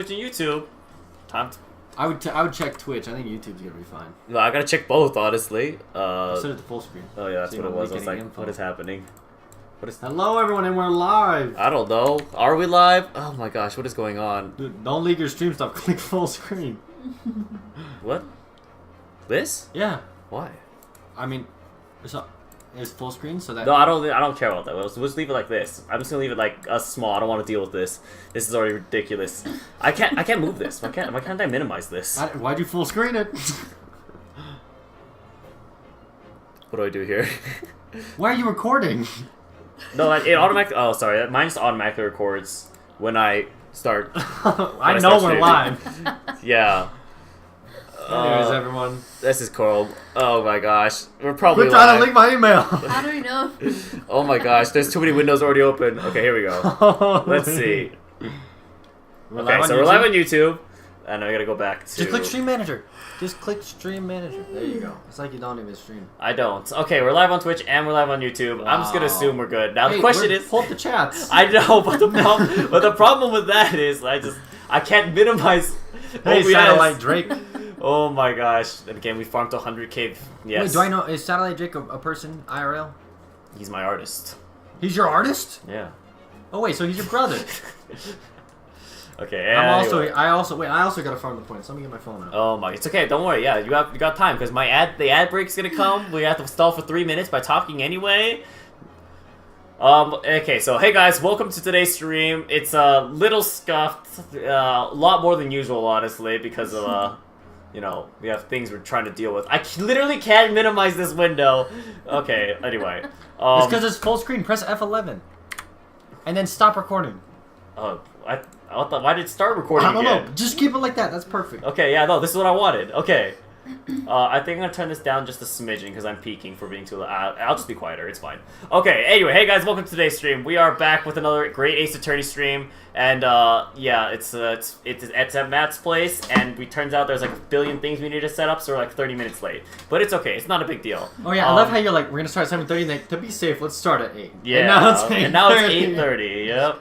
Twitch and YouTube. Time to... I would check Twitch. I think YouTube's gonna be fine. No, I gotta check both, honestly. Set it to full screen. Oh yeah, that's so what it was. I was like, info. what is happening? What is? Hello, everyone, and we're live. I don't know. Are we live? Oh my gosh, what is going on? Dude, don't leak your stream stuff. Click full screen. What? This? Yeah. Why? I mean, it's full screen, so that. No, I don't care about that. We'll just leave it like this. I'm just gonna leave it like small. I don't want to deal with this. This is already ridiculous. I can't move this. Why can't I minimize this? Why'd you full screen it? What do I do here? Why are you recording? No, it automatically. Oh, sorry. Mine just automatically records when I start. I know we're live. Yeah. Anyways, everyone. This is cool. Oh my gosh. We're probably Quit trying live. to link my email. How do we know? Oh my gosh, there's too many windows already open. Okay, here we go. Let's see. Okay, so we're live on YouTube. And I gotta go back to... Just click Stream Manager. Just click Stream Manager. There you go. It's like you don't even stream. I don't. Okay, we're live on Twitch and we're live on YouTube. Wow. I'm just gonna assume we're good. Now Hey, the question is... Pull up the chats. I know, but the problem with that is I can't minimize... Hey, OBS. Satellite Drake. Oh my gosh. And again, we farmed to 100k. Yes. Wait, do I know? Is Satellite Drake a person IRL? He's my artist. He's your artist? Yeah. Oh wait, so he's your brother. Okay, anyway. I also gotta farm the points. Let me get my phone out. Oh my, it's okay. Don't worry. Yeah, you got time because the ad break's gonna come. We have to stall for 3 minutes by talking anyway. Okay, so hey guys, welcome to today's stream. It's a little scuffed, a lot more than usual, honestly, because of you know, we have things we're trying to deal with. I literally can't minimize this window. Okay, anyway. It's because it's full screen. Press F11, and then stop recording. Why did it start recording I don't again? know. Just keep it like that. That's perfect. Okay, yeah, no, this is what I wanted. Okay. I think I'm gonna turn this down just a smidgen because I'm peaking for being too loud. I'll just be quieter, it's fine. Okay, anyway, hey guys, welcome to today's stream. We are back with another great Ace Attorney stream, and yeah, it's at Matt's place, and we turns out there's like a billion things we need to set up, so we're like 30 minutes late. But it's okay, it's not a big deal. Oh yeah, I love how you're like, we're gonna start at 7:30, and like, to be safe, let's start at 8. Yeah, and now it's 8:30. 8:30, yep.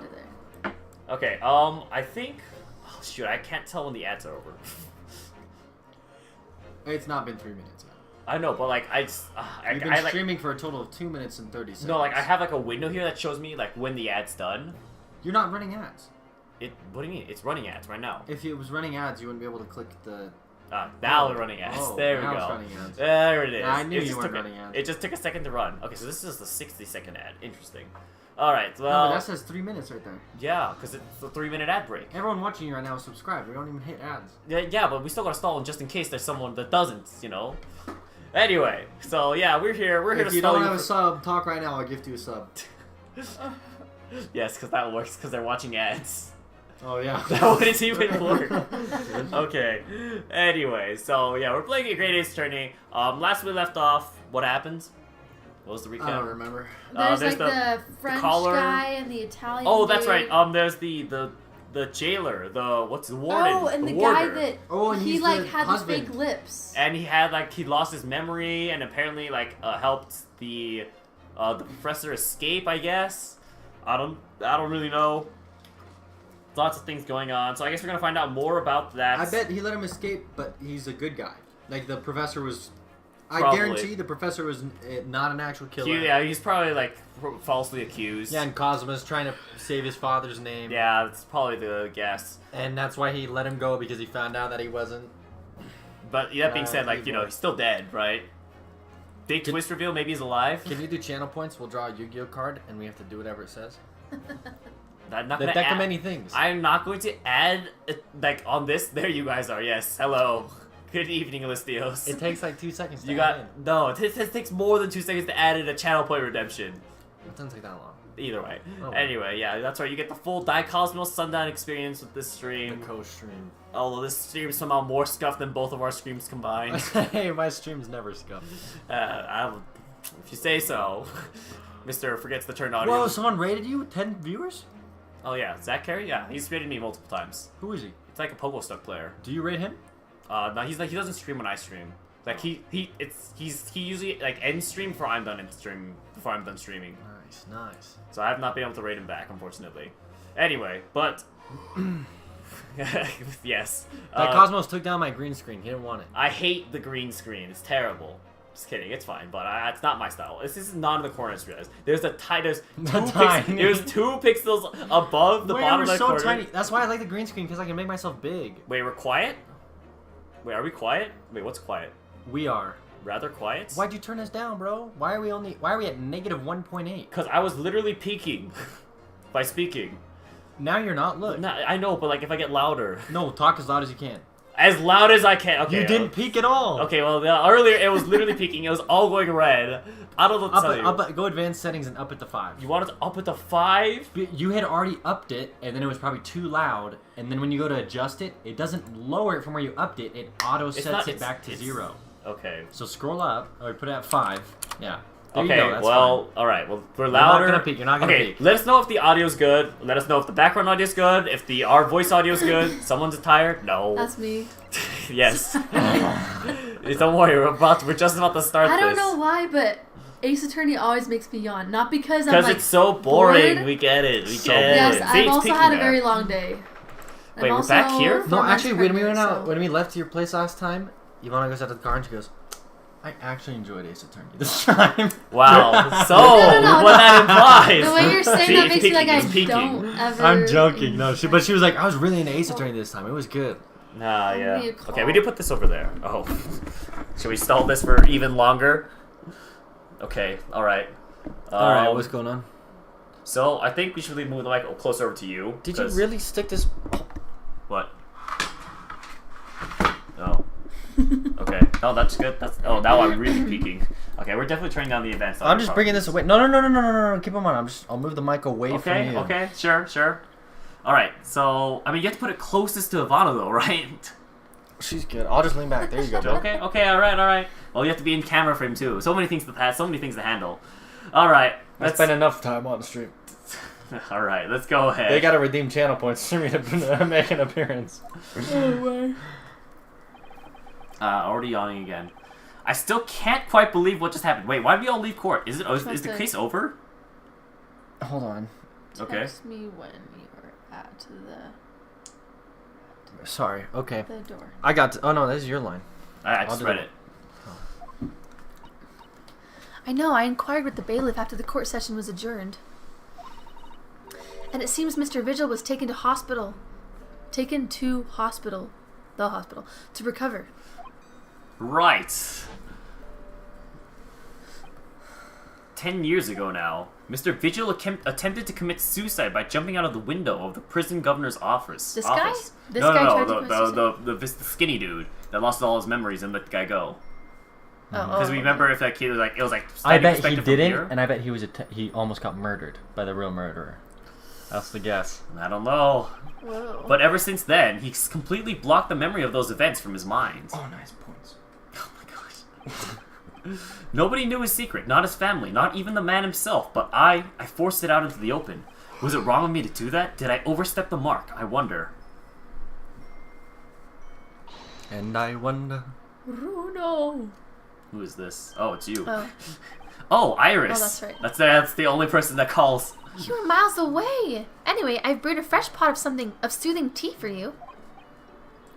Okay, I think, oh shoot, I can't tell when the ads are over. It's not been 3 minutes yet. I know, but like You've been streaming for a total of 2 minutes and 30 seconds. No, like I have like a window here that shows me like when the ad's done. You're not running ads. What do you mean? It's running ads right now. If it was running ads, you wouldn't be able to click the... Now they're running ads. Oh, there we now go. it's running ads. There it is. I knew you weren't running ads. It just took a second to run. Okay, so this is the 60-second ad. Interesting. All right. No, Well, but that says 3 minutes right there. yeah, because it's a 3-minute ad break. Everyone watching you right now is subscribed. We don't even hit ads. Yeah, but we still gotta stall just in case there's someone that doesn't. You know. Anyway, so yeah, we're here. We're here If to you stall don't you have a for... sub, talk right now. I'll gift you a sub. Yes, because that works. Because they're watching ads. Oh yeah. That wouldn't even work. Okay. Anyway, so yeah, we're playing a Great Ace Attorney. Last we left off, what happened? What was the recap? I don't remember. There's like the French caller. guy and the Italian. Oh, that's dude. right. There's the jailer. The warden? Oh, and the guy warder. that and he he's like the had husband. the fake lips. And he had he lost his memory and apparently helped the professor escape. I guess. I don't really know. Lots of things going on, so I guess we're gonna find out more about that. I bet he let him escape, but he's a good guy. Like the professor was. I Probably. guarantee the professor was not an actual killer. Yeah, he's probably falsely accused. Yeah, and Cosmos trying to save his father's name. Yeah, that's probably the guess. And that's why he let him go because he found out that he wasn't. But that being said, evil. he's still dead, right? Big twist reveal, maybe he's alive. Can you do channel points? We'll draw a Yu-Gi-Oh card and we have to do whatever it says. I'm not They gonna deck add, many things. I'm not going to add on this. There you guys are. Yes, hello. Good evening, Alistios. It takes like 2 seconds to You add got no. It takes more than 2 seconds to add in a channel point redemption. It doesn't take that long. Either way. Oh, well. Anyway, yeah, that's right. You get the full Daicosmos Sundown experience with this stream. The co-stream. Although this stream is somehow more scuffed than both of our streams combined. Hey, my stream's never scuffed. If you say so. Mr. forgets to turn audio. Whoa, someone rated you? 10 viewers? Oh yeah, Zach Carey? Yeah, he's rated me multiple times. Who is he? It's like a Pogo Stuck player. Do you rate him? No, he doesn't stream when I stream. Like he usually ends stream before I'm done streaming. Nice. So I have not been able to rate him back, unfortunately. Anyway, but Yes. Daicosmos took down my green screen. He didn't want it. I hate the green screen. It's terrible. Just kidding. It's fine, but it's not my style. This is not in the corner. I just realized. There's there's 2 pixels above the bottom of the corner. Tiny. That's why I like the green screen, because I can make myself big. Wait, we're quiet? Wait, are we quiet? Wait, what's quiet? We are. Rather quiet? Why'd you turn us down, bro? Why are we at negative 1.8? Because I was literally peaking by speaking. Now you're not. Look. No, I know, but like if I get louder. No, talk as loud as you can. As loud as I can. Okay. You didn't peak at all. Okay, well earlier it was literally peaking. It was all going red. I don't know what to tell you. Go advanced settings and up it to 5. You wanted to up it to 5? You had already upped it, and then it was probably too loud. And then when you go to adjust it, it doesn't lower it from where you upped it. It auto sets it back to 0. Okay. So scroll up, or put it at 5. Yeah. There Okay, you go, that's well, fine. alright, well, we're louder. You're not gonna peak. Let us know if the audio's good. Let us know if the background audio's good. If our voice audio's good. Someone's tired? No. That's me. Yes. Don't worry, we're just about to start this. I don't know why, but Ace Attorney always makes me yawn. Not because I'm because it's so boring. bored. We get it. We So get it. Yes, See, I've it's also peaking had a there. very long day. Wait, we're back here? No, actually, when we went out, when we left your place last time, Ivana goes out to the car and she goes, I actually enjoyed Ace Attorney this time. Wow. So, No. what that implies. The way you're saying See, that it's makes me like peaking, I it's peaking. don't ever. I'm joking. No, but she was like, I was really into Ace Attorney this time. It was good. Nah, Give yeah. me a call. Okay, we need to put this over there. Oh. Should we stall this for even longer? Okay, alright. All right, what's going on? So, I think we should move the mic closer over to you. Did you 'cause- really stick this? What? Oh. Okay. Oh, that's good. Now I'm really peeking. Okay, we're definitely turning down the events. I'm just bringing this away. No. Keep them on. I'll move the mic away from you. Okay, sure. Alright, so, I mean, you have to put it closest to Ivana, though, right? She's good. I'll just lean back. There you go. bro. Okay, alright. Well, you have to be in camera frame, too. So many things to pass, so many things to handle. Alright, I spent enough time on the stream. Alright, let's go ahead. They gotta redeem channel points for me to make an appearance. Already yawning again. I still can't quite believe what just happened. Wait, why did we all leave court? Is the case over? Hold on. Okay. Text me when you're at Sorry. Okay. the door. I got. Oh no, this is your line. I just read it. I know, I inquired with the bailiff after the court session was adjourned. And it seems Mr. Vigil was taken to hospital. The hospital. To recover. Right. 10 years ago now, Mr. Vigil attempted to commit suicide by jumping out of the window of the prison governor's office. This guy? This no, guy no, tried to commit suicide? the skinny dude that lost all his memories and let the guy go. Because we remember if that kid was like, it was like. I bet he perspective from didn't, here. and I bet he almost got murdered by the real murderer. That's the guess. I don't know. Whoa. But ever since then, he's completely blocked the memory of those events from his mind. Oh, nice points. Oh my gosh. Nobody knew his secret, not his family, not even the man himself, but I forced it out into the open. Was it wrong of me to do that? Did I overstep the mark? I wonder. And I wonder. Bruno. Who is this? Oh, it's you. Oh. Oh, Iris. Oh, that's right. That's the only person that calls. You were miles away. Anyway, I've brewed a fresh pot of soothing tea for you.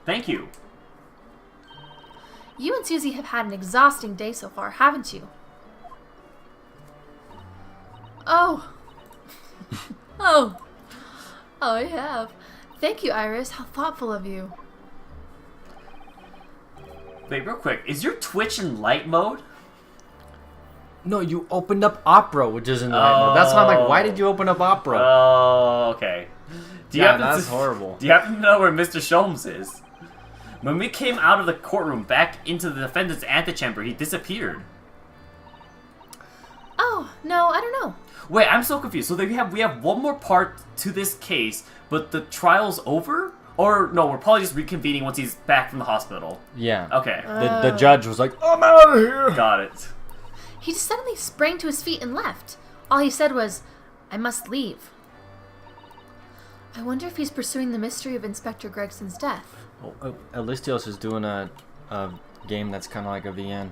Thank you. You and Susie have had an exhausting day so far, haven't you? Oh. Oh, I have. Thank you, Iris. How thoughtful of you. Wait, real quick. Is your Twitch in light mode? No, you opened up Opera, which is in light mode. That's why I'm like, why did you open up Opera? Oh, okay. That's horrible. Do you happen to know where Mr. Sholmes is? When we came out of the courtroom back into the defendant's antechamber, he disappeared. Oh, no, I don't know. Wait, I'm so confused. So we have one more part to this case, but the trial's over? Or, no, we're probably just reconvening once he's back from the hospital. Yeah. Okay. The judge was like, I'm out of here. Got it. He just suddenly sprang to his feet and left. All he said was, I must leave. I wonder if he's pursuing the mystery of Inspector Gregson's death. Alistios is doing a game that's kind of like a VN.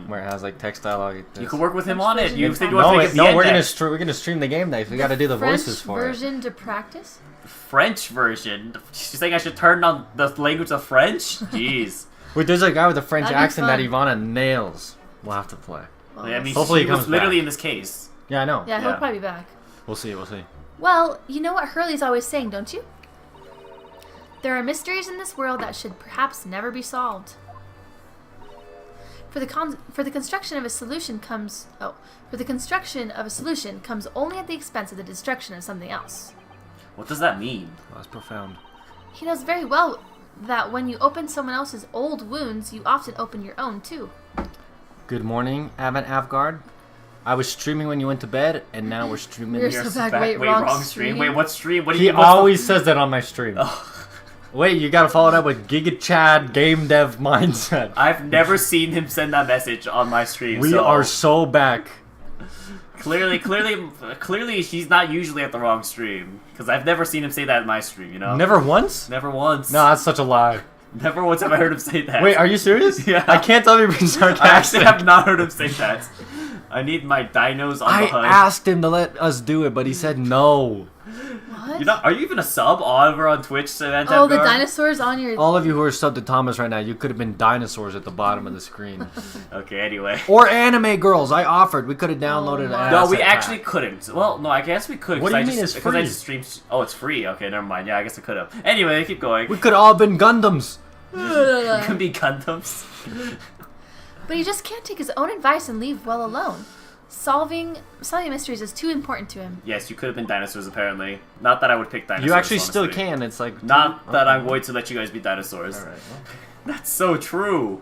where it has like text dialogue. Like this. You can work with him French on it. version You of said you French. want to make it the we're index. gonna stream the game next. We got to do the French voices for it. version to practice. French version. She's saying I should turn on the language of French? Jeez. Wait, there's a guy with a French That'd be accent that fun. Ivana nails. We'll have to play. Well, I mean, Hopefully she he was comes literally back. in this case. Yeah, I know. yeah, he'll Yeah. probably be back. We'll see. We'll see. Well, you know what Hurley's always saying, don't you? There are mysteries in this world that should perhaps never be solved. For the construction of a solution comes only at the expense of the destruction of something else. What does that mean? Oh, that's profound. He knows very well that when you open someone else's old wounds, you often open your own too. Good morning, Avant Avgard. I was streaming when you went to bed, and now we're streaming. You're here. so bad. Wait, wrong stream? Wait, what stream? What do He you? what's always says that on my stream. Oh. Wait, you gotta follow it up with Giga Chad Game Dev Mindset. I've never seen him send that message on my stream. We so are so back. clearly, he's not usually at the wrong stream because I've never seen him say that in my stream. You know, Never once? never once. No, that's such a lie. Never once have I heard him say that. Wait, are you serious? Yeah. I can't tell if you're being I actually sarcastic. have not heard him say that. I need my dinos on I the HUD. asked him to let us do it, but he said no. What? Are you even a sub over on Twitch, Savannah? Oh, the dinosaurs on your... All of you who are subbed to Thomas right now, you could have been dinosaurs at the bottom of the screen. Okay, anyway. Or anime girls. I offered. We could have downloaded Oh, an No, asset we pack. actually couldn't. Well, no, I guess we could. What do you I mean just, it's Because I free? just streamed... Oh, it's free. Okay, never mind. Yeah, I guess I could have. Anyway, keep going. We could all have been Gundams. You can be Gundams. But he just can't take his own advice and leave well alone. Solving mysteries is too important to him. Yes, you could have been dinosaurs, apparently. Not that I would pick dinosaurs, You actually still honestly. can. It's like Not that I'm going to let you guys be dinosaurs. Alright, well. That's so true.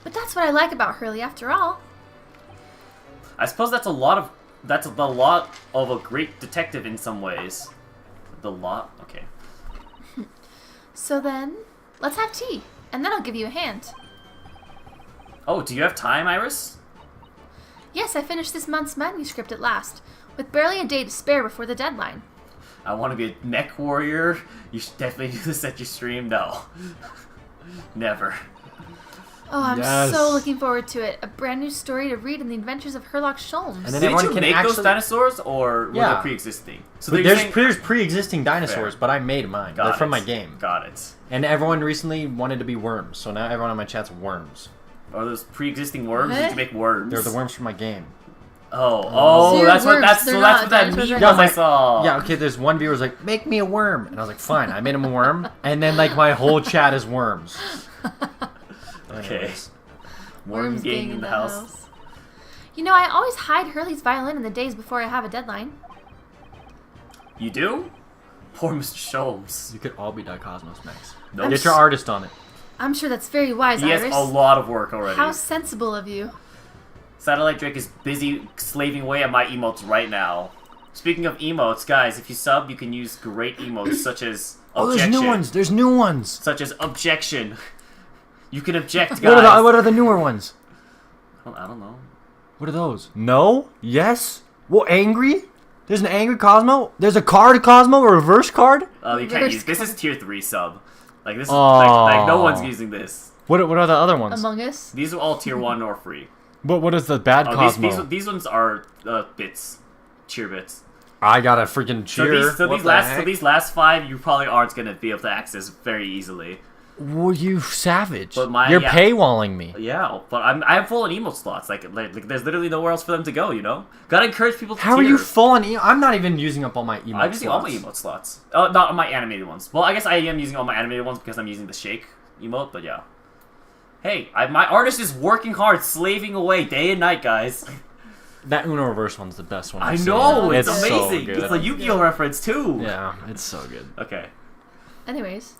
But that's what I like about Hurley after all. I suppose that's the lot of a great detective in some ways. The lot? Okay. So then, let's have tea, and then I'll give you a hand. Oh, do you have time, Iris? Yes, I finished this month's manuscript at last, with barely a day to spare before the deadline. I want to be a mech warrior. You should definitely do this at your stream. No. Never. Oh, I'm Yes. so looking forward to it. A brand new story to read in the adventures of Herlock Sholmes. And then Did everyone you can make those actually- dinosaurs, or were Yeah. they pre-existing? So But they're there's, saying- there's pre-existing dinosaurs, Fair. but I made mine. Got They're from it. my game. Got it. And everyone recently wanted to be worms, so now everyone on my chat's worms. Are those pre-existing worms? Or did What? you make worms? They're the worms from my game. Oh, So you're that's what worms, that's they're so that's not what that dinosaurs, meme right? was I Yeah, saw. Yeah, okay, there's one viewer was like, make me a worm. And I was like, fine, I made him a worm. And then, like, my whole chat is worms. Okay. Anyways. Worm gang in the house. You know, I always hide Hurley's violin in the days before I have a deadline. You do? Poor Mr. Sholmes. You could all be Daicosmos, Max. Nope. Get your artist on it. I'm sure that's very wise, He has Iris. a lot of work already. How sensible of you. Satellite Drake is busy slaving away at my emotes right now. Speaking of emotes, guys, if you sub, you can use great emotes such as Oh, objection. there's new ones. There's new ones. Such as objection. You can object, guys. What are the newer ones? I don't know. What are those? No? Yes? Well, angry? There's an angry Cosmo? There's a card Cosmo? A reverse card? You can't Reverse use this. Is tier 3 sub. Like this is Oh. like no one's using this. What are the other ones? Among Us. These are all tier 1 or free. What is the bad Oh, Cosmo? these ones are bits, cheer bits. I got a freaking cheer. So these last 5 you probably aren't gonna be able to access very easily. Well, you savage. But my- You're yeah. paywalling me. Yeah, but I have full on emote slots. Like there's literally nowhere else for them to go. You know, gotta encourage people to How are tier. you full on I'm not even using up all my emote I'm using all my emote slots. Not my animated ones. Well, I guess I am using all my animated ones because I'm using the shake emote. But yeah. Hey, my artist is working hard, slaving away day and night, guys. That Uno reverse one's the best one. I I've seen. know, it's so amazing. good. It's a Yu-Gi-Oh reference too. Yeah, it's so good. Okay. Anyways.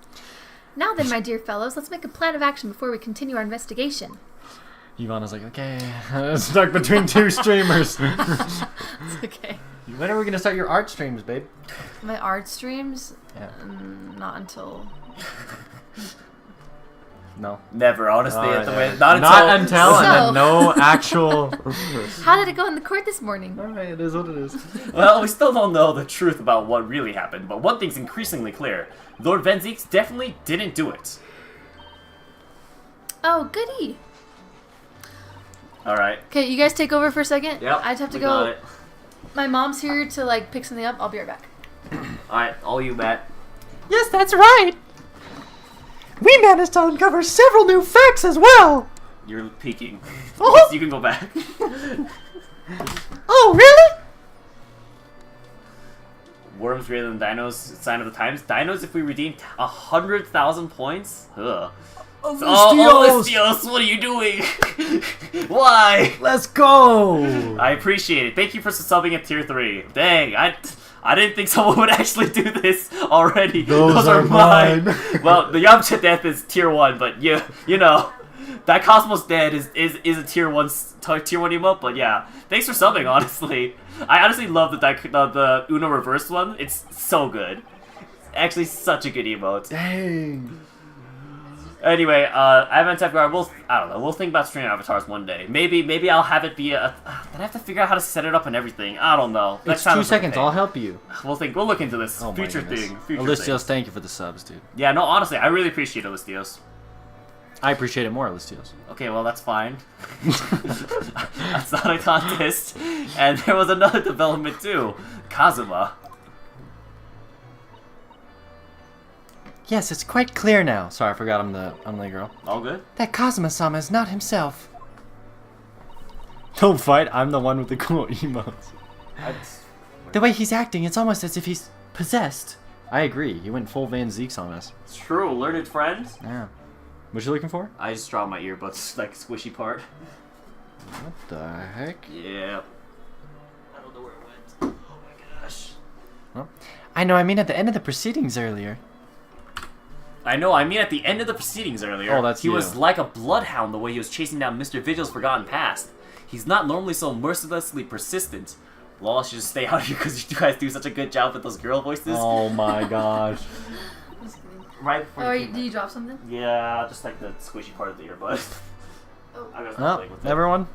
Now then, my dear fellows, let's make a plan of action before we continue our investigation. Ivana's like, okay, stuck between two streamers. It's okay. When are we gonna start your art streams, babe? My art streams? Yeah. Not until... No. Never, honestly. Oh, at the yeah. way, not until, until. and So- then no actual. How did it go in the court this morning? Alright, it is what it is. Well, we still don't know the truth about what really happened, but one thing's increasingly clear. Lord Venziques definitely didn't do it. Oh, goody. All right. Okay, you guys take over for a second. Yep. I just have to we got go. it. My mom's here to like pick something up. I'll be right back. All right, all you, Matt. Yes, that's right. We managed to uncover several new facts as well. You're peeking. Oh. You can go back. Oh, really? Worms greater than dinos. Sign of the times. Dinos. If we redeem 100,000 points. Ugh. Oh, Listios, what are you doing? Why? Let's go! I appreciate it. Thank you for subbing at tier 3. Dang, I didn't think someone would actually do this already. Those are mine. Well, the Yamcha death is tier 1, but you know, Daicosmos dead is a tier 1 emote. But yeah, thanks for subbing. Honestly, I honestly love the Uno reverse one. It's so good. Actually, such a good emote. Dang. Anyway, Advent Guard, I don't know, we'll think about streaming avatars one day. Maybe I'll have it be then I have to figure out how to set it up and everything. I don't know. It's 2 seconds, I'll help you. We'll look into this. Oh Future my thing. Alistios, thank you for the subs, dude. Yeah, no, honestly, I really appreciate Alistios. I appreciate it more, Alistios. Okay, well, that's fine. That's not a contest. And there was another development, too. Kazuma. Yes, it's quite clear now. Sorry, I forgot I'm the girl. All good? That Kazuma-sama is not himself. Don't fight, I'm the one with the cool emotes. The way he's acting, it's almost as if he's possessed. I agree, he went full Van Zeeks on us. It's true, learned friend. Yeah. What you looking for? I just dropped my earbuds, like, squishy part. What the heck? Yeah. I don't know where it went. Oh my gosh. Well, I know, I mean at the end of the proceedings earlier. I know, I mean at the end of the proceedings earlier. Oh, that's He you. was like a bloodhound the way he was chasing down Mr. Vigil's forgotten past. He's not normally so mercilessly persistent. Lol, I should just stay out here because you guys do such a good job with those girl voices. oh my gosh. Right before Oh, you came did you drop something? back. Yeah, just like the squishy part of the earbud. Oh. I got Well, nothing with it. everyone,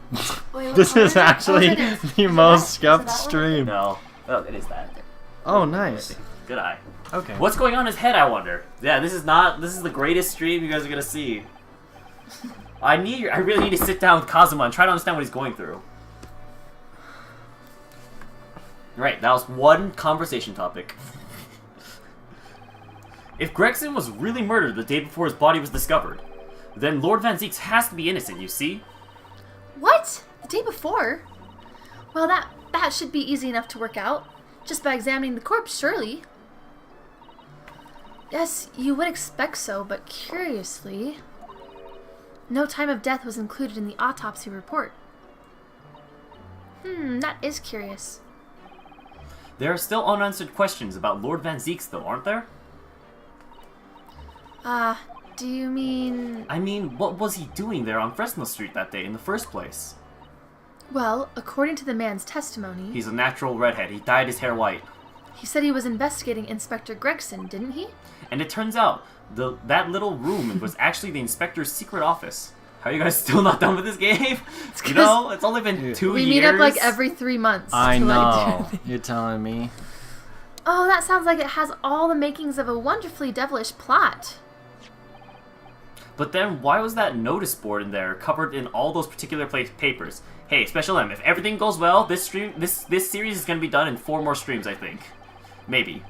Wait, what this color is it? actually Oh, it is. the Is most that- is scuffed that one? stream. No. Oh, it is that. Oh, nice. Good eye. Okay. What's going on in his head, I wonder? Yeah, this is the greatest stream you guys are gonna see. I really need to sit down with Kazuma and try to understand what he's going through. Right, that was one conversation topic. If Gregson was really murdered the day before his body was discovered, then Lord Van Zeeks has to be innocent, you see? What? The day before? Well, that should be easy enough to work out. Just by examining the corpse, surely. Yes, you would expect so, but curiously, no time of death was included in the autopsy report. That is curious. There are still unanswered questions about Lord Van Zeeks, though, aren't there? Do you mean... I mean, what was he doing there on Fresno Street that day in the first place? Well, according to the man's testimony, He's a natural redhead. He dyed his hair white. he said he was investigating Inspector Gregson, didn't he? And it turns out, that little room was actually the inspector's secret office. How are you guys still not done with this game? You know, it's only been 2 We years. meet up like every 3 months. I to, like, know. do- You're telling me. Oh, that sounds like it has all the makings of a wonderfully devilish plot. But then, why was that notice board in there covered in all those particular papers? Hey, Special M, if everything goes well, this series is going to be done in 4 more streams, I think. Maybe.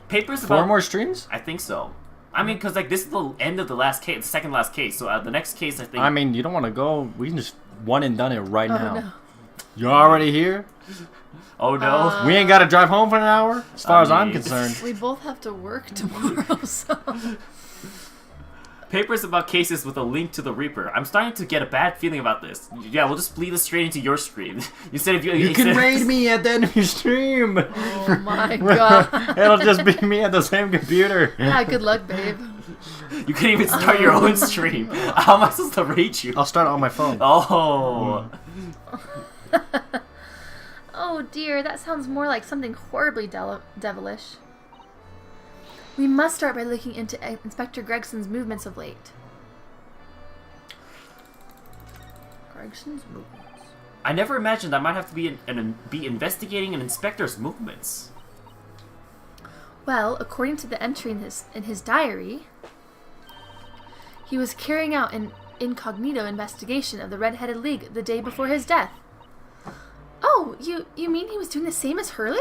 Papers about... 4 more streams? I think so. I mean, because like this is the end of the last case, the second last case. So the next case, I think. I mean, you don't want to go. We can just one and done it right Oh, now. no. You're already here? Oh no. We ain't got to drive home for an hour? As far as I'm mean- concerned. We both have to work tomorrow, so... Papers about cases with a link to the Reaper. I'm starting to get a bad feeling about this. Yeah, we'll just bleed this straight into your stream. Instead of You can raid me at the end of your stream. Oh my god. It'll just be me at the same computer. Yeah, good luck, babe. You can even start your own stream. How am I supposed to raid you? I'll start it on my phone. Oh. Oh dear, that sounds more like something horribly devilish. We must start by looking into Inspector Gregson's movements of late. Gregson's movements? I never imagined I might have to be be investigating an inspector's movements. Well, according to the entry in his diary, he was carrying out an incognito investigation of the Red-Headed League the day before his death. Oh, you mean he was doing the same as Hurley?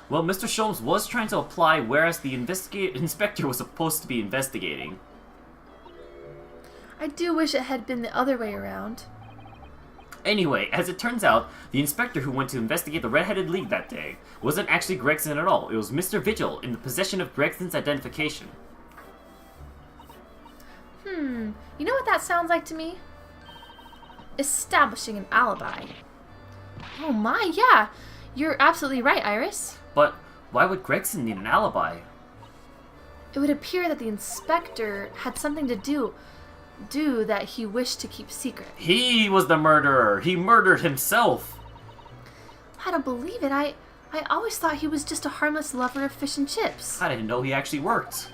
Well, Mr. Sholmes was trying to apply, whereas the inspector was supposed to be investigating. I do wish it had been the other way around. Anyway, as it turns out, the inspector who went to investigate the Red-Headed League that day wasn't actually Gregson at all. It was Mr. Vigil in the possession of Gregson's identification. You know what that sounds like to me? Establishing an alibi. Oh my, yeah. You're absolutely right, Iris. But why would Gregson need an alibi? It would appear that the inspector had something to do that he wished to keep secret. He was the murderer. He murdered himself. I don't believe it. I always thought he was just a harmless lover of fish and chips. I didn't know he actually worked.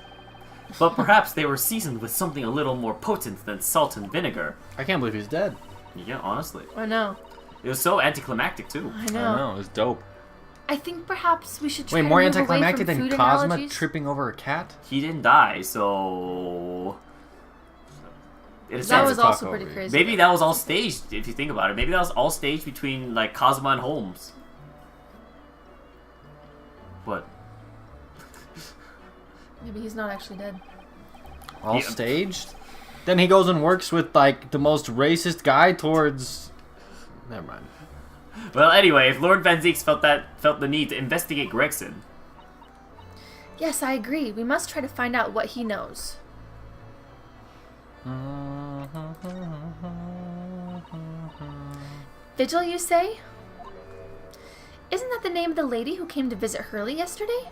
But perhaps they were seasoned with something a little more potent than salt and vinegar. I can't believe he's dead. Yeah, honestly. I know. It was so anticlimactic, too. I I know. know, it's dope. I think perhaps we should try Wait, to more move away anticlimactic from than food Cosma analogies. tripping over a cat? He didn't die, so... That Sounds was to talk also pretty over you. crazy. Maybe that was all staged, if you think about it. Maybe that was all staged between, like, Cosma and Holmes. What? Maybe he's not actually dead. All Yeah. staged? Then he goes and works with, like, the most racist guy towards... Never mind. Well, anyway, if Lord Van Zieks felt the need to investigate Gregson, Yes, I agree. We must try to find out what he knows. Vigil, you say? Isn't that the name of the lady who came to visit Hurley yesterday?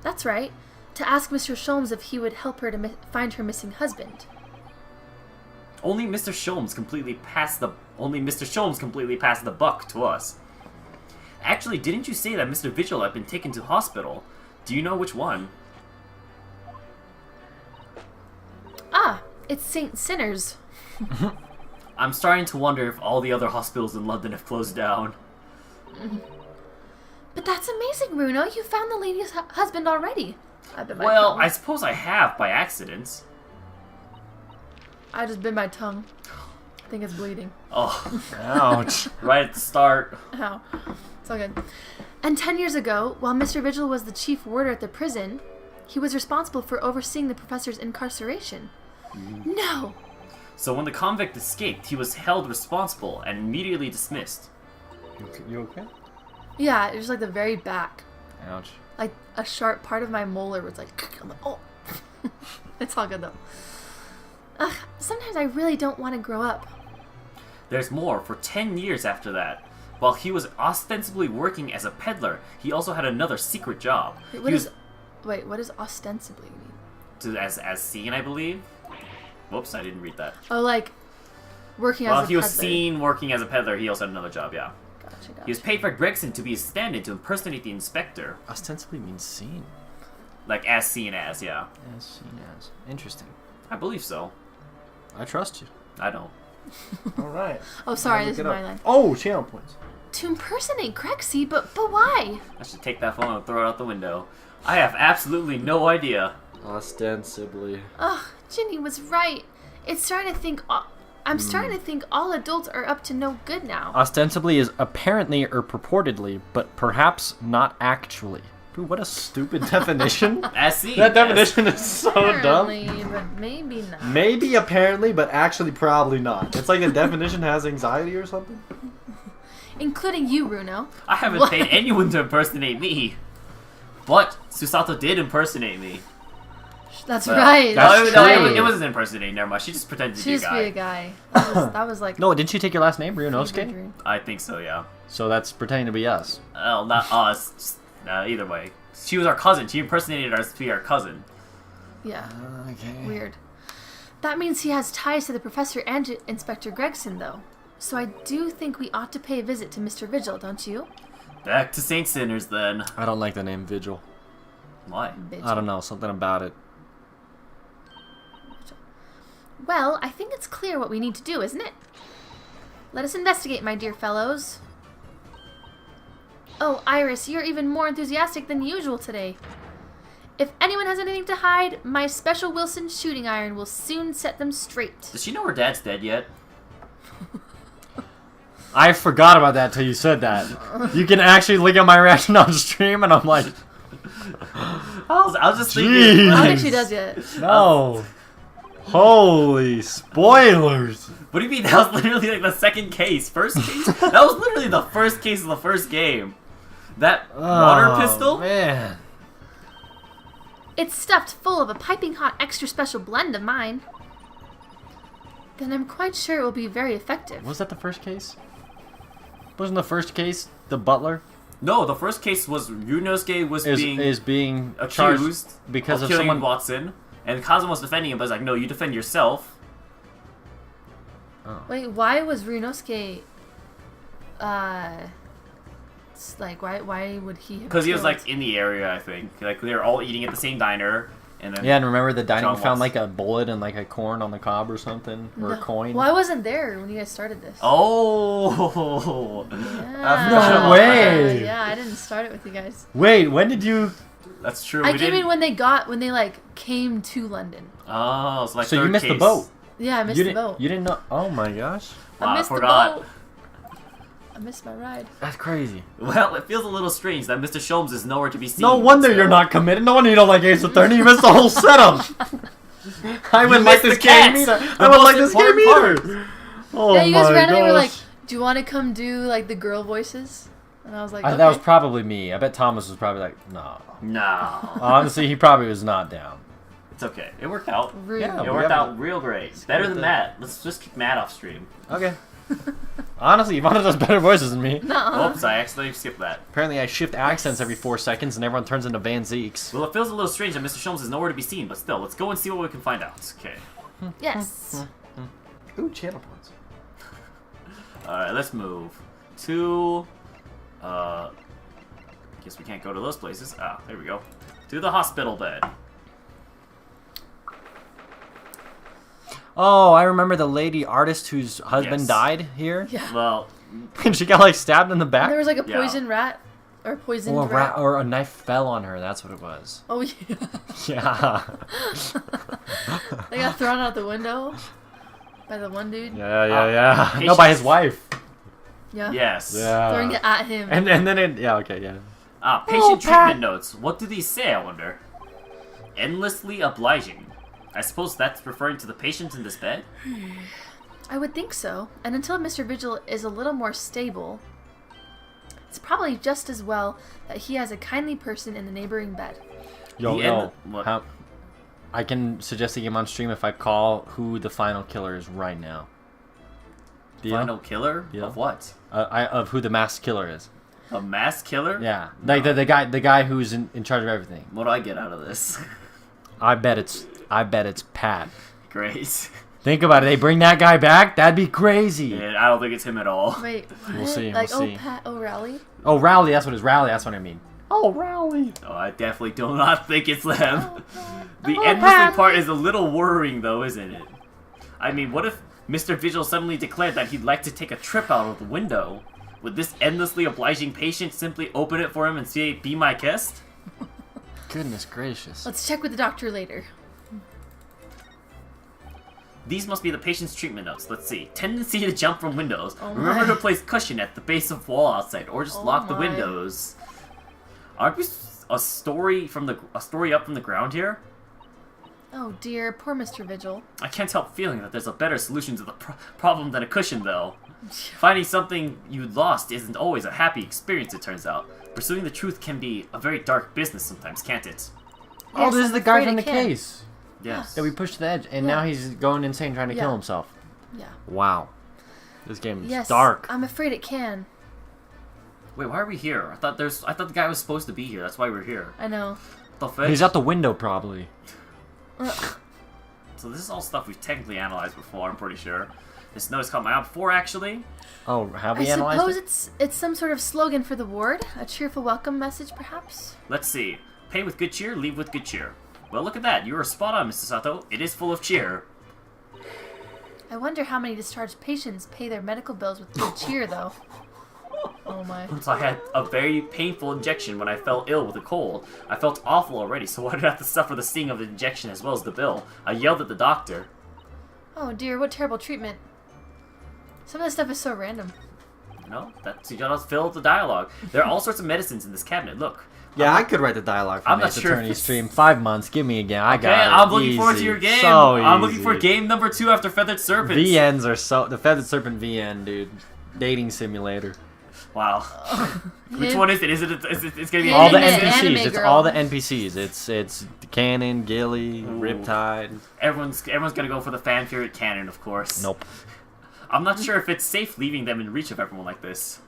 That's right. To ask Mr. Sholmes if he would help her to find her missing husband. only Mr. Sholmes completely passed the buck to us. Actually, didn't you say that Mr. Vigil had been taken to hospital? Do you know which one? Ah, it's St. Sinners. I'm starting to wonder if all the other hospitals in London have closed down. But that's amazing, Bruno. You found the lady's husband already. I bit my Well, tongue. I suppose I have by accident. I just bit my tongue. I think it's bleeding. Oh, Ouch. right at the start. Ow. It's all good. And 10 years ago, while Mr. Vigil was the chief warder at the prison, he was responsible for overseeing the professor's incarceration. No! So when the convict escaped, he was held responsible and immediately dismissed. You okay? Yeah, it was like the very back. Ouch. Like a sharp part of my molar was like, I'm like, oh. It's all good though. Ugh, sometimes I really don't want to grow up. There's more. For 10 years after that, while he was ostensibly working as a peddler, he also had another secret job. What does ostensibly mean? As seen, I believe. Whoops, I didn't read that. Oh, like working as a While peddler. he was seen working as a peddler, he also had another job, yeah. Gotcha. He was paid by Gregson to be his stand-in to impersonate the inspector. Ostensibly means seen. Like, as seen as, yeah. As seen as. Interesting. I believe so. I trust you. I don't. Alright. Oh, sorry, this is my line. Oh, channel points. To impersonate Grexy, but why? I should take that phone and throw it out the window. I have absolutely no idea. Ostensibly. Ugh, Ginny was right. I'm starting to think all adults are up to no good now. Ostensibly is apparently or purportedly, but perhaps not actually. Dude, what a stupid definition. As seen. That definition is so dumb. Apparently, but maybe not. Maybe, apparently, but actually probably not. It's like the definition has anxiety or something. Including you, Bruno. I haven't What? paid anyone to impersonate me. But Susato did impersonate me. That's Well, right. that's No, true. it wasn't impersonating. Never mind. She just pretended to She be a just guy. be a guy. That was like. No, didn't you take your last name, fever Ryunosuke? dream. I think so, yeah. So that's pretending to be us. Well, not us. Just, either way. She was our cousin. She impersonated us to be our cousin. Yeah. Okay. Weird. That means he has ties to the professor and Inspector Gregson, though. So I do think we ought to pay a visit to Mr. Vigil, don't you? Back to St. Sinners, then. I don't like the name Vigil. Why? Vigil. I don't know, something about it. Well, I think it's clear what we need to do, isn't it? Let us investigate, my dear fellows. Oh, Iris, you're even more enthusiastic than usual today. If anyone has anything to hide, my special Wilson shooting iron will soon set them straight. Does she know her dad's dead yet? I forgot about that till you said that. You can actually look at my reaction on stream, and I'm like, I was just thinking. Jeez. I don't think she does yet. no. Holy spoilers. What do you mean? That was literally like the second case. First case? That was literally the first case of the first game. That water pistol? Man. It's stuffed full of a piping hot extra special blend of mine. Then I'm quite sure it will be very effective. Was that the first case? Wasn't the first case the butler? No, the first case was Ryunosuke was being accused charged because of killing someone. Watson, and Kazuma's defending him, but it's like, no, you defend yourself. Oh. Wait, why was Ryunosuke, like, why would he have Because he was killed- like in the area, I think. Like they were all eating at the same diner, and then Yeah, and remember the dining John found Watson. like a bullet and like a corn on the cob or something, or a No. coin. Well, I wasn't there when you guys started this. Oh, Yeah. No way. Yeah, I didn't start it with you guys. Wait, when did you? That's true. I we came didn't... in when they like came to London. Oh, so like So you third missed the case. boat. Yeah, I missed You the didn't. boat. You didn't know. Oh my gosh, Wow, I missed the forgot. boat. I missed my ride. that's crazy. Well, it feels a little strange that Mr. Sholmes is nowhere to be seen. No wonder so- you're not committed. No wonder you don't like Ace Attorney. You missed the whole setup. I wouldn't like missed this the game cats. either. The I wouldn't like most this game important either. Oh Yeah, you guys my randomly were like, gosh. "Do you want to come do like the girl voices?" And I was like, okay. That was probably me. I bet Thomas was probably like, no. No, Honestly, he probably was not down. it's okay. It worked out. rude. Yeah. It we worked haven't- out real great. Better than Matt. Let's just kick Matt off stream. Okay. Honestly, Ivana does better voices than me. Nuh-uh. Oops, I accidentally skipped that. Apparently, I shift accents every 4 seconds, and everyone turns into Van Zeeks. Well, it feels a little strange that Mr. Sholmes is nowhere to be seen, but still, let's go and see what we can find out. Okay. Yes. Ooh, channel points. Alright, let's move to... Guess we can't go to those places. Ah, there we go. To the hospital bed. Oh, I remember the lady artist whose husband Yes. died here. Yeah. Well, And she got like stabbed in the And back. there was like a Yeah. poison rat or poisoned Or rat. or a knife fell on her. That's what it was. Oh yeah. Yeah. They got thrown out the window by the one dude. yeah. No, by his wife. Yeah. yes. Yeah. Throwing it at him. And then it. Yeah. Okay. Yeah. Ah, patient treatment notes. What do these say, I wonder? Endlessly obliging. I suppose that's referring to the patient in this bed? I would think so. And until Mr. Vigil is a little more stable, it's probably just as well that he has a kindly person in the neighboring bed. Yo, The no. end- what? How, I can suggest a game on stream if I call who the final killer is right now. Deal? Final killer? Yeah. Of what? Of who the masked killer is. A mass killer? Yeah, like the guy who's in charge of everything. What do I get out of this? I bet it's Pat. Great. Think about it. They bring that guy back. That'd be crazy. Yeah, I don't think it's him at all. Wait, We'll what? see, Like, we'll see. Pat O'Reilly? Oh, Rowley. That's what it is. Rowley. That's what I mean. Oh, Rowley. Oh, I definitely do not think it's them. The Oh, endlessly Pat. part is a little worrying, though, isn't it? I mean, what if Mr. Vigil suddenly declared that he'd like to take a trip out of the window? Would this endlessly obliging patient simply open it for him and say, "Be my guest"? Goodness gracious. Let's check with the doctor later. These must be the patient's treatment notes. Let's see. Tendency to jump from windows. Oh Remember my. to place cushion at the base of wall outside, or just Oh lock the my. windows. Aren't we a story up from the ground here? Oh dear, poor Mr. Vigil. I can't help feeling that there's a better solution to the problem than a cushion, though. Finding something you lost isn't always a happy experience, it turns out. Pursuing the truth can be a very dark business sometimes, can't it? Oh, Yes, this is I'm the guy afraid from it the can. case Yes. that we pushed to the edge, and Yeah. now he's going insane trying to kill Yeah. himself. Yeah. Wow. This game is Yes. dark. I'm afraid it can. Wait, why are we here? I thought the guy was supposed to be here. That's why we're here. I know. What the fuck? He's out the window, probably. So this is all stuff we've technically analyzed before, I'm pretty sure. This note's caught my eye before, actually. Oh, have I we analyzed suppose it? it's some sort of slogan for the ward, a cheerful welcome message, perhaps. Let's see. Pay with good cheer, leave with good cheer. Well, look at that. You were spot on, Mr. Sato. It is full of cheer. I wonder how many discharged patients pay their medical bills with good cheer, though. Oh my. Once I had a very painful injection when I fell ill with a cold. I felt awful already, so why did I have to suffer the sting of the injection as well as the bill? I yelled at the doctor. Oh dear, what terrible treatment. Some of this stuff is so random. No, that's you gotta fill the dialogue. There are all sorts of medicines in this cabinet. Look. Yeah, I could write the dialogue for I'm the not sure if Attorney this- stream. 5 months. Give me again. I Okay, got it. I'm looking forward to Easy. your game. So I'm looking for easy. game number 2 after Feathered Serpents. VNs are so... The Feathered Serpent VN, dude. Dating simulator. Wow. Which one is it? Is it? It's gonna be All the Anime- NPCs. anime It's girl. all the NPCs. It's Cannon, Gilly, Riptide. Everyone's gonna go for the fan favorite canon, of course. Nope. I'm not sure if it's safe leaving them in reach of everyone like this.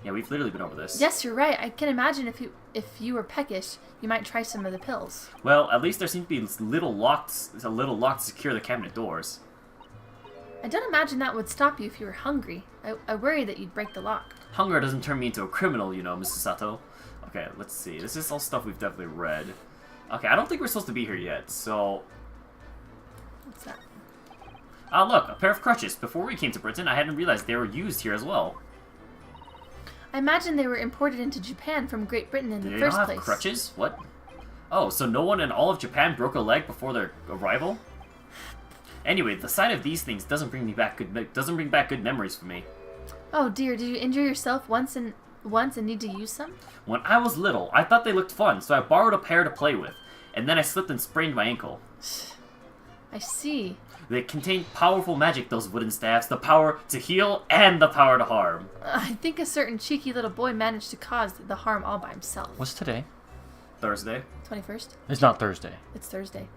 Yeah, we've literally been over this. Yes, you're right. I can imagine if you were peckish, you might try some of the pills. Well, at least there seems to be a little lock to secure the cabinet doors. I don't imagine that would stop you if you were hungry. I worry that you'd break the lock. Hunger doesn't turn me into a criminal, you know, Mrs. Sato. Okay, let's see. This is all stuff we've definitely read. Okay, I don't think we're supposed to be here yet, so... What's that? Ah, look, a pair of crutches. Before we came to Britain, I hadn't realized they were used here as well. I imagine they were imported into Japan from Great Britain in the They first don't have place. crutches? What? Oh, so no one in all of Japan broke a leg before their arrival? Anyway, the sight of these things doesn't bring back good memories for me. Oh dear, did you injure yourself once and need to use some? When I was little, I thought they looked fun, so I borrowed a pair to play with, and then I slipped and sprained my ankle. I see. They contain powerful magic, those wooden staffs, the power to heal and the power to harm. I think a certain cheeky little boy managed to cause the harm all by himself. What's today? Thursday. 21st? It's not Thursday. It's Thursday.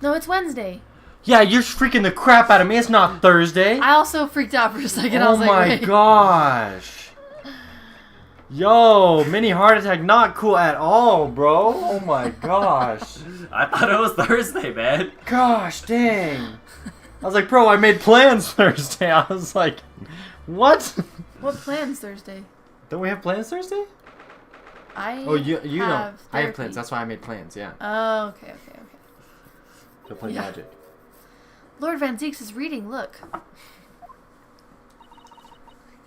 No, it's Wednesday. Yeah, you're freaking the crap out of me. It's not Thursday. I also freaked out for a second. I Oh was like, my wait. gosh. Yo, mini heart attack, not cool at all, bro. Oh my gosh. I thought it was Thursday, man. Gosh, dang. I was like, bro, I made plans Thursday. I was like, what? What plans Thursday? Don't we have plans Thursday? I Oh, you have know. I have therapy. plans. That's why I made plans, yeah. Oh, okay. To play Yeah. magic. Lord Van Zeeks is reading, look.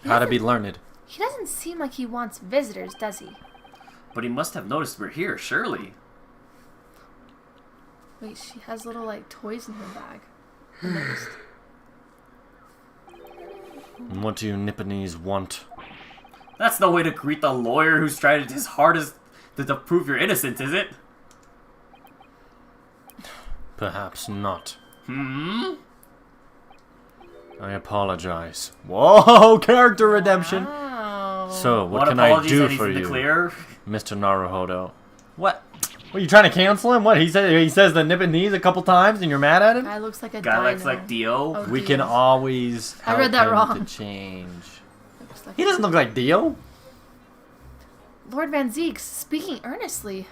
How to be learned. He doesn't seem like he wants visitors, does he? But he must have noticed we're here, surely. Wait, she has little, like, toys in her bag. I noticed. What do you Nipponese want? That's no way to greet the lawyer who's tried his hardest to prove you're innocent, is it? Perhaps not. Hmm? I apologize. Whoa, character redemption. Wow. So, what One can I apologies do and he's for in the you, clear. Mr. Naruhodo? What? What, you trying to cancel him? What, he says the Nipponese a couple times and you're mad at him? Guy looks like a Guy dino. looks like Dio. Oh, We Dio. can always I help read that him wrong. to change. Looks like He doesn't look like Dio. Lord Van Zeeks, speaking earnestly.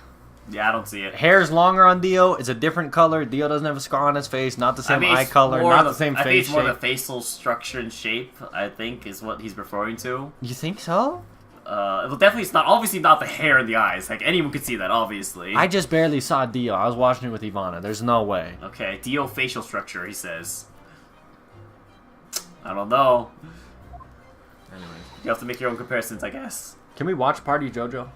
Yeah, I don't see it. Hair's longer on Dio. It's a different color. Dio doesn't have a scar on his face. Not the same eye it's color. more Not the same I think face it's more the shape. facial structure and shape, I think, is what he's referring to. You think so? Well, definitely it's not, obviously not the hair and the eyes. Like, anyone could see that, obviously. I just barely saw Dio. I was watching it with Ivana. There's no way. Okay, Dio facial structure, he says. I don't know. Anyways. You have to make your own comparisons, I guess. Can we watch Party JoJo?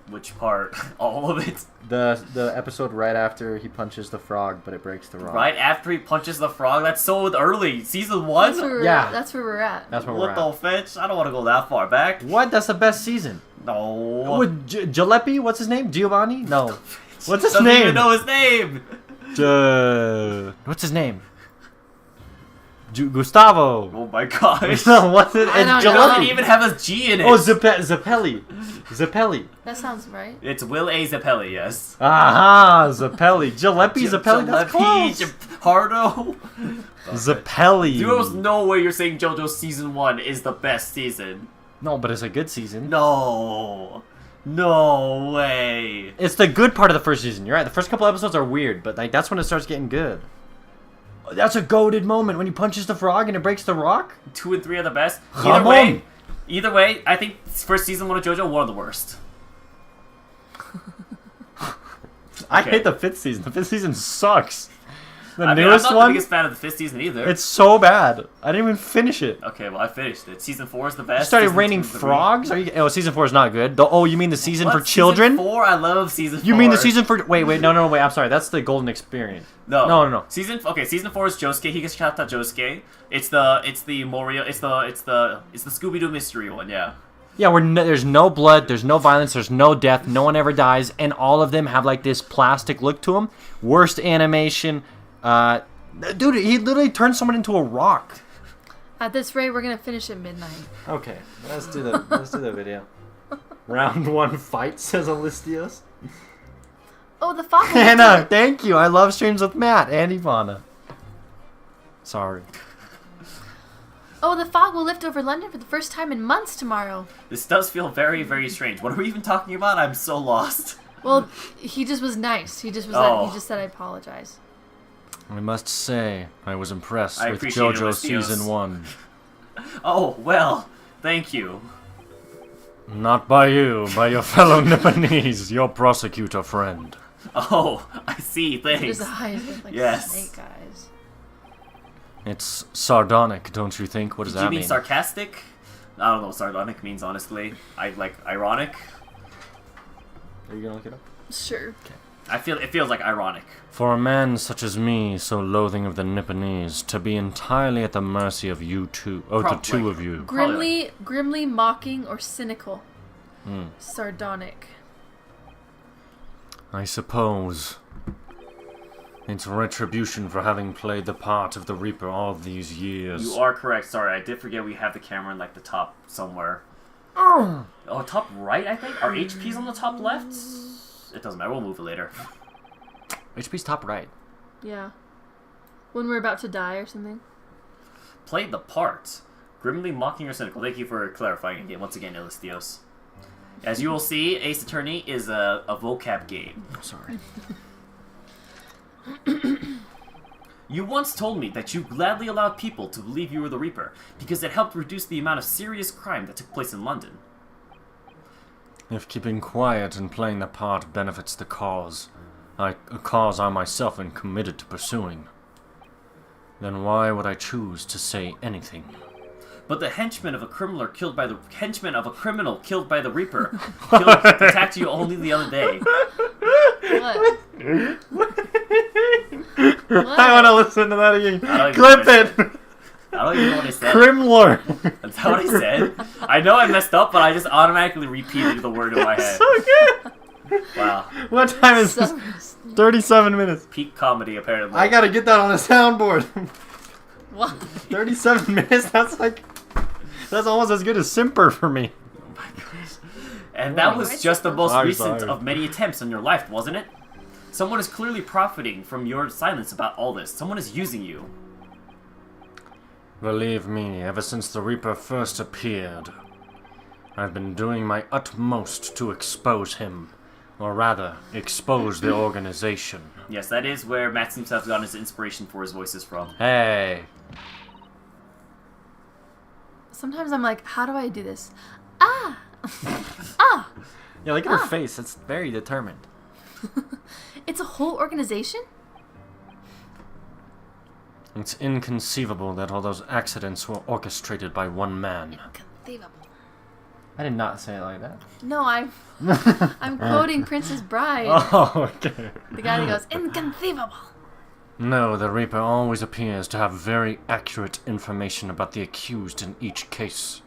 Which part? All of it? The episode right after he punches the frog, but it breaks the rock. Right after he punches the frog? That's so early. Season 1? That's where we're Yeah. at. That's where we're at. That's where What we're the at. fetch? I don't want to go that far back. What? That's the best season. No. With Jalopy? What's his name? Giovanni? No. What's his Doesn't name? even know his name. What's his name? Gustavo. Oh my gosh. No, what's it? I don't It's know. It doesn't Jalopy. even have a G in it. Oh, Zappelli. Zappelli. That sounds right. It's Will A. Zappelli, yes. Aha, Zappelli. Jalopy, Zappelli, that's close. Japardo. Zappelli. There's no way you're saying JoJo Season 1 is the best season. No, but it's a good season. No. No way. It's the good part of the first season. You're right. The first couple episodes are weird, but like that's when it starts getting good. That's a goated moment when he punches the frog and it breaks the rock. 2 and 3 are the best. Come Either way, I think first season 1 of JoJo, one of the worst. I Okay. hate the fifth season. The fifth season sucks. The I'm newest not one? the biggest fan of the 5th season either. It's so bad. I didn't even finish it. Okay, well, I finished it. Season 4 is the It best. started Season raining 2 is the frogs? Are you, oh, season 4 is not good. Oh, you mean the season What? for children? Season 4? I love season 4. You mean the season for... Wait, no, wait, I'm sorry. That's the Golden Experience. No. Season 4 is Josuke Higashikata Josuke. It's the Morio. It's the Scooby Doo mystery one. Yeah. Yeah, there's no blood, there's no violence, there's no death, no one ever dies, and all of them have like this plastic look to them. Worst animation. Dude, he literally turned someone into a rock. At this rate, we're gonna finish at midnight. Okay, let's do the video. Round 1 fight, says Alistios. Oh, the fog. Hannah, thank you. I love streams with Matt and Ivana. Sorry. Oh, the fog will lift over London for the first time in months tomorrow. This does feel very, very strange. What are we even talking about? I'm so lost. Well, he just was nice. He just was. He just said I apologize. I must say, I was impressed I with appreciate it, JoJo Alistios. Season 1. Oh, well, thank you. Not by you, by your fellow Nipponese, your prosecutor friend. Oh, I see. Thanks. His eyes look like Yes. snake eyes. It's sardonic, don't you think? What does Did that you mean mean? sarcastic? I don't know what sardonic means, honestly. I like ironic. Are you gonna look it up? Sure. It feels like ironic. For a man such as me, so loathing of the Nipponese, to be entirely at the mercy of you two, the two of you. Grimly mocking or cynical. Sardonic. I suppose it's retribution for having played the part of the Reaper all these years. You are correct. Sorry, I did forget we have the camera in like the top somewhere. Oh, top right, I think? Are HPs on the top left? It doesn't matter. We'll move it later. HP's top right. Yeah. When we're about to die or something. Played the part. Grimly mocking or cynical. Thank you for clarifying again. Once again, Ilistios. As you will see, Ace Attorney is a vocab game. Oh, sorry. You once told me that you gladly allowed people to believe you were the Reaper because it helped reduce the amount of serious crime that took place in London. If keeping quiet and playing the part benefits the cause, a cause I myself am committed to pursuing, then why would I choose to say anything? But the henchman of a criminal killed by the Reaper attacked you only the other day. What? What? I want to listen to that again. I Clip it! don't even know what I said. Crimlor! That's not what I said. I know I messed up, but I just automatically repeated the word in my head. So good! Wow. What time is this? 37 minutes. Peak comedy, apparently. I gotta get that on a soundboard. What? 37 minutes? That's almost as good as Simper for me. And that was just the most I'm recent sorry. of many attempts on your life, wasn't it? Someone is clearly profiting from your silence about all this. Someone is using you. Believe me, ever since the Reaper first appeared, I've been doing my utmost to expose him. Or rather, expose the organization. Yes, that is where Matt seems to have gotten his inspiration for his voices from. Hey. Sometimes I'm like, how do I do this? Ah! Ah! Yeah, look at her face. It's very determined. It's a whole organization? It's inconceivable that all those accidents were orchestrated by one man. Inconceivable. I did not say it like that. No, I'm quoting Princess Bride. Oh, okay. The guy that goes, inconceivable. No, the Reaper always appears to have very accurate information about the accused in each case.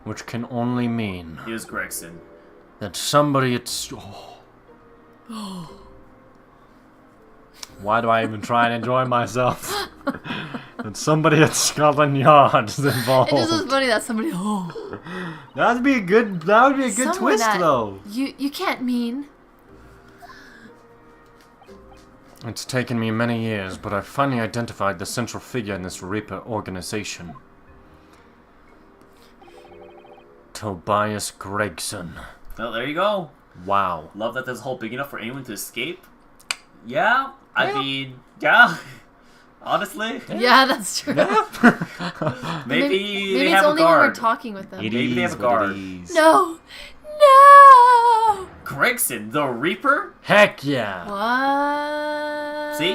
Which can only mean Here's Gregson. that somebody Why do I even try and enjoy myself? That somebody at Scotland Yard is involved. It just was funny that somebody, That would be a good someone twist, that though. You can't mean. It's taken me many years, but I finally identified the central figure in this Reaper organization. Tobias Gregson. Well, there you go. Wow. Love that this hole big enough for anyone to escape. Yeah, I mean, yeah. Honestly, Yeah, that's true. maybe Maybe they it's have a only when we're guard. talking with them. Maybe they have a guard. No! No! Gregson, the Reaper? Heck yeah. What? See?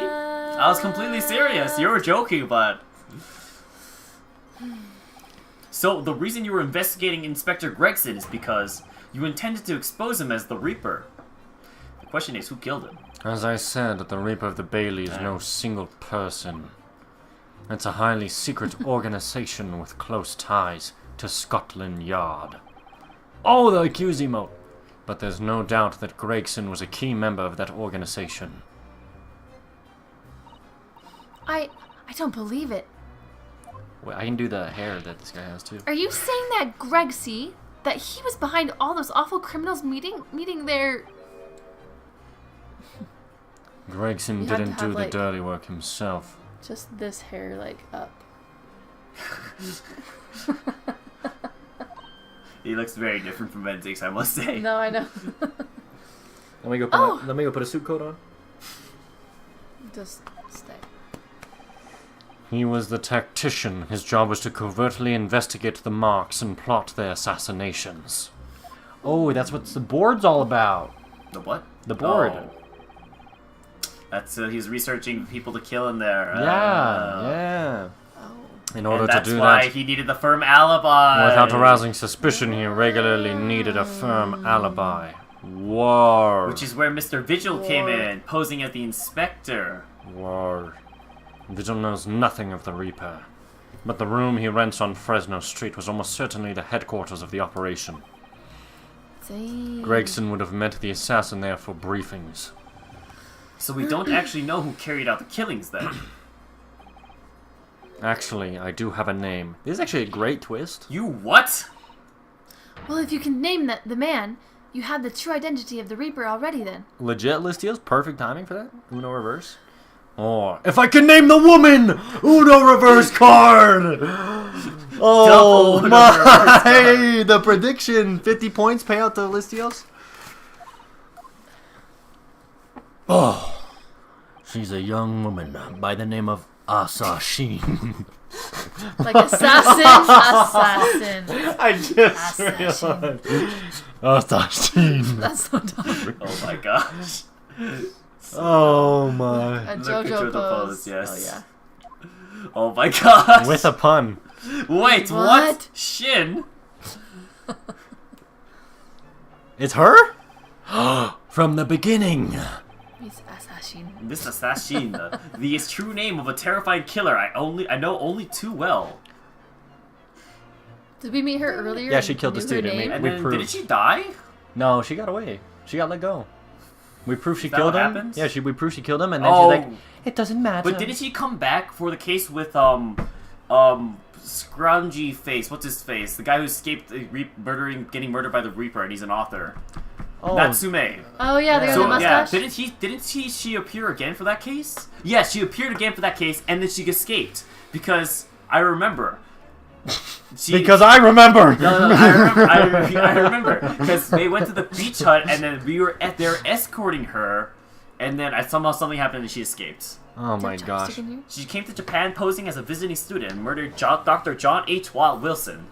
I was completely serious. You were joking, but... So, the reason you were investigating Inspector Gregson is because you intended to expose him as the Reaper. The question is, who killed him? As I said, the Reaper of the Bailey is no single person. It's a highly secret organization with close ties to Scotland Yard. Oh, the Accusimo! But there's no doubt that Gregson was a key member of that organization. I don't believe it. Wait, I can do the hair that this guy has too. Are you saying that Gregsy, that he was behind all those awful criminals meeting their... Gregson didn't do the dirty work himself. Just this hair, like, up. He looks very different from Benzix, I must say. No, I know. Let me go put a suit coat on. Just stay. He was the tactician. His job was to covertly investigate the marks and plot their assassinations. Oh, that's what the board's all about. The what? The board. Oh. That's he's researching people to kill in there. Yeah. Oh. In order and that's to do why that, he needed the firm alibi. without arousing suspicion, he regularly needed a firm alibi. War. Which is where Mr. Vigil came in, posing as the inspector. War. Vigil knows nothing of the Reaper, but the room he rents on Fresno Street was almost certainly the headquarters of the operation. Dang. Gregson would have met the assassin there for briefings. So we don't actually know who carried out the killings then. Actually, I do have a name. This is actually a great twist. You what? Well, if you can name the man, you have the true identity of the Reaper already then. Legit Listios, perfect timing for that. Uno reverse. Or if I can name the woman, Uno reverse card. Oh Double my! The prediction, 50 points payout to Listios. Oh, she's a young woman by the name of Asashin. Like assassin. I just realized. Asashin. That's so dumb. Oh my gosh. Oh my. A The JoJo picture of the pose. pose, yes. Oh yeah. Oh my gosh. With a pun. Wait, what? Shin? It's her? From the beginning. He's assassin. This assassin, the true name of a terrifying killer I know only too well. Did we meet her earlier? Yeah, she killed the Knew her student. name? And We then, proved. didn't she die? No, she got away. She got let go. We proved she Is that killed what him. happened? Yeah, we proved she killed him, and then Oh. she's like, it doesn't matter. But didn't she come back for the case with Scroungy Face? What's his face? The guy who escaped getting murdered by the Reaper, and he's an author. Oh, Natsume. Oh yeah, the guy with the So yeah, mustache. didn't she appear again for that case? Yeah, she appeared again for that case, and then she escaped because I remember. because I remember. No, I remember because they went to the beach hut, and then we were there escorting her, and then somehow something happened and she escaped. Oh my Is there gosh. chopstick in here? She came to Japan posing as a visiting student and murdered Dr. John H. Wild Wilson.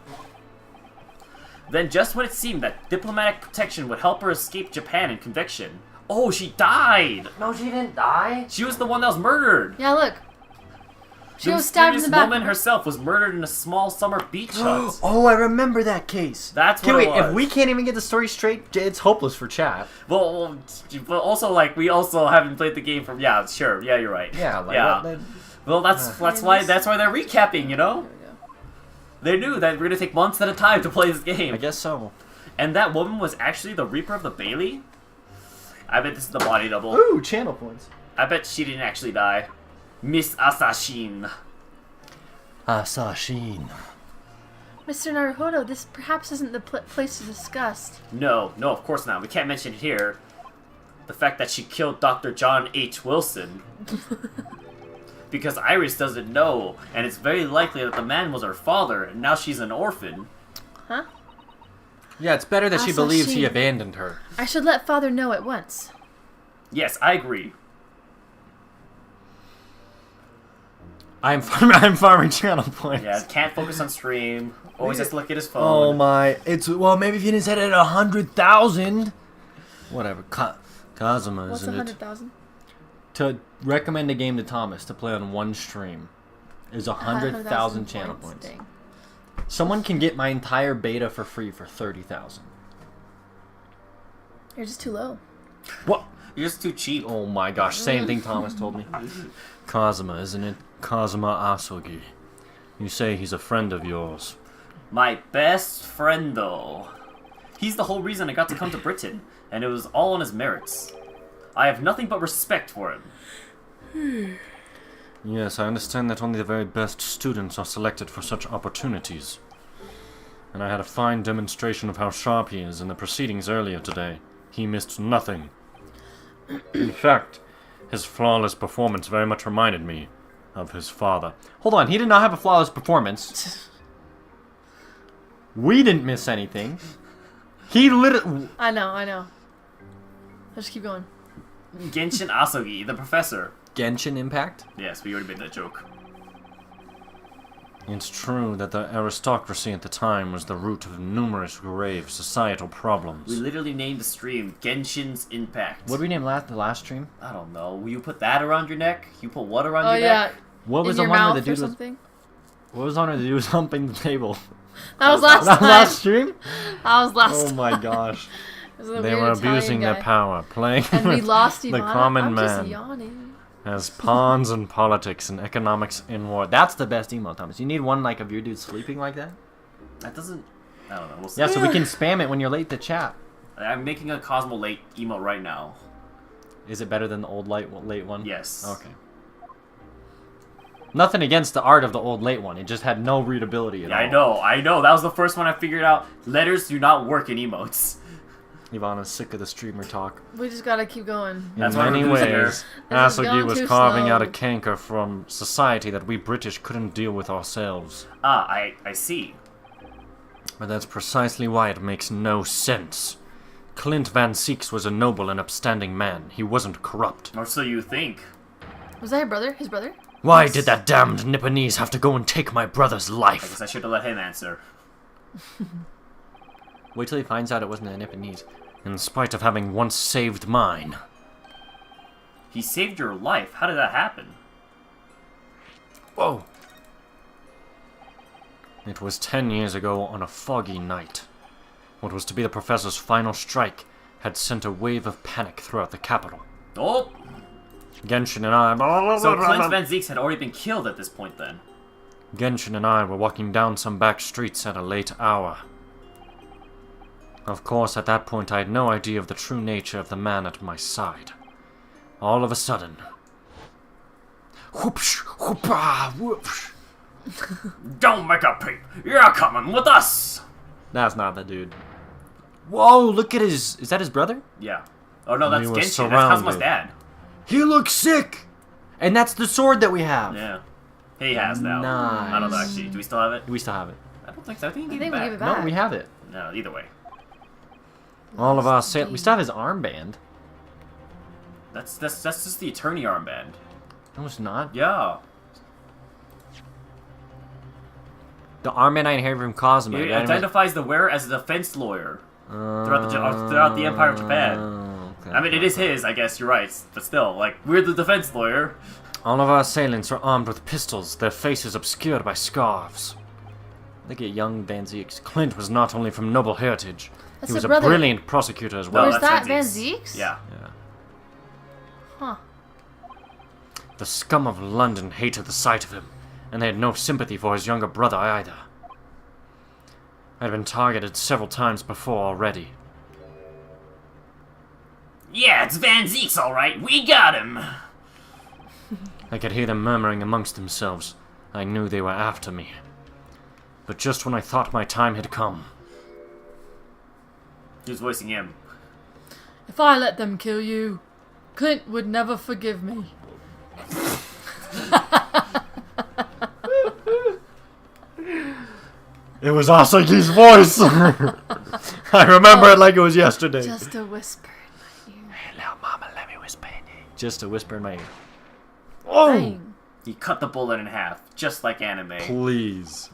Then, just when it seemed that diplomatic protection would help her escape Japan and conviction, oh, she died! No, she didn't die. She was the one that was murdered! Yeah, look. She The was stabbed in the mysterious back. woman herself was murdered in a small summer beach hut. Oh, I remember that case. That's Okay, what wait, it was. if we can't even get the story straight, it's hopeless for chat. Well, but also, like, we also haven't played the game from... Yeah, sure. Yeah, you're right. Yeah, like, yeah. what, Well, that's why they're recapping, you know? There we go. They knew that we're gonna take months at a time to play this game. I guess so. And that woman was actually the Reaper of the Bailey? I bet this is the body double. Ooh, channel points. I bet she didn't actually die. Miss Asashin. Asashin. Mr. Naruhodo, this perhaps isn't the place to discuss. No, of course not. We can't mention it here. The fact that she killed Dr. John H. Wilson. Because Iris doesn't know, and it's very likely that the man was her father, and now she's an orphan. Huh? Yeah, it's better that she believes he Asashin. abandoned her. I should let Father know at once. Yes, I agree. I'm farming channel points. Yeah, can't focus on stream. Always has to look at his phone. Oh my! Maybe if you didn't set it at 100,000. Whatever. Cosmo, What's isn't it? 100,000? To recommend a game to Thomas to play on one stream is 100,000 channel points. Dang. Someone can get my entire beta for free for 30,000. You're just too low. What? You're just too cheap. Oh my gosh, same thing Thomas told me. Kazuma, isn't it? Kazuma Asogi. You say he's a friend of yours. My best friend, though. He's the whole reason I got to come to Britain, and it was all on his merits. I have nothing but respect for him. Yes, I understand that only the very best students are selected for such opportunities. And I had a fine demonstration of how sharp he is in the proceedings earlier today. He missed nothing. In fact, his flawless performance very much reminded me of his father. Hold on, he did not have a flawless performance. We didn't miss anything. He literally... I know. Let's keep going. Genshin Asogi, the professor. Genshin Impact? Yes, we already made that joke. It's true that the aristocracy at the time was the root of numerous grave societal problems. We literally named the stream Genshin's Impact. What did we name the last stream? I don't know. Will you put that around your neck? You put what around Oh your yeah. neck? What was In the your one where mouth the or dude was... something? What was on where the dude was humping the table? That was last That time. last stream? That was last Oh time. my gosh. It was a They weird were Italian abusing their guy. power, playing And we with lost the Ivana. common I'm man just yawning. as pawns in politics and economics in war. That's the best emo, Thomas. You need one like of your dude sleeping like that? That doesn't... I don't know. We'll see. Yeah, so we can spam it when you're late to chat. I'm making a Cosmo late emote right now. Is it better than the old late one? Yes. Okay. Nothing against the art of the old late one. It just had no readability at Yeah, all. I know. That was the first one I figured out. Letters do not work in emotes. Ivana's sick of the streamer talk. We just gotta keep going. In That's why many we're losing her. ways, This is Asogi going was too carving out a slow. canker from society that we British couldn't deal with ourselves. Ah, I see. But that's precisely why it makes no sense. Clint Van Seeks was a noble and upstanding man. He wasn't corrupt. Or so you think. Was that your brother? His brother? Why did that damned Nipponese have to go and take my brother's I life? guess I should have let him answer. Wait till he finds out it wasn't a Nipponese. In spite of having once saved mine. He saved your life. How did that happen? Whoa. It was 10 years ago on a foggy night. What was to be the professor's final strike had sent a wave of panic throughout the capital. Oh! Genshin and I... So Clint Van Zeeks had already been killed at this point then. Genshin and I were walking down some back streets at a late hour. Of course, at that point I had no idea of the true nature of the man at my side. All of a sudden... Whoopsh! Whoopah! Whoopsh! Don't make a peep! You're coming with us! That's not the dude. Whoa, look at his... Is that his brother? Yeah. Oh no, that's We were Genshin. That's Cosmo's surrounded. dad. He looks sick! And that's the sword that we have. Yeah. He has now. Nice. I don't know actually. Do we still have it? We still have it. I don't think so. I think I he think gave we it gave it back. back. No, we have it. No, either way. All of our... We still have his armband. That's just the attorney armband. No, it's not. Yeah. The armband I inherited from Cosmo. It identifies the wearer as a defense lawyer throughout the Empire of Japan. Okay. I mean, it is his, I guess. You're right, but still, like, we're the defense lawyer. All of our assailants are armed with pistols, their faces obscured by scarves. Look at young Van Zeeks. Clint was not only from noble heritage, That's he was the a brother. brilliant prosecutor as well. Where's that's that? Van Zeeks. Zeeks? Yeah. Yeah. Huh. The scum of London hated the sight of him, and they had no sympathy for his younger brother either. I had been targeted several times before already. Yeah, it's Van Zeeks, all right. We got him. I could hear them murmuring amongst themselves. I knew they were after me. But just when I thought my time had come... Who's voicing him? If I let them kill you, Clint would never forgive me. It was Asagi's voice! I remember it like it was yesterday. Just a whisper in my ear. Hello, Mama, let me whisper in your ear. Just a whisper in my ear. Oh! Dang. He cut the bullet in half, just like anime. Please.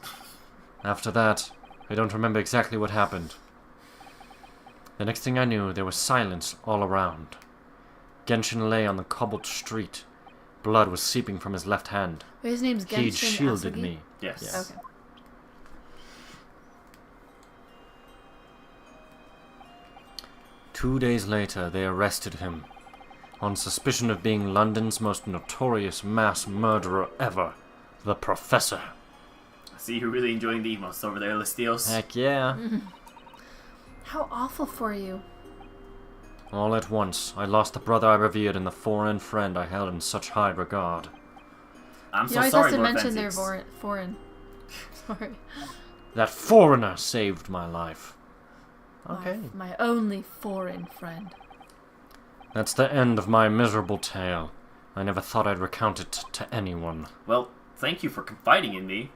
After that, I don't remember exactly what happened. The next thing I knew, there was silence all around. Genshin lay on the cobbled street. Blood was seeping from his left hand. Wait, his name's Genshin He'd shielded Asugi? me. Yes. Yes. Okay. Two days later, they arrested him on suspicion of being London's most notorious mass murderer ever, the Professor. I see you're really enjoying the emos over there, Listios. Heck yeah. How awful for you. All at once, I lost the brother I revered and the foreign friend I held in such high regard. I'm You so always sorry, have to Lord mention their Fenzix. foreign. Sorry. That foreigner saved my life. Okay. My only foreign friend. That's the end of my miserable tale. I never thought I'd recount it to anyone. Well, thank you for confiding in me.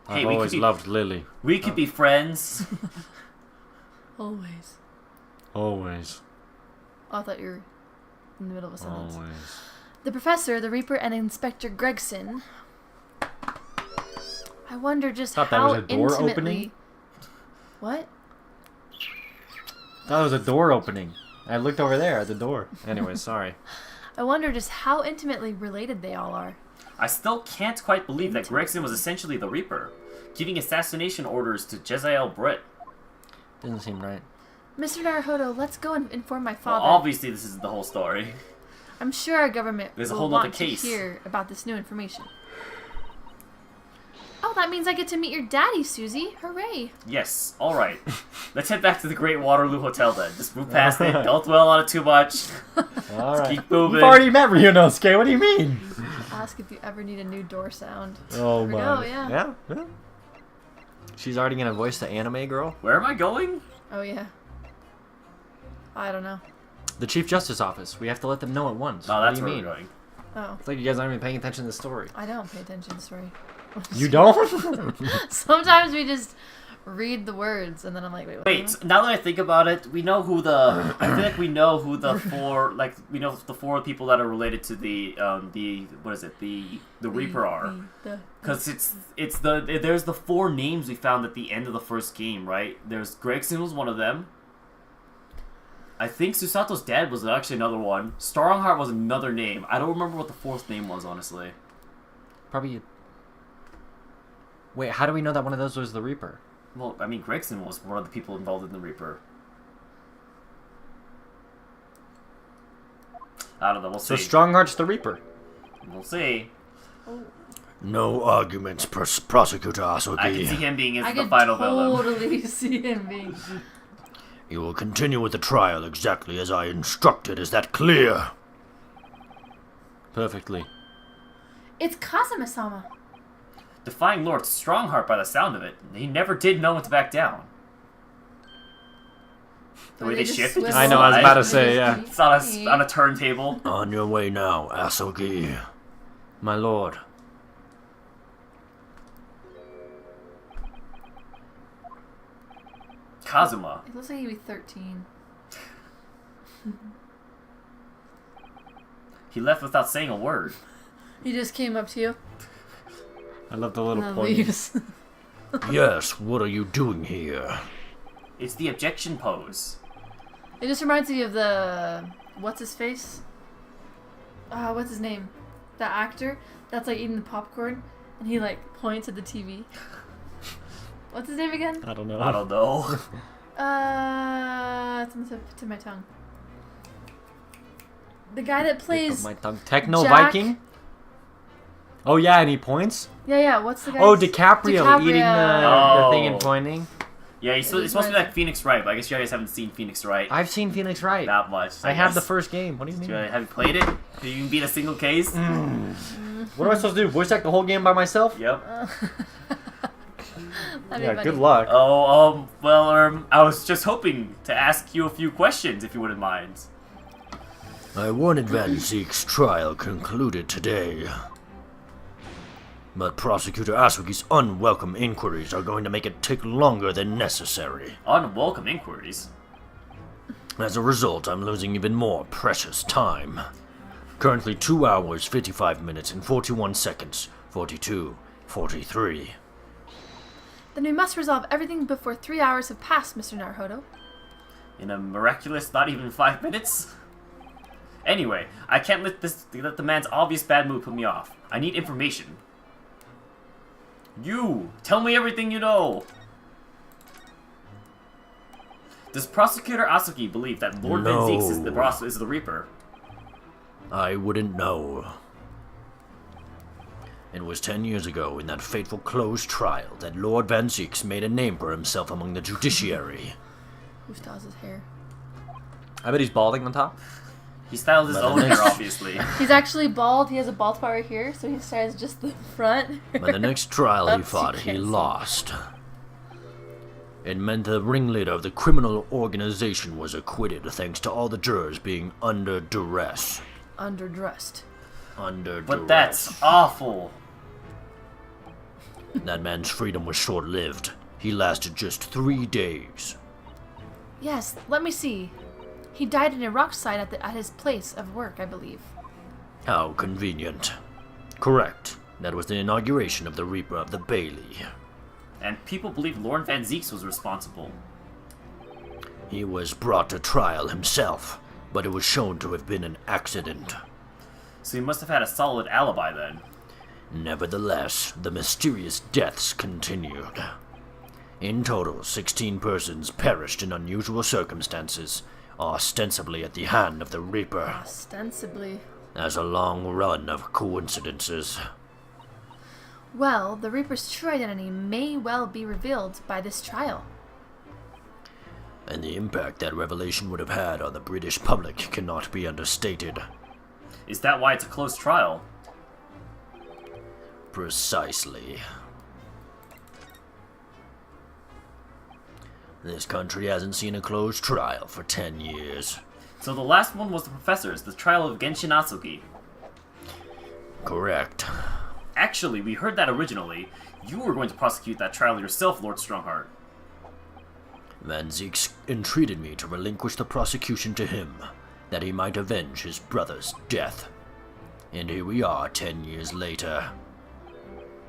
Hey, I've always loved Lily. We could be friends. Always. Always. Oh, I thought you were in the middle of a sentence. Always. The Professor, the Reaper, and Inspector Gregson. I wonder just Thought that how was a door intimately... opening? What? That was a door opening. I looked over there at the door. Anyway, sorry. I wonder just how intimately related they all are. I still can't quite believe that Gregson was essentially the Reaper, giving assassination orders to Jezzael Britt. Doesn't seem right. Mr. Naruhodo, let's go and inform my Well, father. obviously this isn't the whole story. I'm sure our government There's a will whole nother want to case. hear about this new information. Oh, that means I get to meet your daddy, Susie. Hooray. Yes, alright. Let's head back to the Great Waterloo Hotel then. Just move past it, don't dwell on it too much. Alright. Keep moving. You've already met Ryunosuke, what do you mean? Ask if you ever need a new door sound. Oh There we my. go, yeah. Yeah? She's already gonna voice the anime girl? Where am I going? Oh, yeah. I don't know. The Chief Justice Office. We have to let them know at once. No, What that's do where you we're mean? going. Oh, It's like you guys aren't even paying attention to the story. I don't pay attention to the story. You don't? Sometimes we just read the words and then I'm like, wait, what? Wait, now that I think about it, we know who the... I feel like we know who the four... Like, we know the four people that are related to the what is it? The Reaper are. Because there's the four names we found at the end of the first game, right? There's Gregson was one of them. I think Susato's dad was actually another one. Strongheart was another name. I don't remember what the fourth name was, honestly. Probably. Wait, how do we know that one of those was the Reaper? Well, I mean, Gregson was one of the people involved in the Reaper. I don't know, we'll see. So Strongheart's the Reaper. We'll see. No arguments, Prosecutor Asugi. I can see him being I the could final villain. totally see him being... You will continue with the trial exactly as I instructed. Is that clear? Perfectly. It's Kazuma-sama. Defying Lord Strongheart by the sound of it. He never did know when to back down. The way they just shifted. swivel. I know, I was about to say, yeah. It's on a turntable. On your way now, Asugi. My lord. Kazuma. It looks like he'd be 13. He left without saying a word. He just came up to you I love the little and point. leaves. Yes, what are you doing here? It's the objection pose. It just reminds me of the... What's his face? What's his name? That actor that's like eating the popcorn and he like points at the TV. What's his name again? I don't know. I don't know. It's on the tip of my tongue. The guy that plays... My tongue. Techno Jack- Viking? Oh yeah, and he points? Yeah, what's the guy? Oh, DiCaprio eating the thing Oh. and pointing. Yeah, it's supposed to be like Phoenix Wright, but I guess you guys haven't seen Phoenix Wright I've seen Phoenix Wright. that much. I have the guess. first game. What do you mean? Have you played it? Have you even beat a single case? What am I supposed to do? Voice act the whole game by myself? Yep. That'd be Yeah, funny. good luck. Oh, I was just hoping to ask you a few questions, if you wouldn't mind. I wanted Van Zeek's trial concluded today. But Prosecutor Asugi's unwelcome inquiries are going to make it take longer than necessary. Unwelcome inquiries. As a result, I'm losing even more precious time. Currently 2 hours, 55 minutes, and 41 seconds. 42, 43. Then we must resolve everything before 3 hours have passed, Mr. Naruhodo. In a miraculous not even 5 minutes? Anyway, I can't let the man's obvious bad mood put me off. I need information. You! Tell me everything you know! Does Prosecutor Asuki believe that Lord Van Zieks is the Reaper? I wouldn't know. It was 10 years ago in that fateful closed trial that Lord Van Zieks made a name for himself among the judiciary. Who styles his hair? I bet he's balding on top. He styled his own hair, obviously. He's actually bald. He has a bald spot right here, so he styles just the front. By the next trial he Oops, fought, you he can't see. lost. It meant the ringleader of the criminal organization was acquitted thanks to all the jurors being under duress. Underdressed. Under duress. But that's awful. That man's freedom was short-lived. He lasted just 3 days. Yes, let me see. He died in a rock slide at his place of work, I believe. How convenient. Correct. That was the inauguration of the Reaper of the Bailey. And people believe Lord Van Zieks was responsible. He was brought to trial himself, but it was shown to have been an accident. So he must have had a solid alibi then. Nevertheless, the mysterious deaths continued. In total, 16 persons perished in unusual circumstances, ostensibly at the hand of the Reaper. Ostensibly. As a long run of coincidences. Well, the Reaper's true identity may well be revealed by this trial. And the impact that revelation would have had on the British public cannot be understated. Is that why it's a closed trial? Precisely. This country hasn't seen a closed trial for 10 years. So the last one was the professors, the trial of Genshin Asuki. Correct. Actually, we heard that originally. You were going to prosecute that trial yourself, Lord Strongheart. Van Zieks entreated me to relinquish the prosecution to him, that he might avenge his brother's death. And here we are 10 years later.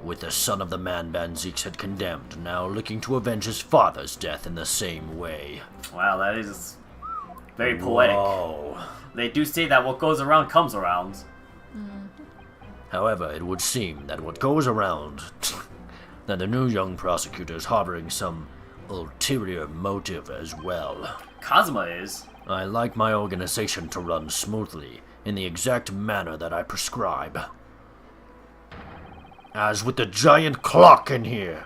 With the son of the man Van Zieks had condemned now looking to avenge his father's death in the same way. Wow, that is very poetic. Whoa. They do say that what goes around comes around. However, it would seem that what goes around, that the new young prosecutor is harboring some ulterior motive as well. Kazuma is. I like my organization to run smoothly, in the exact manner that I prescribe. As with the giant clock in here,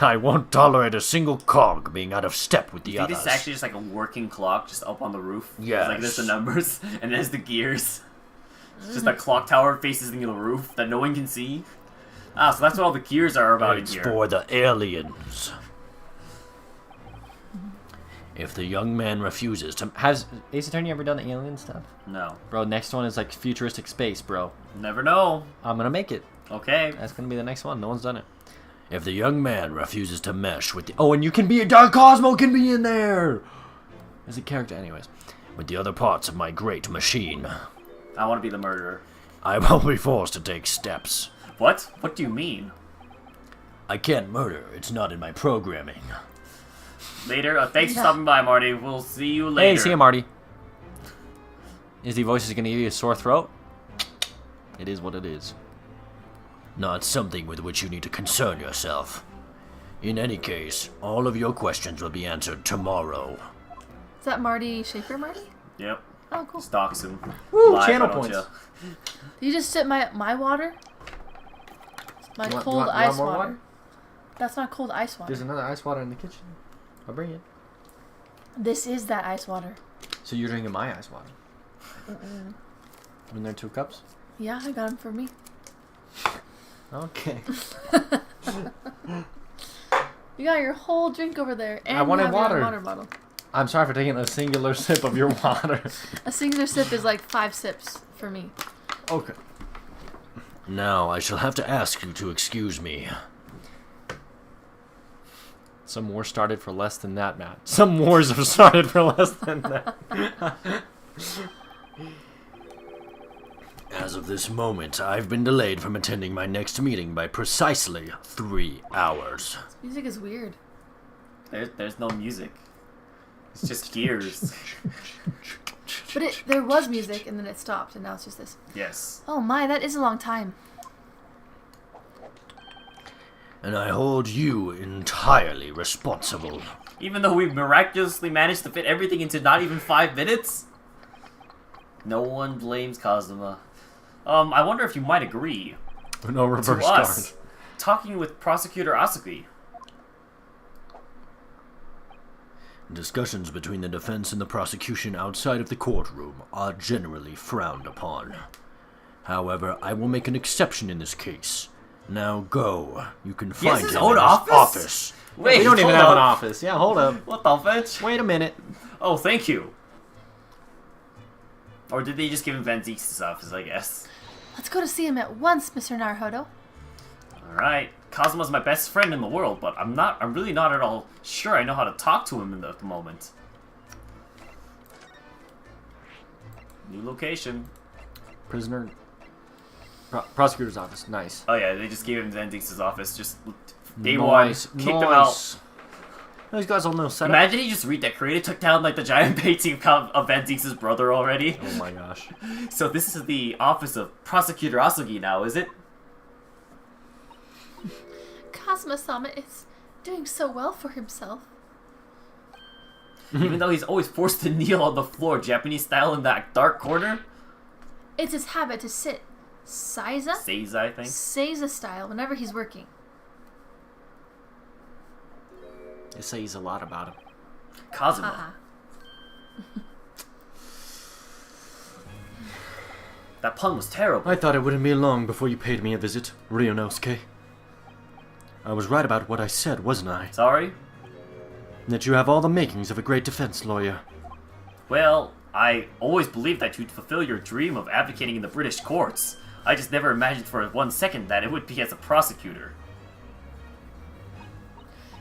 I won't tolerate a single cog being out of step with the You think others. this is actually just like a working clock just up on the roof? Yes. It's like there's the numbers, and there's the gears. It's just a clock tower facing the roof that no one can see. Ah, so that's what all the gears are about It's in here. for the aliens. If the young man refuses to... Has Ace Attorney ever done the alien stuff? No. Bro, next one is like futuristic space, bro. Never know. I'm gonna make it. Okay. That's gonna be the next one. No one's done it. If the young man refuses to mesh with the... Oh, and you can be a Daicosmos can be in there! As a character, anyways. with the other parts of my great machine, I want to be the murderer. I will be forced to take steps. What? What do you mean? I can't murder. It's not in my programming. Later. Thanks for stopping by, Marty. We'll see you later. Hey, see you, Marty. Is the voices gonna give you a sore throat? It is what it is. Not something with which you need to concern yourself. In any case, all of your questions will be answered tomorrow. Is that Marty Schaefer, Marty? Yep. Oh, cool. Stalks him. Woo, Live, channel why don't points. ya? Did you just sip my water? My You want- cold you want ice more water. water? That's not cold ice water. There's another ice water in the kitchen. I'll bring it. This is that ice water. So you're drinking my ice water? In there 2 cups? Yeah, I got them for me. Okay. You got your whole drink over there, and I wanted you have your water. own water bottle. I'm sorry for taking a singular sip of your water. A singular sip is like 5 sips for me. Okay. Now, I shall have to ask you to excuse me. Some war started for less than that, Matt. Some wars have started for less than that. As of this moment, I've been delayed from attending my next meeting by precisely 3 hours. This music is weird. There's no music. It's just gears. But there was music, and then it stopped, and now it's just this. Yes. Oh my, that is a long time. And I hold you entirely responsible. Even though we miraculously managed to fit everything into not even 5 minutes? No one blames Kazuma. I wonder if you might agree No to reverse us card. talking with Prosecutor Asuki. Discussions between the defense and the prosecution outside of the courtroom are generally frowned upon. However, I will make an exception in this case. Now go. You can He has find his him own in his office? office. Wait, We don't even hold have up. an office. Yeah, hold up. What the fetch? Wait a minute. Oh, thank you. Or did they just give him Van Zeke's office, I guess? Let's go to see him at once, Mr. Naruhodo. Alright. Kazuma's my best friend in the world, but I'm really not at all sure I know how to talk to him at the moment. New location. Prisoner. Prosecutor's office. Nice. Oh yeah, they just gave him Van Zeke's office. Just day Nice. one, kicked him out. Nice. Those guys all know setup. Imagine he just redecorated, took down like the giant painting of Van Zeke's brother already. Oh my gosh. So this is the office of Prosecutor Asugi now, is it? Kazuma-sama is doing so well for himself. Even though he's always forced to kneel on the floor, Japanese style, in that dark corner. It's his habit to sit Seiza? Seiza, I think. Seiza style whenever he's working. It says a lot about him. Kazuma. Haha. That pun was terrible. I thought it wouldn't be long before you paid me a visit, Ryunosuke. I was right about what I said, wasn't I? Sorry? That you have all the makings of a great defense lawyer. Well, I always believed that you'd fulfill your dream of advocating in the British courts. I just never imagined for 1 second that it would be as a prosecutor.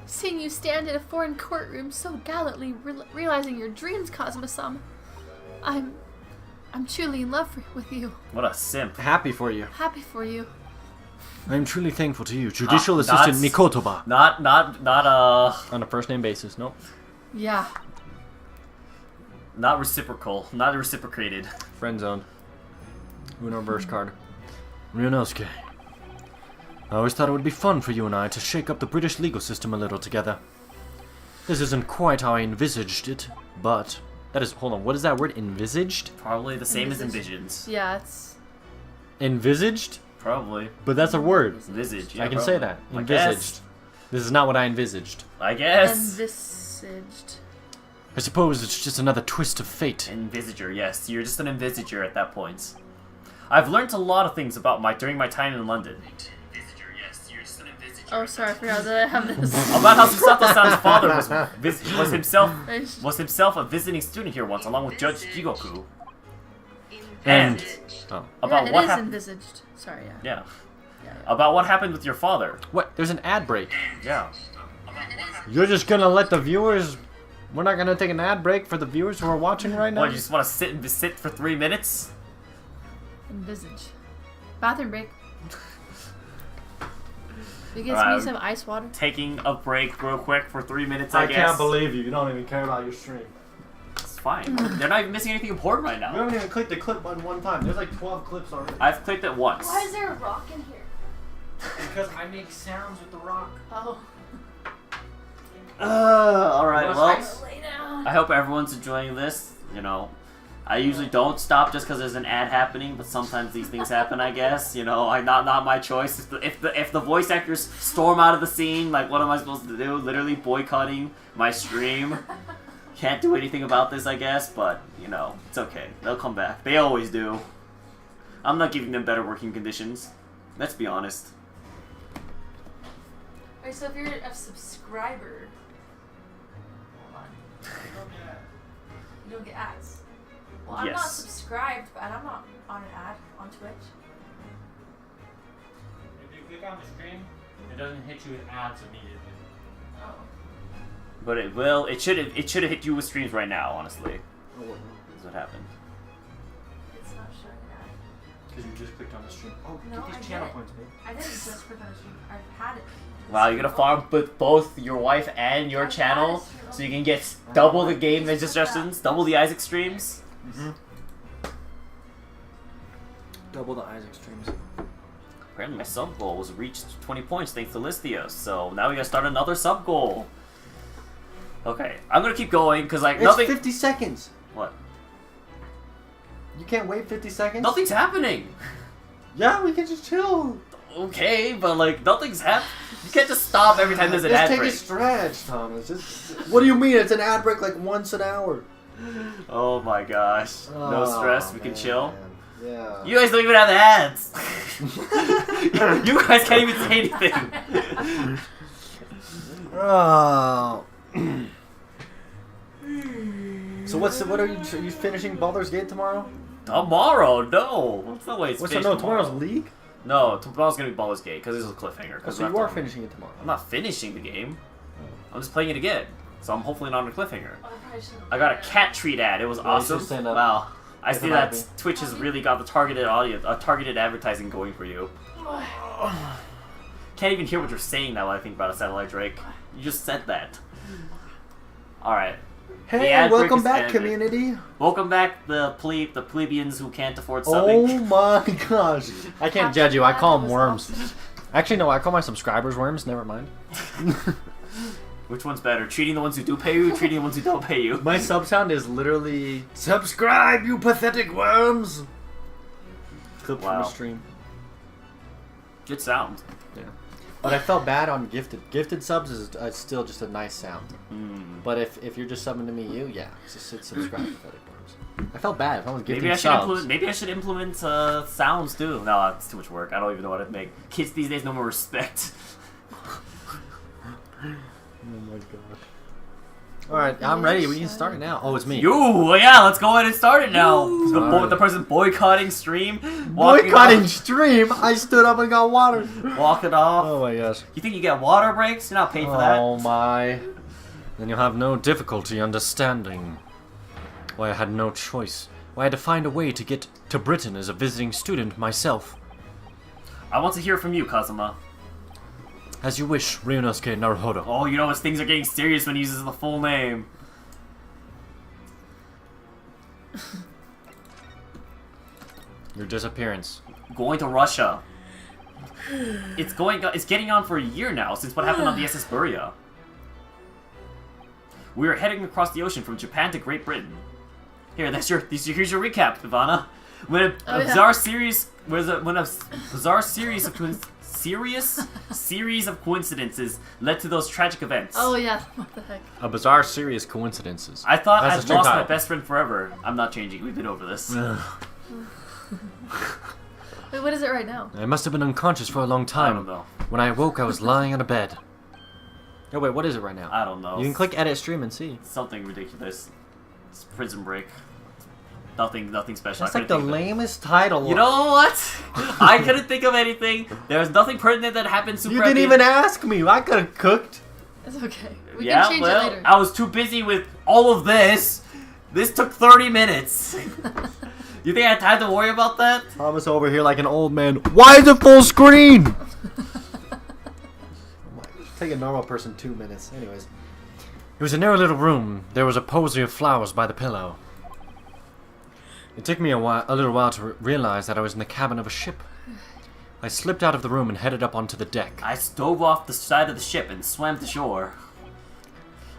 Seeing you stand in a foreign courtroom so gallantly, realizing your dreams, Kazuma-sama. I'm truly in love with you. What a simp. Happy for you. Happy for you. I am truly thankful to you, Judicial Ah, Assistant that's- Mikotoba. Not On a first name basis, nope. Yeah. not reciprocal. Not reciprocated. Friend zone. Uno reverse card. Ryunosuke. I always thought it would be fun for you and I to shake up the British legal system a little together. This isn't quite how I envisaged it, but... That is... Hold on, what is that word? Envisaged? Probably the same as Envisage. envisions. Yeah, it's... Envisaged? Probably. But that's a word. Visage. Yeah, I can probably. say that. I Envisaged. guess. This is not what I envisaged. I guess. Envisaged. I suppose it's just another twist of fate. Envisager, yes. You're just an envisager at that point. I've learned a lot of things about during my time in London. Envisager, yes. You're just an envisager. Oh, sorry, I forgot that I have this. About how Susato-san's father was himself a visiting student here once, along with Judge Jigoku. And Oh. about yeah, what it is happened. envisaged. Sorry, yeah. Yeah. Yeah. About what happened with your father. What? There's an ad break. Yeah. You're just gonna let the viewers... We're not gonna take an ad break for the viewers who are watching right now? What, you just want to sit for 3 minutes? Envisage. Bathroom break. You get Alright. me some ice water? Taking a break real quick for 3 minutes, I guess. believe you. You don't even care about your stream. It's fine. They're not even missing anything important right We now. haven't even clicked the clip button one time. There's like 12 clips already. I've clicked it once. Why is there a rock in here? Because I make sounds with the rock. Oh. Alright, well, Lay down. I hope everyone's enjoying this. You know, I usually don't stop just because there's an ad happening, but sometimes these things happen, I guess. You know, not my choice. If the voice actors storm out of the scene, like, what am I supposed to do? Literally boycotting my stream. Can't do anything about this, I guess, but, you know, it's okay. They'll come back. They always do. I'm not giving them better working conditions. Let's be honest. Alright, so if you're a subscriber... Hold on. You don't get ads. Well, I'm not Yes. subscribed, but I'm not on an ad on Twitch. If you click on the stream, it doesn't hit you with ads immediately. Oh. But it will. It should have hit you with streams right now, honestly. That's what happened. It's not showing an ad. Because you just clicked on the stream. Oh, No, get I these channel didn't. points, babe. I didn't just click on a stream. I've had it. Wow, you're gonna farm both your wife and your channel, so you can get double the game suggestions, double the Isaac streams. Double the Isaac streams. Apparently my sub goal was reached 20 points thanks to Listios, so now we gotta start another sub goal. Okay, I'm gonna keep going because like It's nothing. 50 seconds. What? You can't wait 50 seconds? Nothing's happening. Yeah, we can just chill. Okay, but like nothing's happening. You can't just stop every time there's an Just ad take break. a stretch, Thomas. What do you mean? It's an ad break like once an hour. Oh my gosh. No stress. We can chill. Yeah. You guys don't even have ads. You guys can't even say anything. Oh. So what are you finishing Baldur's Gate tomorrow? Tomorrow? No. That's not way it's What's finished no tomorrow. tomorrow's League? No, tomorrow's gonna be Baldur's Gate because this is a cliffhanger. Oh, so you are finishing it tomorrow. I'm not finishing the game. I'm just playing it again. So I'm hopefully not on a cliffhanger. I got a cat treat ad. It was you awesome. should stand up. Wow. I Get see them that happy. Twitch has really got the targeted audience, targeted advertising going for you. Can't even hear what you're saying now when I think about a satellite Drake. You just said that. Alright. The Hey, ad break welcome is back, ended. community. Welcome back, the plebeians who can't afford Oh subbing. my gosh. I can't judge you. I call them worms. Actually, no, I call my subscribers worms. Never mind. Which one's better? Treating the ones who do pay you, or treating the ones who don't pay you? My sub sound is literally subscribe, you pathetic worms. Clip from Wow. a stream. Good sound. Yeah. But I felt bad on gifted. Gifted subs is still just a nice sound. But if you're just subbing to me, yeah, just hit subscribe, pathetic worms. I felt bad if I was gifting Maybe I should subs. implement. Maybe I should implement sounds too. No, it's too much work. I don't even know what to make. Kids these days no more respect. Oh my gosh. Alright, I'm ready. We can start it now. Oh, it's me. You, yeah, let's go ahead and start it now. Alright. The person boycotting stream, walking Boycotting off, stream. I stood up and got water. walking off. Oh my gosh. You think you get water breaks? You're not paid for that. Oh my. Then you'll have no difficulty understanding why I had no choice. Why I had to find a way to get to Britain as a visiting student myself. I want to hear from you, Kazuma. As you wish, Ryunosuke Naruhodo. Oh, you know, things are getting serious when he uses the full name. Your disappearance. Going to Russia. It's getting on for a year now since what happened on the SS Buria. We are heading across the ocean from Japan to Great Britain. Here, here's your recap, Ivana. When a bizarre series series of coincidences led to those tragic events. Oh yeah, what the heck? A bizarre series coincidences. I thought That's the I'd stream lost my title. best friend forever. I'm not changing. We've been over this. Wait, what is it right now? I must have been unconscious for a long I time. don't know. When I awoke, I was lying on a bed. Oh wait, what is it right now? I don't know. You can click edit stream and see. Something ridiculous. It's Prison Break. Nothing special. That's I like the couldn't think of it. lamest title. You know what? I couldn't think of anything. There was nothing pertinent that happened super You didn't epic. even ask me. I could have cooked. It's okay. We Yeah, can change well, it later. I was too busy with all of this. This took 30 minutes. You think I had time to worry about that? Thomas over here like an old man. Why is it full screen? Take a normal person 2 minutes. Anyways. It was a narrow little room. There was a posy of flowers by the pillow. It took me a little while to realize that I was in the cabin of a ship. I slipped out of the room and headed up onto the deck. I stove off the side of the ship and swam to shore.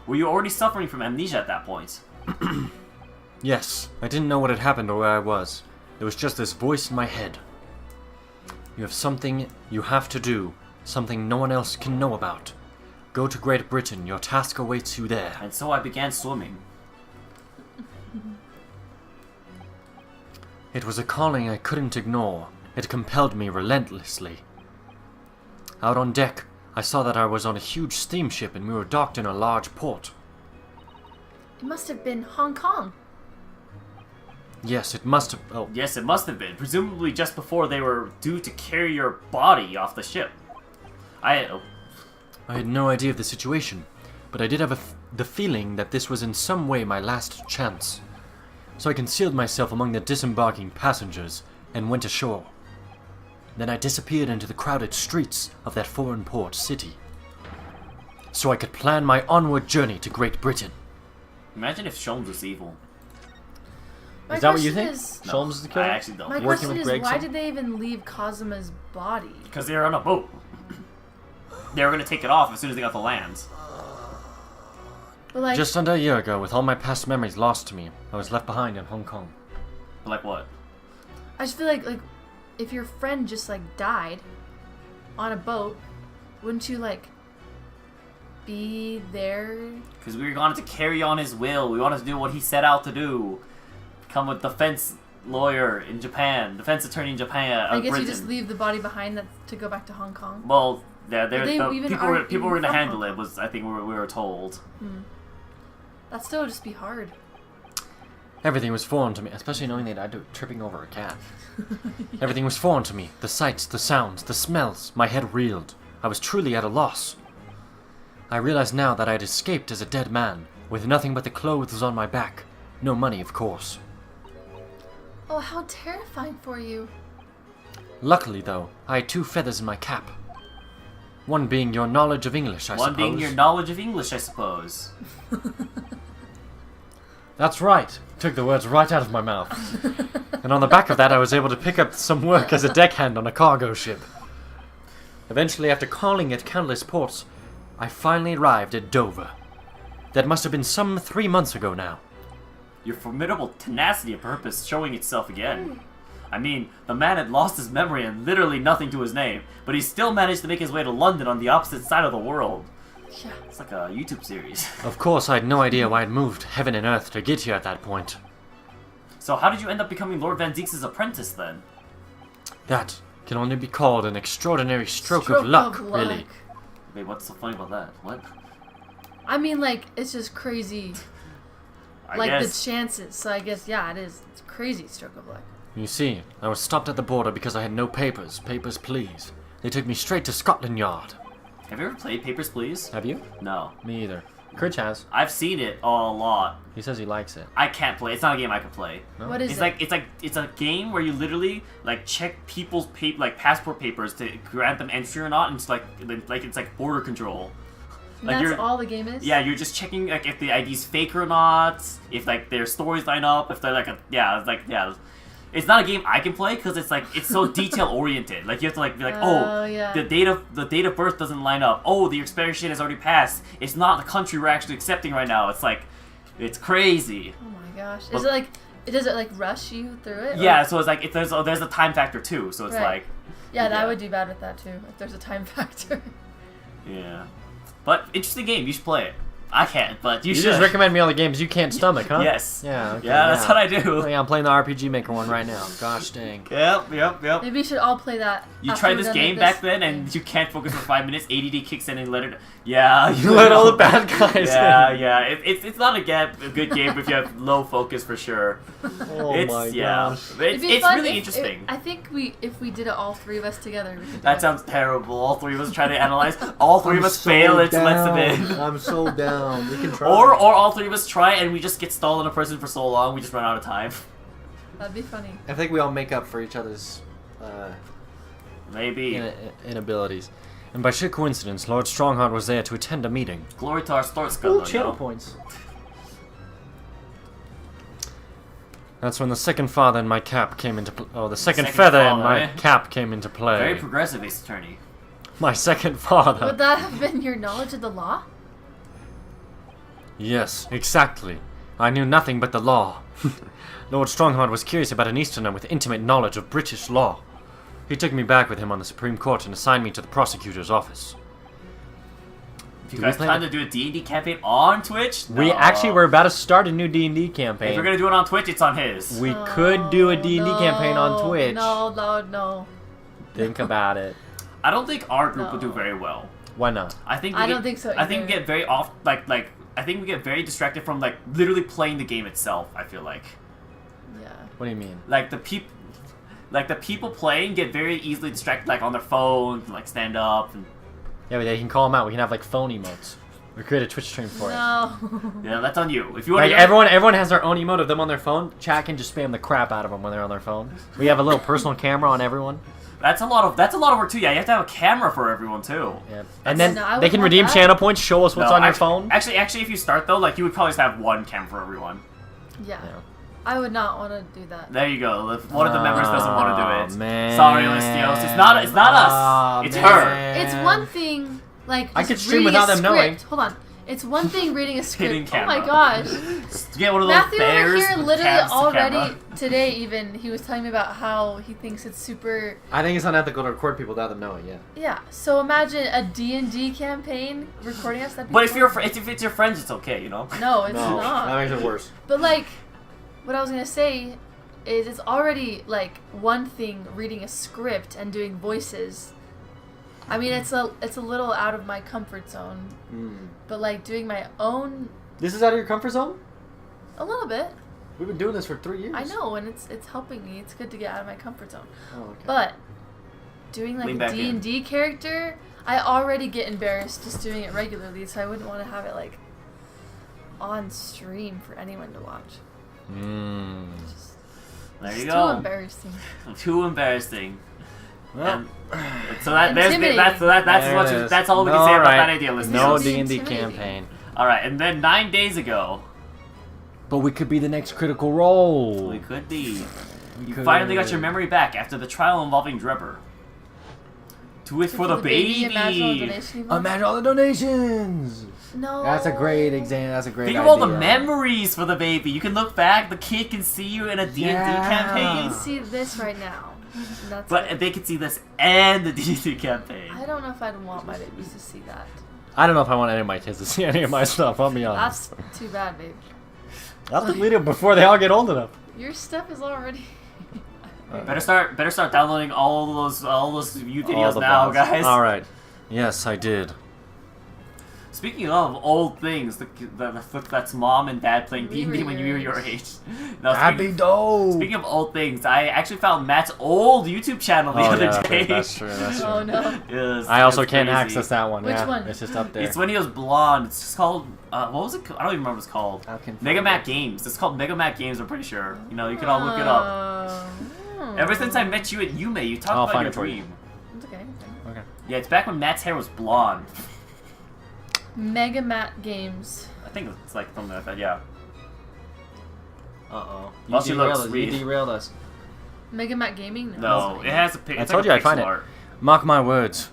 Were you already suffering from amnesia at that point? Yes, I didn't know what had happened or where I was. There was just this voice in my head. You have something you have to do, something no one else can know about. Go to Great Britain, your task awaits you there. And so I began swimming. It was a calling I couldn't ignore. It compelled me relentlessly. Out on deck, I saw that I was on a huge steamship and we were docked in a large port. It must have been Hong Kong. Yes, it must have... Oh, Yes, it must have been. Presumably just before they were due to carry your body off the ship. I had no idea of the situation, but I did have the feeling that this was in some way my last chance. So I concealed myself among the disembarking passengers and went ashore. Then I disappeared into the crowded streets of that foreign port city, so I could plan my onward journey to Great Britain. Imagine if Sholmes was evil. My Is that what you question think? is- No, Sholmes is the killer? I actually don't. My think Working question with is, Greg why some- did they even leave Kazuma's body? Because they were on a boat. They were gonna take it off as soon as they got to land. But like, Just under a year ago, with all my past memories lost to me, I was left behind in Hong Kong. Like what? I just feel like if your friend just like died on a boat, wouldn't you like be there? Because we wanted to carry on his will. We wanted to do what he set out to do. Become a defense lawyer in Japan, defense attorney in Japan. I guess Britain. you just leave the body behind that to go back to Hong Kong. Well, yeah, They even people aren't were even going to from handle Hong it. Was I think we were told. That'd still just be hard. Everything was foreign to me, especially knowing that I'd do tripping over a cat. Everything was foreign to me. The sights, the sounds, the smells. My head reeled. I was truly at a loss. I realized now that I had escaped as a dead man, with nothing but the clothes on my back. No money, of course. Oh, how terrifying for you. Luckily, though, I had 2 feathers in my cap. One being your knowledge of English, I One suppose. being your knowledge of English, I suppose. That's right. Took the words right out of my mouth. And on the back of that, I was able to pick up some work as a deckhand on a cargo ship. Eventually, after calling at countless ports, I finally arrived at Dover. That must have been some 3 months ago now. Your formidable tenacity of purpose showing itself again. I mean, the man had lost his memory and literally nothing to his name, but he still managed to make his way to London on the opposite side of the world. Yeah. It's like a YouTube series. Of course, I had no idea why I'd moved heaven and earth to get here at that point. So how did you end up becoming Lord Van Zieks' apprentice then? That can only be called an extraordinary stroke of luck, really. Wait, what's so funny about that? What? I mean, like, it's just crazy. I Like, guess. the chances. So I guess, yeah, it is. It's a crazy stroke of luck. You see, I was stopped at the border because I had no papers. Papers, please. They took me straight to Scotland Yard. Have you ever played Papers, Please? Have you? No. Me either. Critch has. I've seen it a lot. He says he likes it. I can't play. It's not a game I can play. No? What is It's it? it's a game where you literally like check people's passport papers to grant them entry or not, and it's like it's like border control. And Like that's you're all the game is? yeah, you're just checking like if the ID's fake or not, if like their stories line up, if they're like yeah. It's not a game I can play because it's so detail oriented. Like you have to like be like, Oh, yeah. the date of birth doesn't line up. Oh, the expiration has already passed. It's not the country we're actually accepting right now. It's like, it's crazy. Oh my gosh. But- Is it like, does it like rush you through it? or- Yeah, so it's like there's a time factor too. So it's Right. like, Yeah, yeah. I would do bad with that too, if there's a time factor. yeah. But interesting game. You should play it. I can't, but you You should. just recommend me all the games you can't stomach, huh? Yes. Yeah, okay, Yeah, that's what I do. Oh, yeah, I'm playing the RPG Maker one right now. Gosh dang. Yep. Maybe we should all play that. You after tried we're this done game with back this. then, and you can't focus for 5 minutes. ADD kicks in and let it. Yeah, You let all the bad guys Yeah. It's not a good game if you have low focus for sure. Oh It's my yeah. gosh. It'd be It's fun really if- interesting. I think if we did it all 3 of us together. We could do That it. sounds terrible. All 3 of us try to analyze. All 3 of us fail. It lets them in. I'm so down. We can try. Or all 3 of us try and we just get stalled on a person for so long we just run out of time. That'd be funny. I think we all make up for each other's Maybe. inabilities. And by sheer coincidence, Lord Strongheart was there to attend a meeting. Glory to our Stork Skull, you know? points. That's when the second father in my cap came into the second Second feather in father, my eh? cap came into play. Very progressive, Ace Attorney. My second father. Would that have been your knowledge of the law? Yes, exactly. I knew nothing but the law. Lord Strongheart was curious about an Easterner with intimate knowledge of British law. He took me back with him on the Supreme Court and assigned me to the prosecutor's office. If you Do we guys play plan to do a D&D campaign on Twitch? We No. actually were about to start a new D&D campaign. If we're gonna do it on Twitch, it's on his. We could do a D&D campaign on No, Twitch. No. Think about it. I don't think our group would do No. very well. Why not? I think I don't think so I think we either. get very off I think we get very distracted from like literally playing the game itself. I feel like Yeah. What do you mean? like the people playing get very easily distracted like on their phones and like stand up and Yeah, but they can call them out. We can have like phone emotes. We create a Twitch stream for it. No. yeah, that's on you. If you want Like everyone has their own emote of them on their phone. Chat can just spam the crap out of them when they're on their phone. We have a little personal camera on everyone. that's a lot of work too. Yeah, you have to have a camera for everyone too. Yeah. And then No, I they can would want redeem that. channel points, show us what's No, on your actually- phone. Actually, if you start though, like you would probably just have one camera for everyone. Yeah. Yeah. I would not want to do that. There you go. If one of the members doesn't want to do it. Man. Sorry, Listios. It's not us. Aw, It's man. her. It's one thing, like, I just could stream reading without a them knowing. script. Hold on. It's one thing reading a Hidden script. Oh my camera. gosh. Get one of those Matthew over bears here with literally calves to already camera. today even he was telling me about how he thinks it's super I think it's unethical to record people without them knowing. Yeah. so imagine a D&D campaign recording us. That'd be But if fun. if it's your friends, it's okay, you know. No, it's No, not. that makes it worse. But like, what I was gonna say is it's already like one thing reading a script and doing voices. I mean, it's a little out of my comfort zone, but like doing my own This is out of your comfort zone? a little bit. We've been doing this for 3 years. I know, and it's helping me. It's good to get out of my comfort zone. Oh, okay. But doing like Lean a back in. D&D character, I already get embarrassed just doing it regularly, so I wouldn't want to have it like on stream for anyone to watch. Just, There it's you too go. embarrassing. Too embarrassing. Well, So that there's Intimidating. that's all we can say about that idea, listeners. No It's D&D intimidating. campaign. All right, and then 9 days ago, But we could be the next Critical Role. we could be. You could. finally got your memory back after the trial involving Drebber. Do it for the baby. Imagine all donation event? Imagine all the donations. No. That's a great example. That's a great Think idea. of all the memories for the baby. You can look back. The kid can see you in a D&D I campaign. can see this right now. And that's But it. they can see this and the D&D campaign. I don't know if I'd want my babies to see that. I don't know if I want any of my kids to see any of my stuff. I'll be honest. That's too bad, babe. I'll delete it before they all get old enough. Your stuff is already. Better start downloading all those YouTube All videos the now, bots. guys. All right. Yes, I did. Speaking of old things, that's mom and dad playing We were D&D when you were your your age. Now, That'd be dope. speaking of old things, I actually found Matt's old YouTube channel the other day. That's true. That's true. Oh no. Yes, I also it's can't crazy. access that one. Which yeah. one? It's just up there. It's when he was blonde. It's just called what was it? I don't even remember what it's called. I can find Mega Matt it. Games. It's called Mega Matt Games. I'm pretty sure. You know, you can all look it up. Oh. Ever since I met you at Yume, you talked I'll about find your it for you. dream. It's okay. Okay. Yeah, it's back when Matt's hair was blonde. Mega Matt Games. I think it's like something like that. Yeah. Uh-oh. Well, she looks You weird. derailed us. Mega Matt Gaming? No, it has a pic. I It's told like you a I'd find pixel it. art. Mark my words.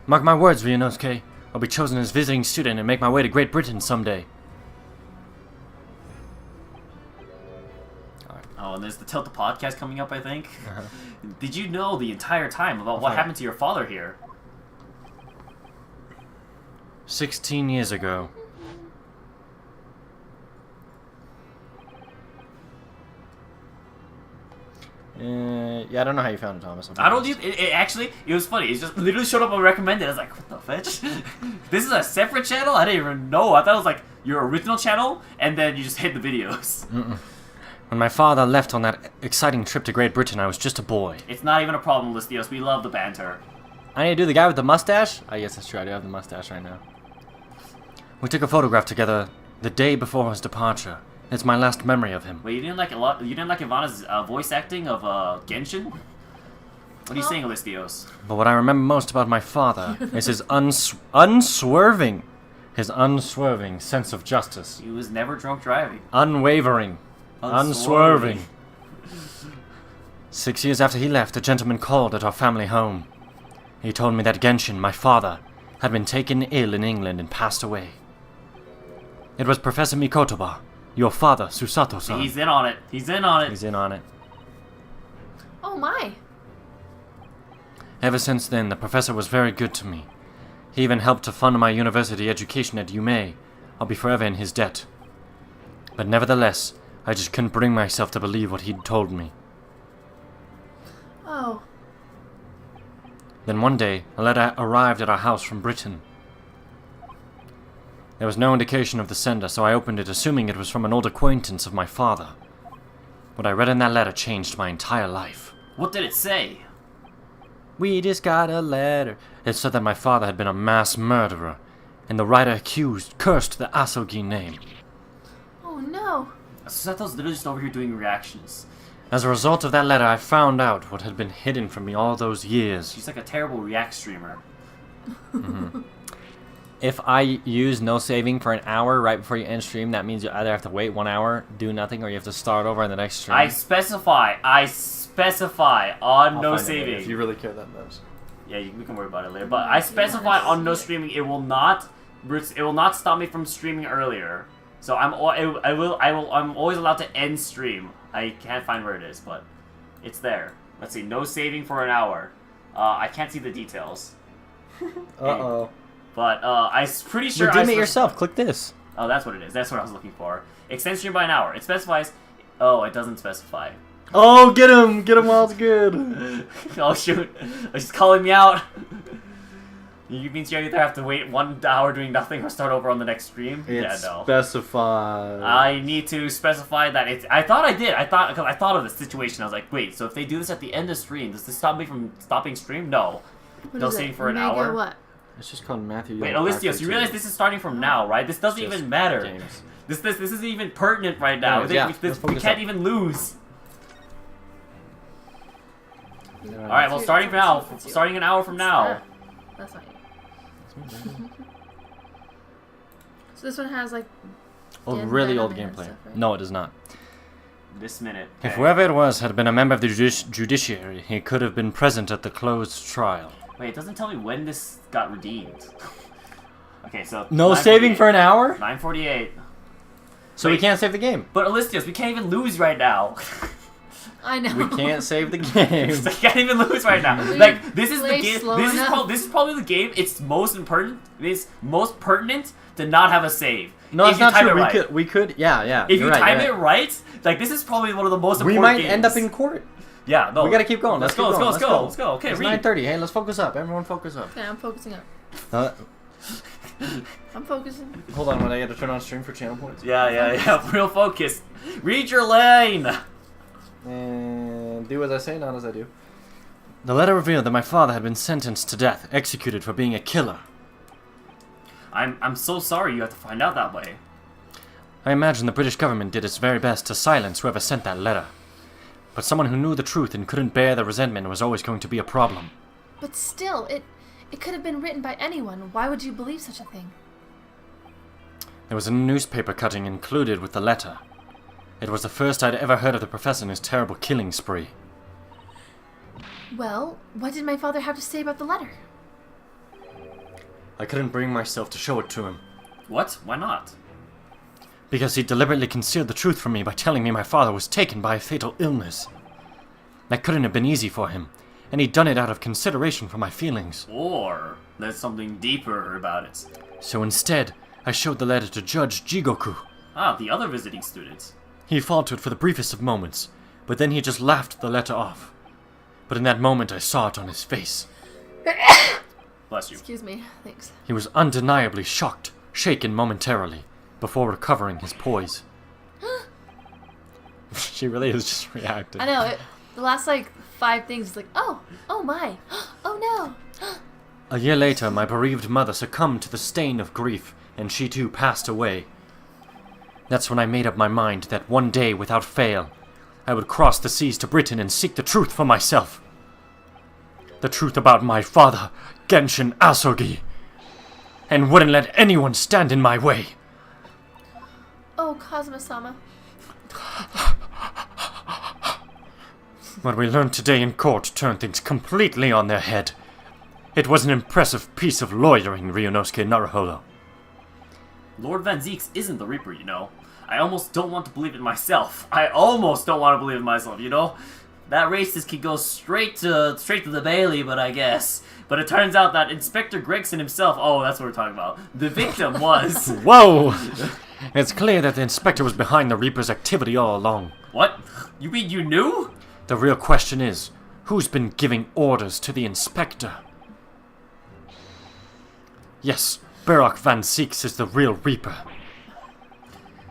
Mark my words, Ryunosuke. I'll be chosen as visiting student and make my way to Great Britain someday. Oh, and there's the Tilt the podcast coming up, I think. Did you know the entire time about what Okay. happened to your father here? 16 years ago. Yeah, I don't know how you found it, Thomas. I don't. It actually, it was funny. It just literally showed up on recommended. I was like, what the fetch? This is a separate channel? I didn't even know. I thought it was like your original channel, and then you just hid the videos. When my father left on that exciting trip to Great Britain, I was just a boy. It's not even a problem, Listios. We love the banter. I need to do the guy with the mustache? I guess that's true. I do have the mustache right now. We took a photograph together the day before his departure. It's my last memory of him. Wait, you didn't like a lot. You didn't like Ivana's voice acting of Genshin? What are you saying, Listios? But what I remember most about my father is his unswerving sense of justice. He was never drunk driving. Unwavering. Unswerving. 6 years after he left, a gentleman called at our family home. He told me that Genshin, my father, had been taken ill in England and passed away. It was Professor Mikotoba, your father, Susato-san. He's in on it. He's in on it. He's in on it. Oh my. Ever since then, the professor was very good to me. He even helped to fund my university education at Yume. I'll be forever in his debt. But nevertheless, I just couldn't bring myself to believe what he'd told me. Oh. Then one day, a letter arrived at our house from Britain. There was no indication of the sender, so I opened it assuming it was from an old acquaintance of my father. What I read in that letter changed my entire life. What did it say? We just got a letter. It said that my father had been a mass murderer, and the writer cursed the Asogi name. Oh no. Susato's literally just over here doing reactions. As a result of that letter, I found out what had been hidden from me all those years. She's like a terrible react streamer. If I use no saving for an hour right before you end stream, that means you either have to wait 1 hour, do nothing, or you have to start over in the next stream. I specify on I'll no find it later saving. if you really care that much. Yeah, we can worry about it later. But I specify on no streaming. It will not stop me from streaming earlier. So I'm always allowed to end stream. I can't find where it is, but it's there. Let's see. No saving for an hour. I can't see the details. Uh-oh. But I'm pretty sure Redeem it yourself. Click this. Oh, that's what it is. That's what I was looking for. Extend stream by an hour. It specifies. Oh, it doesn't specify. Oh, get him! Get him while it's good! Oh shoot! She's calling me out. You means you either have to wait 1 hour doing nothing or start over on the next stream? It's yeah, no. specified. I need to specify that it's. I thought I did. Because I thought of the situation. I was like, wait. So if they do this at the end of stream, does this stop me from stopping stream? No. What No is it? saving for an Mega hour. What? It's just called Matthew. Wait, Young Alistios, Factory you realize 2. this is starting from now, right? This doesn't Just even matter. games. This isn't even pertinent right now. Anyways, yeah, we let's focus can't up. even lose. Yeah. All right. Well, starting from now. Starting an hour from now. That's not you. So this one has like. Oh, Dan really Venom old and gameplay. stuff, right? No, it is not. This minute. If Okay. whoever it was had been a member of the judiciary, he could have been present at the closed trial. Wait, it doesn't tell me when this got redeemed. Okay, so No saving 9:48. for an hour? 9:48. So we Wait. can't save the game. But Alistios, we can't even lose right now. I know. We can't save the game. We can't even lose right now. We Like this is the play game. slow This is, enough. this is probably the game. It's most important. It's most pertinent to not have a save. No, if it's you not time true. it right. We could, yeah. If you're you right, time you're it right, like this is probably one of the most we important might games. end up in court. Yeah, no. We gotta keep going. Let's keep go. going. Let's go. Okay, It's read. 9:30. Hey, let's focus up. Everyone, focus up. Okay, I'm focusing up. I'm focusing. Hold on, when I get to turn on stream for channel points. Yeah. Real focus. Read your lane. And do as I say, not as I do. The letter revealed that my father had been sentenced to death, executed for being a killer. I'm so sorry you have to find out that way. I imagine the British government did its very best to silence whoever sent that letter. But someone who knew the truth and couldn't bear the resentment was always going to be a problem. But still, it could have been written by anyone. Why would you believe such a thing? There was a newspaper cutting included with the letter. It was the first I'd ever heard of the professor and his terrible killing spree. Well, what did my father have to say about the letter? I couldn't bring myself to show it to him, What? Why not? because he deliberately concealed the truth from me by telling me my father was taken by a fatal illness. That couldn't have been easy for him, and he'd done it out of consideration for my feelings. Or there's something deeper about it. So instead, I showed the letter to Judge Jigoku. Ah, the other visiting student. He faltered for the briefest of moments, but then he just laughed the letter off. But in that moment I saw it on his face. Bless you. Excuse me. Thanks. He was undeniably shocked, shaken momentarily, before recovering his poise. She really is just reacting. I know. The last like 5 things is like, oh my, oh no. A year later, my bereaved mother succumbed to the stain of grief, and she too passed away. That's when I made up my mind that one day, without fail, I would cross the seas to Britain and seek the truth for myself. The truth about my father, Genshin Asogi, and wouldn't let anyone stand in my way. Oh, Kazuma-sama. What we learned today in court turned things completely on their head. It was an impressive piece of lawyering, Ryunosuke Naruhodo. Lord Van Zeeks isn't the Reaper, you know. I almost don't want to believe it myself. I almost don't want to believe it myself, you know. That racist could go straight to the Bailey, but I guess. But it turns out that Inspector Gregson himself, oh, that's what we're talking about. The victim was. Whoa! It's clear that the inspector was behind the Reaper's activity all along. What? You mean you knew? The real question is, who's been giving orders to the inspector? Yes, Barak Van Zeeks is the real Reaper.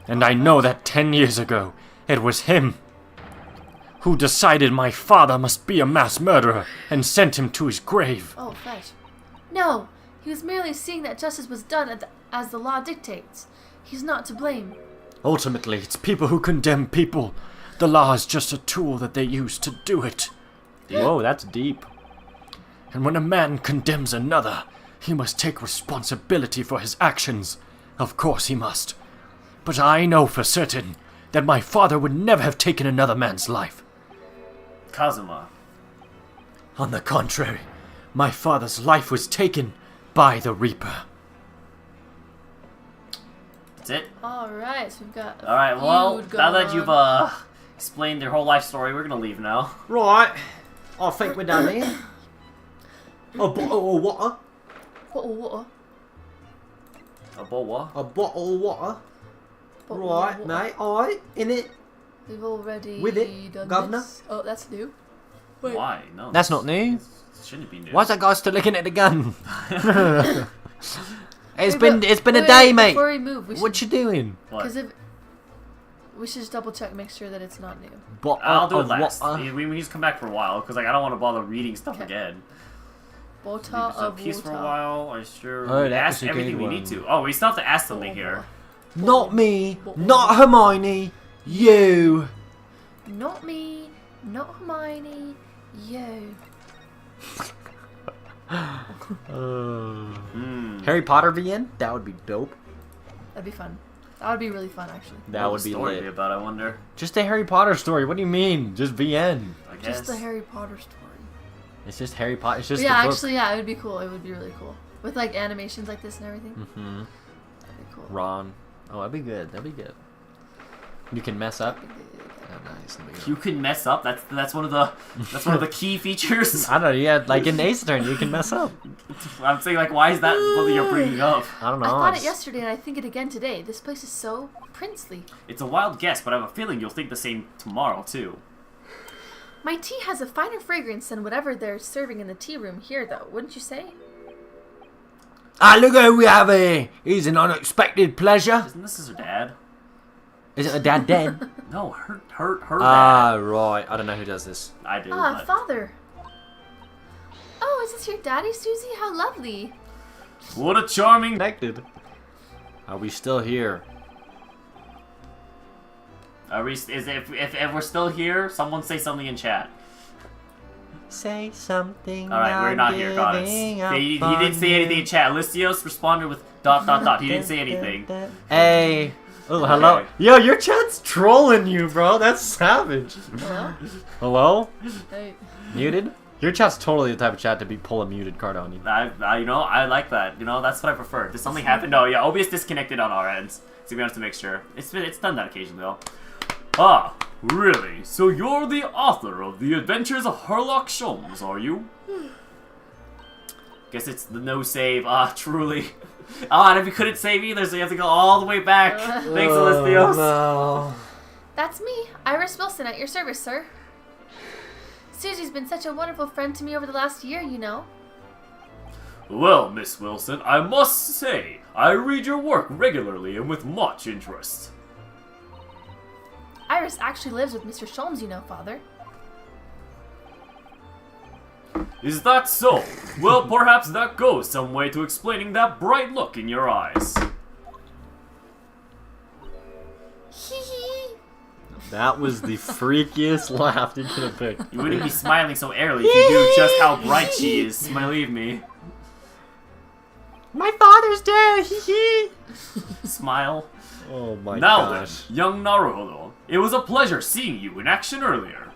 And I know that 10 years ago, it was him who decided my father must be a mass murderer and sent him to his grave. Oh, fetch. No, he was merely seeing that justice was done as the law dictates. He's not to blame. Ultimately, it's people who condemn people. The law is just a tool that they use to do it. Whoa, that's deep. And when a man condemns another, He must take responsibility for his actions. Of course he must. But I know for certain that my father would never have taken another man's life. Kazuma. On the contrary, my father's life was taken by the Reaper. That's it? Alright, so we've got a Alright, well, feud now going that you've on. explained your whole life story, we're gonna leave now. Right. I think we're done here. A bottle of water. Bottle of water. A boa? A bottle of water. Bottle Right, of water. mate. Alright, in it. We've already With it, done governor? this. Oh, that's new. Wait. Why? No. That's not new. Shouldn't be new. Why's that guy still looking at the gun? It's Wait, been but- it's been a wait, day, mate. Before we move, we should... What you doing? What? Because if... We should just double check, make sure that it's not new. I'll do it last. We just come back for a while, because like, I don't want to bother reading stuff Okay. again. Bottle Leave us in of peace water. for a while. I sure Oh, we that asked was a good everything we one. need to. Oh, we still have to ask something here. Not me. Not Hermione. You. Not me, not Hermione, you. Harry Potter VN? That would be dope. That'd be fun. That would be really fun, actually. That What would the be story lit. be about, I wonder. Just a Harry Potter story. What do you mean? Just VN. I guess. Just the Harry Potter story. It's just Harry Potter. It's just But yeah, the book. actually, yeah, it would be cool. It would be really cool. With like animations like this and everything. Mm-hmm. That'd be cool. Ron. Oh, that'd be good. That'd be good. You can mess up. That'd be good. Oh, nice. That'd be good. You can mess up. That's one of the key features. I don't know. Yeah, like in Ace Attorney, you can mess up. I'm saying like, why is that what you're bringing up? I don't know. I thought it it's- yesterday and I think it again today. This place is so princely. It's a wild guess, but I have a feeling you'll think the same tomorrow too. My tea has a finer fragrance than whatever they're serving in the tea room here, though, wouldn't you say? Ah, look who we have here. He's an unexpected pleasure. Isn't this her dad? Is it a dad dead? No, her Ah, dad. right. I don't know who does this. I do. Ah, but father. Oh, is this your daddy, Susie? How lovely. what a charming. Connected. Are we still here? Are we? If we're still here, someone say something in chat. Say something. All right, we're not here. Got it. He didn't say anything in chat. Listios responded with ... He didn't say anything. Hey. Oh, hello. Okay. Yo, your chat's trolling you, bro. That's savage. Hello? Hello? Hey. Muted? Your chat's totally the type of chat to be pull a muted card on you. I like that. That's what I prefer. Did something happen? No, yeah, OBS disconnected on our ends. To be honest, to make sure. It's done that occasionally though. Ah, really? So you're the author of The Adventures of Herlock Sholmes, are you? Guess it's the no save. Ah, truly. Ah, and if you couldn't save either, so you have to go all the way back. Thanks, Alistios. No. That's me, Iris Wilson, at your service, sir. Susie's been such a wonderful friend to me over the last year, you know. Well, Miss Wilson, I must say, I read your work regularly and with much interest. Iris actually lives with Mr. Sholmes, you know, father. Is that so? Well, perhaps that goes some way to explaining that bright look in your eyes. Hee hee. That was the freakiest laugh you could have picked. You wouldn't be smiling so airily if you knew just how bright she is, believe me. My father's dead. Hee hee. Smile. Oh my Now gosh. then, young Naruhodo, it was a pleasure seeing you in action earlier.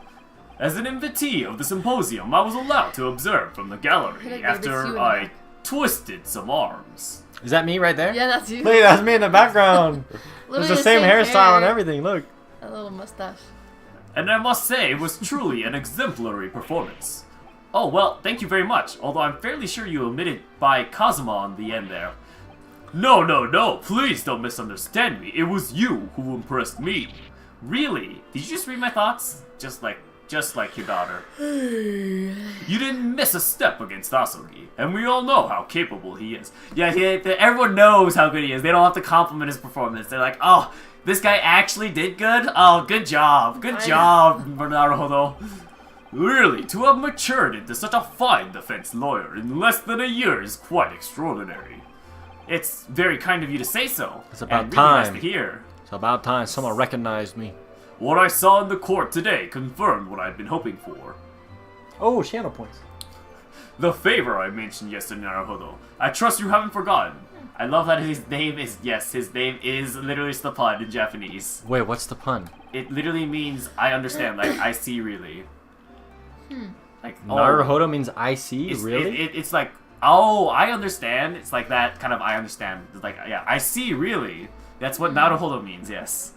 As an invitee of the symposium, I was allowed to observe from the gallery Could I give this to you in after the I back? twisted some arms. Is that me right there? Yeah, that's you. Look, that's me in the background. Literally There's the same hairstyle and hair. everything. Look. A little mustache. And I must say, it was truly an exemplary performance. Oh, well, thank you very much, although I'm fairly sure you omitted by Kazuma on the end there. No, please don't misunderstand me. It was you who impressed me. Really? Did you just read my thoughts? Just like your daughter. You didn't miss a step against Asogi, and we all know how capable he is. Yeah, everyone knows how good he is. They don't have to compliment his performance. They're like, oh, this guy actually did good? Oh, good job. Good job, Naruhodo. Really, to have matured into such a fine defense lawyer in less than a year is quite extraordinary. It's very kind of you to say so. It's about and really nice time. to hear. It's about time someone recognized me. What I saw in the court today confirmed what I'd been hoping for. Oh, channel points. The favor I mentioned yesterday, Naruhodo. I trust you haven't forgotten. I love that his name is literally just the pun in Japanese. Wait, what's the pun? It literally means I understand, like I see really. Like Naruhodo means I see? It's, Really? It's like, oh, I understand. It's like that kind of I understand. It's like, yeah, I see really. That's what Naruhodo means, yes.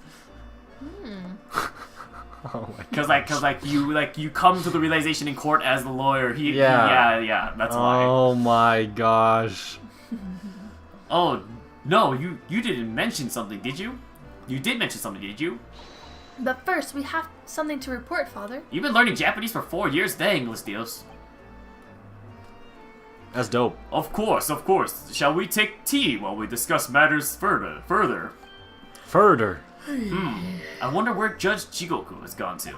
Oh my Cause you come to the realization in court as the lawyer. Yeah. That's why. Oh my gosh. Oh no, you didn't mention something, did you? You did mention something, did you? But first, we have something to report, Father. You've been learning Japanese for 4 years, dang, Listios. That's dope. Of course. Shall we take tea while we discuss matters further? Further. I wonder where Judge Jigoku has gone to.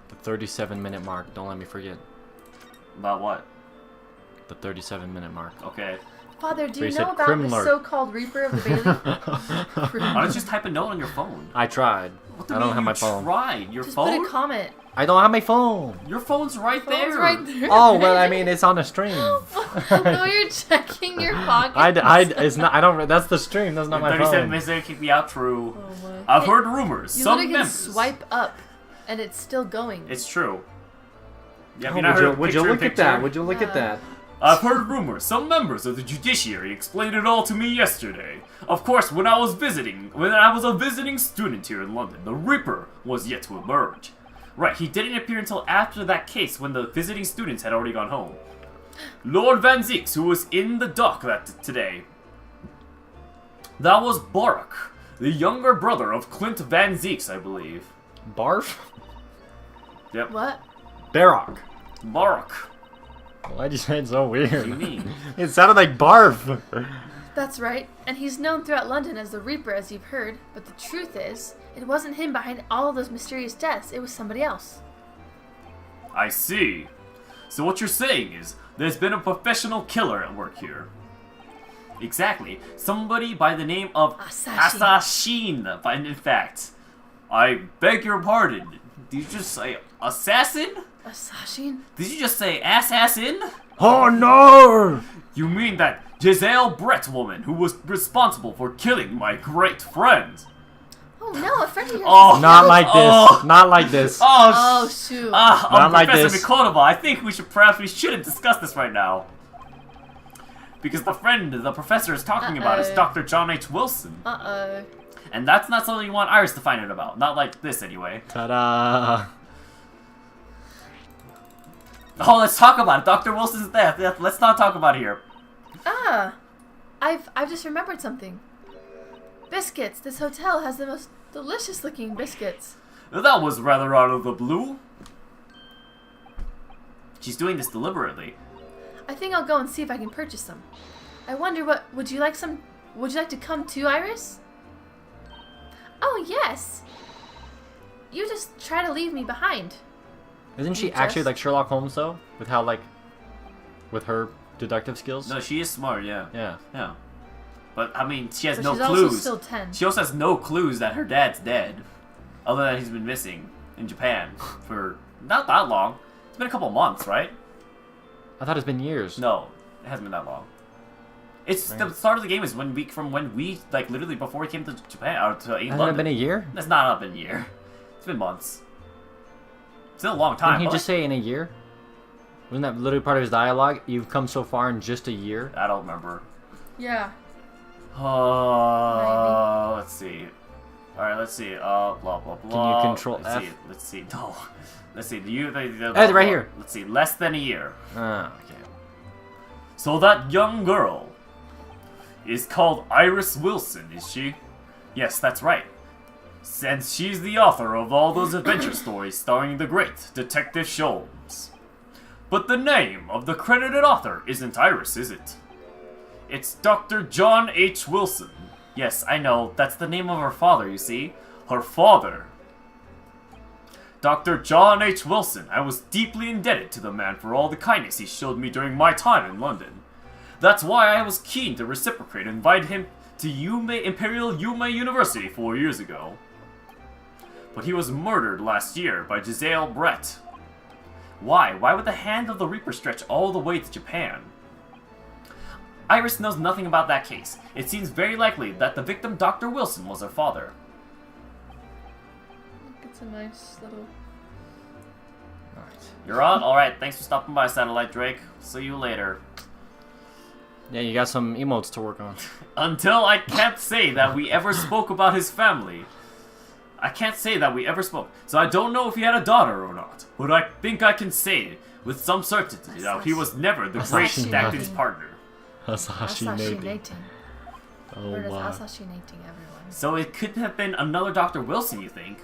The 37-minute mark. Don't let me forget. About what? The 37-minute mark. Okay. Father, do So you you know said about Crim the Lord. so-called Reaper of the Bailey? Why don't you just type a note on your phone? I tried. What do I you don't mean have you my phone. tried? Your Just phone? put a comment. I don't have my phone. Your phone's right there. Phone's right there. Oh, well, I mean, it's on a stream. No, you're checking your pocket. It's not. I don't. That's the stream. That's not my 37 phone. minutes later, kick me out. True. Oh my. I've heard rumors. You Some literally can members. swipe up, and it's still going. It's true. Yeah, Would you look at that? Would you look at that? I've heard rumors. Some members of the judiciary explained it all to me yesterday. Of course, when I was a visiting student here in London, the Reaper was yet to emerge. Right, he didn't appear until after that case when the visiting students had already gone home. Lord Van Zeeks, who was in the dock today. That was Barak, the younger brother of Clint Van Zeeks, I believe. Barf? Yep. What? Barak. Barak. Why'd you say it so weird? What do you mean? It sounded like barf. That's right, and he's known throughout London as the Reaper, as you've heard, but the truth is, it wasn't him behind all of those mysterious deaths, it was somebody else. I see. So what you're saying is, there's been a professional killer at work here. Exactly. Somebody by the name of Assassin. Assassin. In fact, I beg your pardon. Did you just say assassin? Assassin? Did you just say assassin? Oh no! You mean that Giselle Brett woman who was responsible for killing my great friend? Oh no, a friend of yours. Oh, Not like this. Oh. Not like this. Oh shoot. Not like Professor this. Mikonova, I think we shouldn't discuss this right now. Because the professor is talking about is Dr. John H. Wilson. Uh-oh. And that's not something you want Iris to find out about. Not like this, anyway. Ta-da! Oh, let's talk about it. Dr. Wilson's death. Let's not talk about it here. I've just remembered something. Biscuits. This hotel has the most delicious looking biscuits. That was rather out of the blue. She's doing this deliberately. I think I'll go and see if I can purchase some. I wonder what, would you like to come too, Iris? Oh, yes. You just try to leave me behind. Isn't she You actually just- like Sherlock Holmes though? With how with her deductive skills? No, she is smart, yeah. Yeah. Yeah. But, I mean, she has But no she's clues. also still 10. She also has no clues that her dad's dead. Other than he's been missing in Japan for not that long. It's been a couple months, right? I thought it's been years. No, it hasn't been that long. It's Right. the start of the game is when we like literally before we came to Japan or to Hasn't London. it been a year? That's not been a year. It's been months. Still a long time. Didn't he but just say in a year? Wasn't that literally part of his dialogue? You've come so far in just a year? I don't remember. Yeah. Let's see. Alright, let's see. Blah blah blah. Can you control let's F? See. Let's see. No. Let's see. Right here. Let's see. Less than a year. Ah, okay. So that young girl is called Iris Wilson, is she? Yes, that's right. Since she's the author of all those adventure stories starring the great Detective Sholmes. But the name of the credited author isn't Iris, is it? It's Dr. John H. Wilson. Yes, I know, that's the name of her father, you see. Her father. Dr. John H. Wilson. I was deeply indebted to the man for all the kindness he showed me during my time in London. That's why I was keen to reciprocate and invite him to Imperial Yume University 4 years ago. But he was murdered last year by Giselle Brett. Why? Why would the hand of the Reaper stretch all the way to Japan? Iris knows nothing about that case. It seems very likely that the victim, Dr. Wilson, was her father. It's a nice little... You're on? Alright, thanks for stopping by, Satellite Drake. See you later. Yeah, you got some emotes to work on. Until I can't say that we ever spoke about his family. I can't say that we ever spoke, so I don't know if he had a daughter or not. But I think I can say with some certainty that he was never the great Dacty's partner. Assassinating. Oh, We're just wow. assassinating everyone. So it could have been another Dr. Wilson, you think?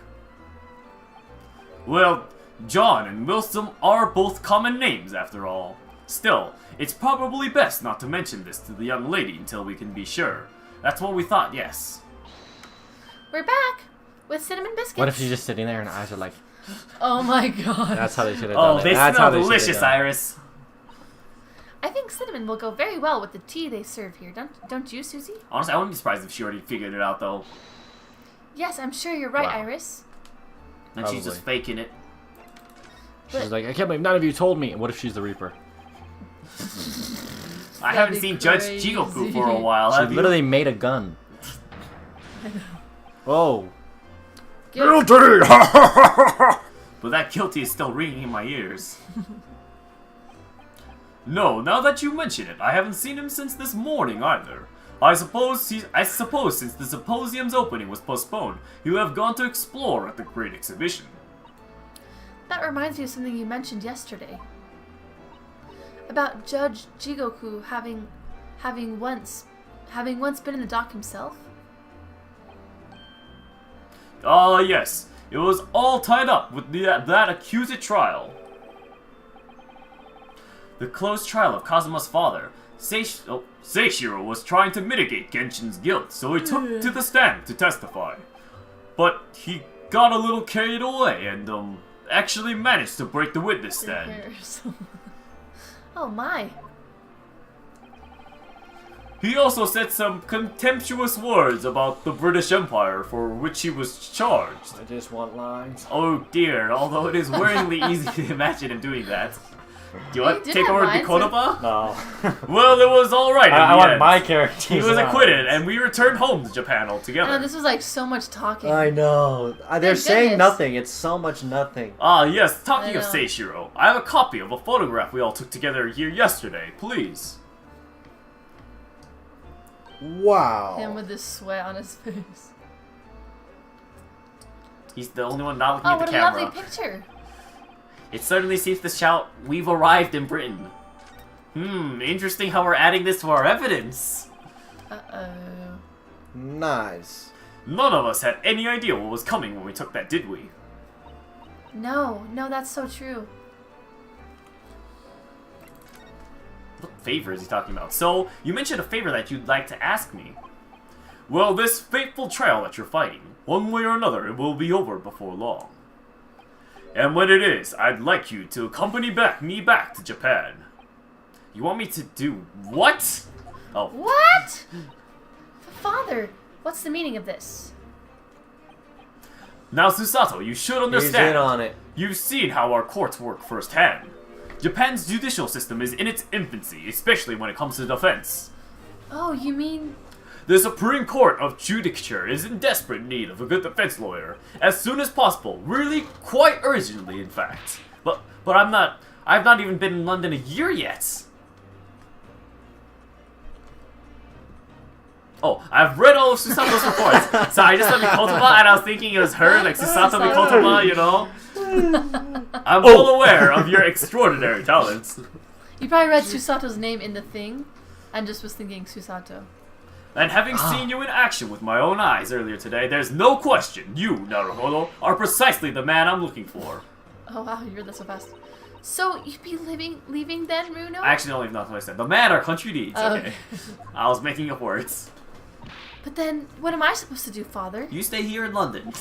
Well, John and Wilson are both common names, after all. Still, it's probably best not to mention this to the young lady until we can be sure. That's what we thought, yes. We're back with cinnamon biscuits. What if she's just sitting there and her eyes are like... Oh my god. That's how they should have done Oh, it. they That's smell how they should've delicious, done it. Iris. I think cinnamon will go very well with the tea they serve here. Don't you, Susie? Honestly, I wouldn't be surprised if she already figured it out, though. Yes, I'm sure you're right, Wow. Iris. And she's just faking it. She's like, I can't believe none of you told me. What if she's the Reaper? I That'd haven't be seen Judge crazy. Jigoku for a while, She have you? literally made a gun. Oh. Guilty. But that guilty is still ringing in my ears. No, now that you mention it, I haven't seen him since this morning either. I suppose since the symposium's opening was postponed, he'll have gone to explore at the Great Exhibition. That reminds me of something you mentioned yesterday. About Judge Jigoku having once been in the dock himself. Ah, yes. It was all tied up with that accused trial. The closed trial of Kazuma's father. Seishiro was trying to mitigate Genshin's guilt, so he took to the stand to testify. But he got a little carried away and, actually managed to break the witness stand. Oh my. He also said some contemptuous words about the British Empire for which he was charged. I just want lines. Oh dear, although it is worryingly easy to imagine him doing that. Do you want to did take have over lines, Daicosmos? No. Well, it was alright in I the want end. my character. He was acquitted, and we returned home to Japan altogether. Oh, this was like so much talking. I know. They're Thank saying goodness. nothing. It's so much nothing. Ah, yes, talking I of know. Seishiro, I have a copy of a photograph we all took together here yesterday, please. Wow. Him with this sweat on his face. He's the only one not looking Oh, at what the a camera. lovely picture. It certainly seems to shout, "We've arrived in Britain." Interesting how we're adding this to our evidence. Uh-oh. Nice. None of us had any idea what was coming when we took that, did we? No, that's so true. What favor is he talking about? So, you mentioned a favor that you'd like to ask me. Well, this fateful trial that you're fighting, one way or another, it will be over before long. And when it is, I'd like you to accompany me back to Japan. You want me to do what? Oh. What? Father, what's the meaning of this? Now, Susato, you should He's understand. in on it. You've seen how our courts work firsthand. Japan's judicial system is in its infancy, especially when it comes to defense. Oh, you mean... The Supreme Court of Judicature is in desperate need of a good defense lawyer, as soon as possible, really quite urgently, in fact. But I've not even been in London a year yet. Oh, I've read all of Susato's reports, so I just thought Mikotoba, and I was thinking it was her, like Susato Mikotoba, you know? I'm well aware of your extraordinary talents. You probably read Susato's name in the thing, and just was thinking Susato. And having seen you in action with my own eyes earlier today, there's no question you, Naruhodo, are precisely the man I'm looking for. Oh wow, you read that so fast. So, you'd be leaving then, Runo? I actually don't even know what I said. The man our country needs, Oh. okay. I was making up words. But then, what am I supposed to do, Father? You stay here in London.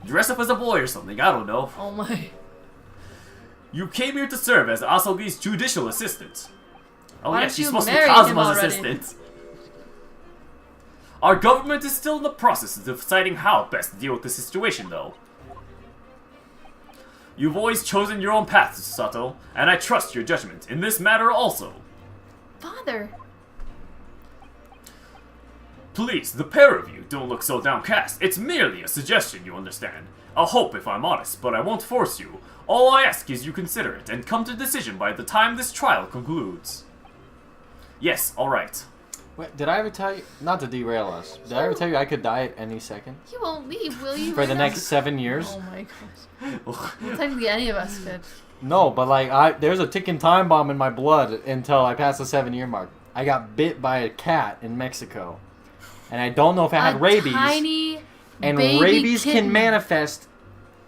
Dress up as a boy or something, I don't know. Oh my... You came here to serve as Asogi's judicial assistant. Oh Why yeah, don't she's you supposed to be marry him Kazuma's already? assistant. Our government is still in the process of deciding how best to deal with the situation, though. You've always chosen your own path, Sato, and I trust your judgment in this matter also. Father. Please, the pair of you, don't look so downcast. It's merely a suggestion, you understand. A hope if I'm honest, but I won't force you. All I ask is you consider it and come to a decision by the time this trial concludes. Yes, alright. Wait, did I ever tell you? Not to derail us. Did I ever tell you I could die at any second You won't leave, will you? for the next 7 years? Oh my gosh. Well, technically, any of us could. No, but like there's a ticking time bomb in my blood until I pass the 7-year mark. I got bit by a cat in Mexico, and I don't know if I had rabies. Tiny And baby rabies kitten. can manifest.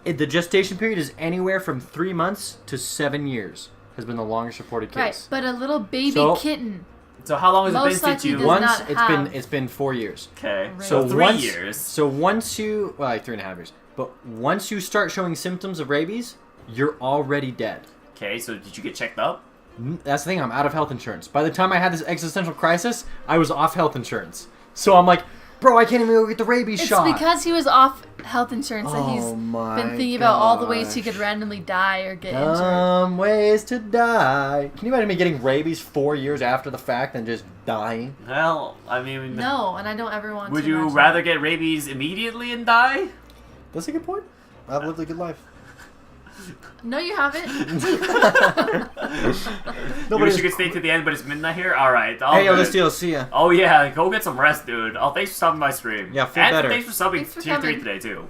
The gestation period is anywhere from 3 months to 7 years. Has been the longest reported case. Right, but a little baby So- kitten. So how long has it Most been since likely you... does Once not it's have- been 4 years. Okay, Right. so So 3 once- years. So once you like 3.5 years, but once you start showing symptoms of rabies, you're already dead. Okay, so did you get checked up? That's the thing. I'm out of health insurance. By the time I had this existential crisis, I was off health insurance. So I'm like, bro, I can't even go get the rabies It's shot. because he was off health insurance that he's Oh my been thinking about all the ways he gosh. could randomly die or get injured. Ways to die. Can you imagine me getting rabies 4 years after the fact and just dying? Well, I mean... No, and I don't ever want Would to. you imagine. rather get rabies immediately and die? That's a good point. I've lived a good life. No, you haven't. You wish you could stay to the end, but it's midnight here? Alright, Hey, yo, let's deal. See ya. Oh yeah, go get some rest, dude. Oh, thanks for stopping by stream. Yeah, feel and better. Thanks for subbing Thanks for Tier 3 coming. today, too.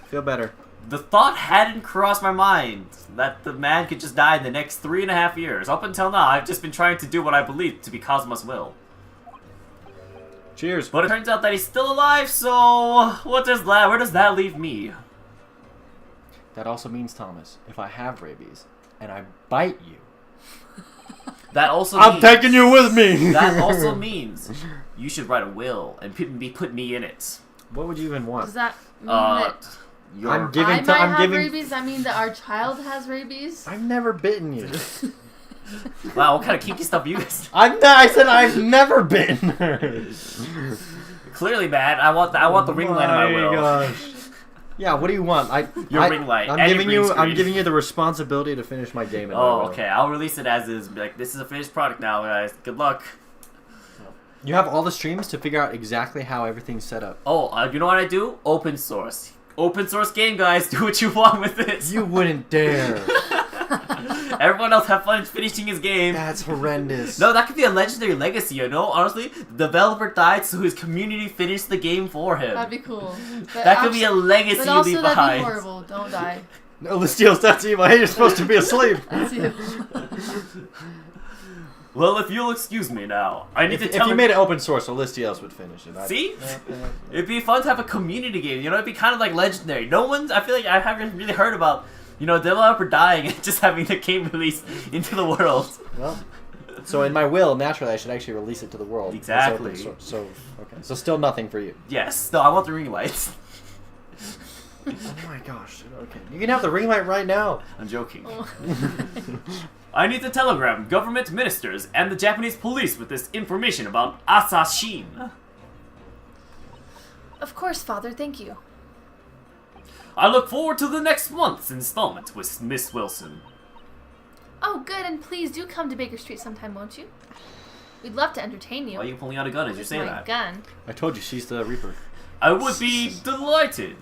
Feel better. The thought hadn't crossed my mind that the man could just die in the next 3.5 years. Up until now, I've just been trying to do what I believe to be Cosmos' will. Cheers. But it turns out that he's still alive, so where does that leave me? That also means, Thomas, if I have rabies and I bite you, That also I'm means, taking you with me. That also means you should write a will and put me in it. What would you even want? Does that mean Uh, that your- I'm giving. I might I'm have giving. rabies? That means that our child has rabies? I've never bitten you. Wow, what kind of kinky stuff you guys? I said I've never bitten her. Clearly, man, I want the ring light in my will. Gosh. Yeah, what do you want? Your ring light I'm and giving your you. green I'm screen. giving you the responsibility to finish my game. In my Oh, will. okay. I'll release it as is. Be like, this is a finished product now, guys. Good luck. You have all the streams to figure out exactly how everything's set up. Oh, you know what I do? Open source. Open source game, guys. Do what you want with it. You wouldn't dare. Everyone else have fun finishing his game. That's horrendous. No, that could be a legendary legacy, you know? Honestly, the developer died so his community finished the game for him. That'd be cool. But That could be a legacy But you'll also, leave that'd be behind. horrible. Don't die. No, Listios, that's evil. Hey, you're supposed to be asleep. That's you. Well, if you'll excuse me now, I need to If tell you made it open source, so Listios would finish it. See? It'd be fun to have a community game, you know? It'd be kind of like legendary. No one's, I feel like I haven't really heard about, you know, a developer dying and just having the game released into the world. Well, so in my will, naturally, I should actually release it to the world. It's Exactly. open source. So, okay. So still nothing for you. Yes. No, I want the ring lights. Oh my gosh. Okay. You can have the ring light right now. I'm joking. Oh. I need to telegram government ministers and the Japanese police with this information about Asashin. Of course, Father. Thank you. I look forward to the next month's installment with Miss Wilson. Oh, good. And please do come to Baker Street sometime, won't you? We'd love to entertain you. Why are you pulling out a gun as you With say my that? gun. I told you, she's the Reaper. I would be delighted.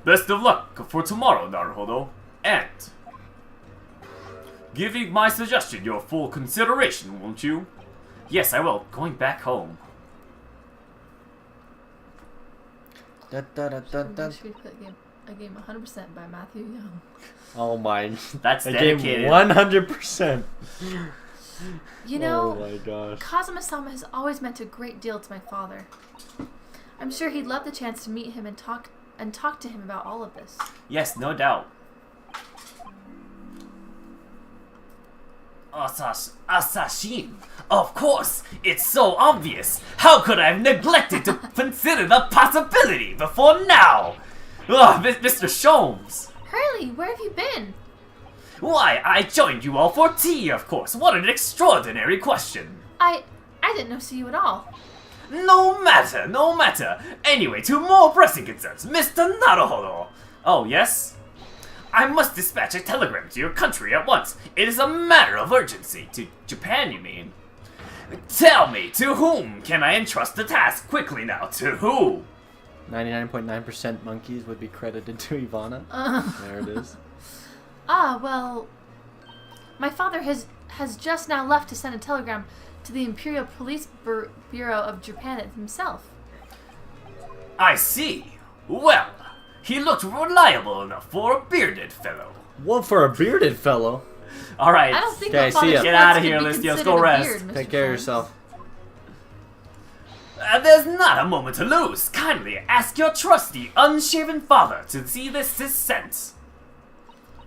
Best of luck for tomorrow, Naruhodo. And giving my suggestion your full consideration, won't you? Yes, I will. Going back home. Da, da, da, da, da. Should we put a game 100% by Matthew Young? Oh my. That's I gave dedicated. 100%. You know, Oh my gosh. Kazuma-sama has always meant a great deal to my father. I'm sure he'd love the chance to meet him and talk to him about all of this. Yes, no doubt. Assassin! Of course! It's so obvious! How could I have neglected to consider the possibility before now? Ugh, Mr. Sholmes! Hurley, where have you been? Why, I joined you all for tea, of course. What an extraordinary question. I didn't see you at all. No matter, no matter. Anyway, to more pressing concerns, Mr. Naruhodo. Oh, yes? I must dispatch a telegram to your country at once. It is a matter of urgency. To Japan, you mean? Tell me, to whom can I entrust the task? Quickly now, to who? 99.9% monkeys would be credited to Ivana. There it is. Well, my father has just now left to send a telegram to the Imperial Police Bureau of Japan himself. I see. Well, he looked reliable enough for a bearded fellow. One for a bearded fellow. All right. I don't think Okay, my father's see ya. Get outta voice here, could be Listios. considered Go a rest. beard, Mr. Take care of Jones. yourself. There's not a moment to lose. Kindly ask your trusty, unshaven father to see this is sent.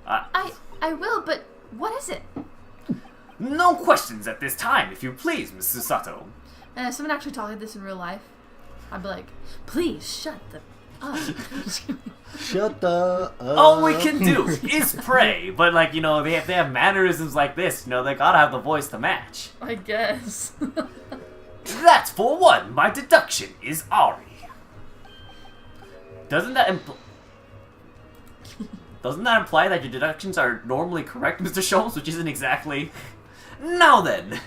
I will, but what is it? No questions at this time, if you please, Mrs. Sato. And if someone actually told me this in real life, I'd be like, please shut the up. Shut the up. All we can do is pray, but like, you know, they have mannerisms like this, you know, they gotta have the voice to match. I guess. That's for one. My deduction is Ari. Doesn't that imply that your deductions are normally correct, Mr. Sholmes, which isn't exactly... Now then,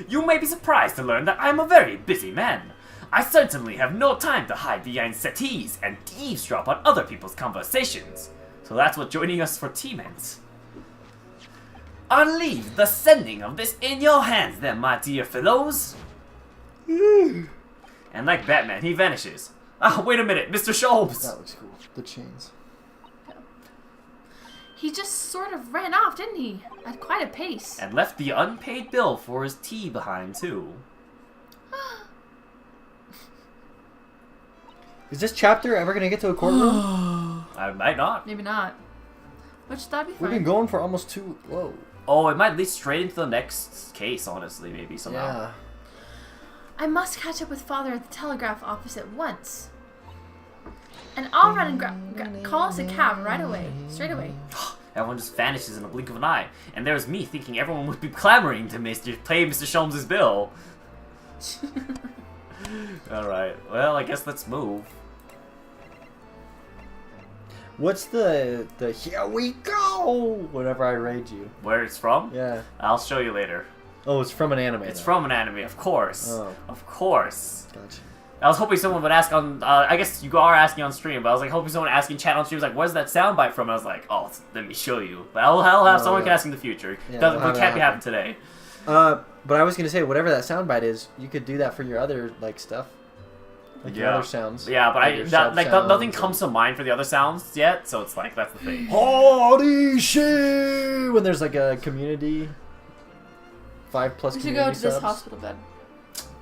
you may be surprised to learn that I'm a very busy man. I certainly have no time to hide behind settees and eavesdrop on other people's conversations. So that's what joining us for tea meant. I'll leave the sending of this in your hands then, my dear fellows. And like Batman, he vanishes. Oh, wait a minute, Mr. Sholmes! That looks cool. The chains. He just sort of ran off, didn't he? At quite a pace. And left the unpaid bill for his tea behind, too. Is this chapter ever gonna get to a courtroom? I might not. Maybe not. Which that'd be We've fine. been going for almost 2. Whoa. Oh, it might lead straight into the next case, honestly, maybe, somehow. Yeah. I must catch up with father at the telegraph office at once. And I'll run and call us a cab right away. Straight away. Everyone just vanishes in a blink of an eye. And there's me thinking everyone would be clamoring to pay Mr. Sholmes' bill. Alright, well, I guess let's move. What's the here we go whenever I raid you? Where it's from? Yeah. I'll show you later. Oh, it's from an anime. It's though. from an anime, of course. Oh. Of course. Gotcha. I was hoping someone would ask on, I guess you are asking on stream, but I was like hoping someone asking chat on stream was like, where's that soundbite from? And I was like, oh, let me show you. But I'll have Oh, someone yeah. can ask in the future. Yeah, Doesn't, we'll it have can't be that happening today. But I was gonna say whatever that soundbite is, you could do that for your other like stuff, like your Yeah. other sounds. Yeah, but Like your nothing sub-sounds comes to mind for the other sounds yet, so it's like, that's the thing. Holy shit! When there's like a community, 5+ We should community go to this subs. hospital bed.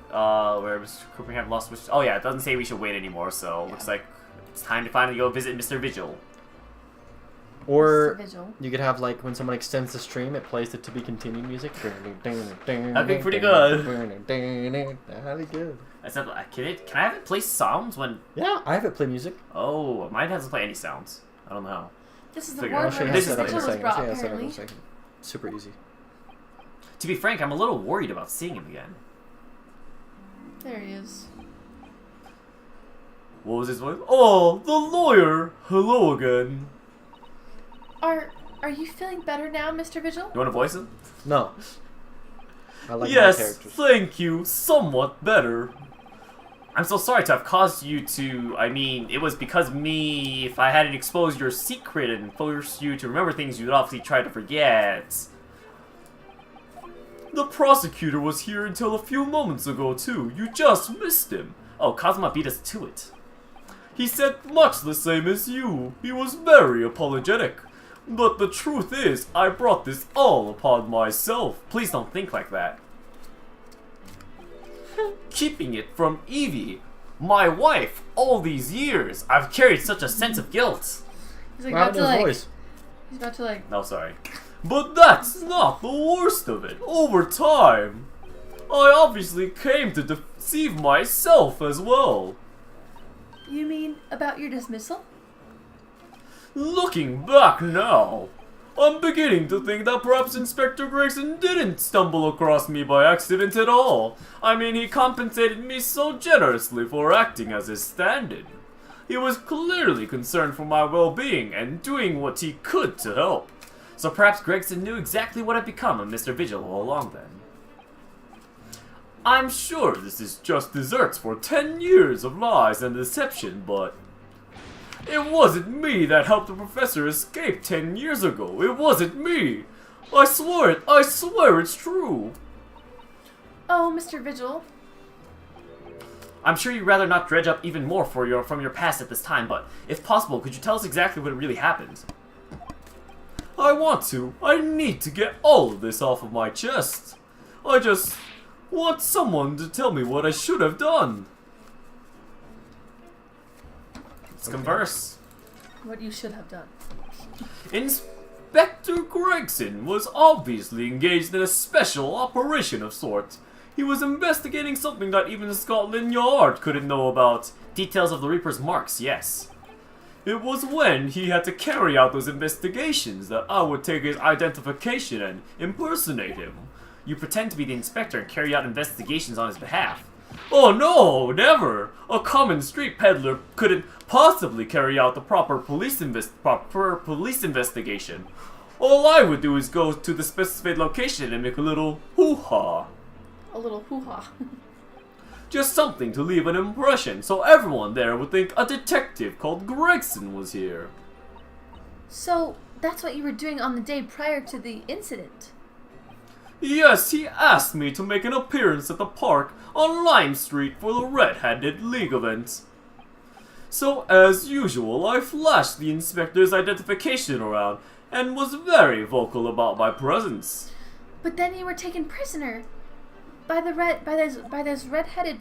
Where Mr. Cooper have lost which... Oh yeah, it doesn't say we should wait anymore, so Yeah. looks like it's time to finally go visit Mr. Vigil. Or Vigil. you could have like when someone extends the stream, it plays the to be continued music. That'd be pretty good. That'd be good. Except, can I have it play sounds when... Yeah, I have it play music. Oh, mine doesn't play any sounds. I don't know. This is the Figure it ward out. I'll show you where how This to is set up in Vigil a was second. I'll show brought, you how to set up in apparently. a second. Super easy. To be frank, I'm a little worried about seeing him again. There he is. What was his voice? Oh, the lawyer! Hello again. Are you feeling better now, Mr. Vigil? You want to voice him? No. I like my Yes, characters. thank you. Somewhat better. I'm so sorry to have caused you to... I mean, it was because me... If I hadn't exposed your secret and forced you to remember things you'd obviously try to forget. The prosecutor was here until a few moments ago, too. You just missed him. Oh, Kazuma beat us to it. He said much the same as you. He was very apologetic. But the truth is, I brought this all upon myself. Please don't think like that. Keeping it from Evie, my wife, all these years. I've carried such a sense of guilt. He's like What about happened to to his like. voice? He's about to like. No, sorry. But that's not the worst of it. Over time, I obviously came to deceive myself as well. You mean about your dismissal? Looking back now, I'm beginning to think that perhaps Inspector Grayson didn't stumble across me by accident at all. I mean, he compensated me so generously for acting as his stand-in. He was clearly concerned for my well-being and doing what he could to help. So perhaps Gregson knew exactly what had become of Mr. Vigil all along then. I'm sure this is just desserts for 10 years of lies and deception, but it wasn't me that helped the professor escape 10 years ago. It wasn't me. I swear it. I swear it's true. Oh, Mr. Vigil. I'm sure you'd rather not dredge up even more from your past at this time, but if possible, could you tell us exactly what really happened? I want to. I need to get all of this off of my chest. I just want someone to tell me what I should have done. Let's converse. What you should have done. Inspector Gregson was obviously engaged in a special operation of sorts. He was investigating something that even Scotland Yard couldn't know about. Details of the Reaper's marks, yes. It was when he had to carry out those investigations that I would take his identification and impersonate him. You pretend to be the inspector and carry out investigations on his behalf. Oh no, never! A common street peddler couldn't possibly carry out the proper police investigation. All I would do is go to the specified location and make a little hoo-ha. A little hoo-ha. Just something to leave an impression so everyone there would think a detective called Gregson was here. So, that's what you were doing on the day prior to the incident? Yes, he asked me to make an appearance at the park on Lime Street for the Red-Handed League event. So, as usual, I flashed the inspector's identification around and was very vocal about my presence. But then you were taken prisoner by those red-headed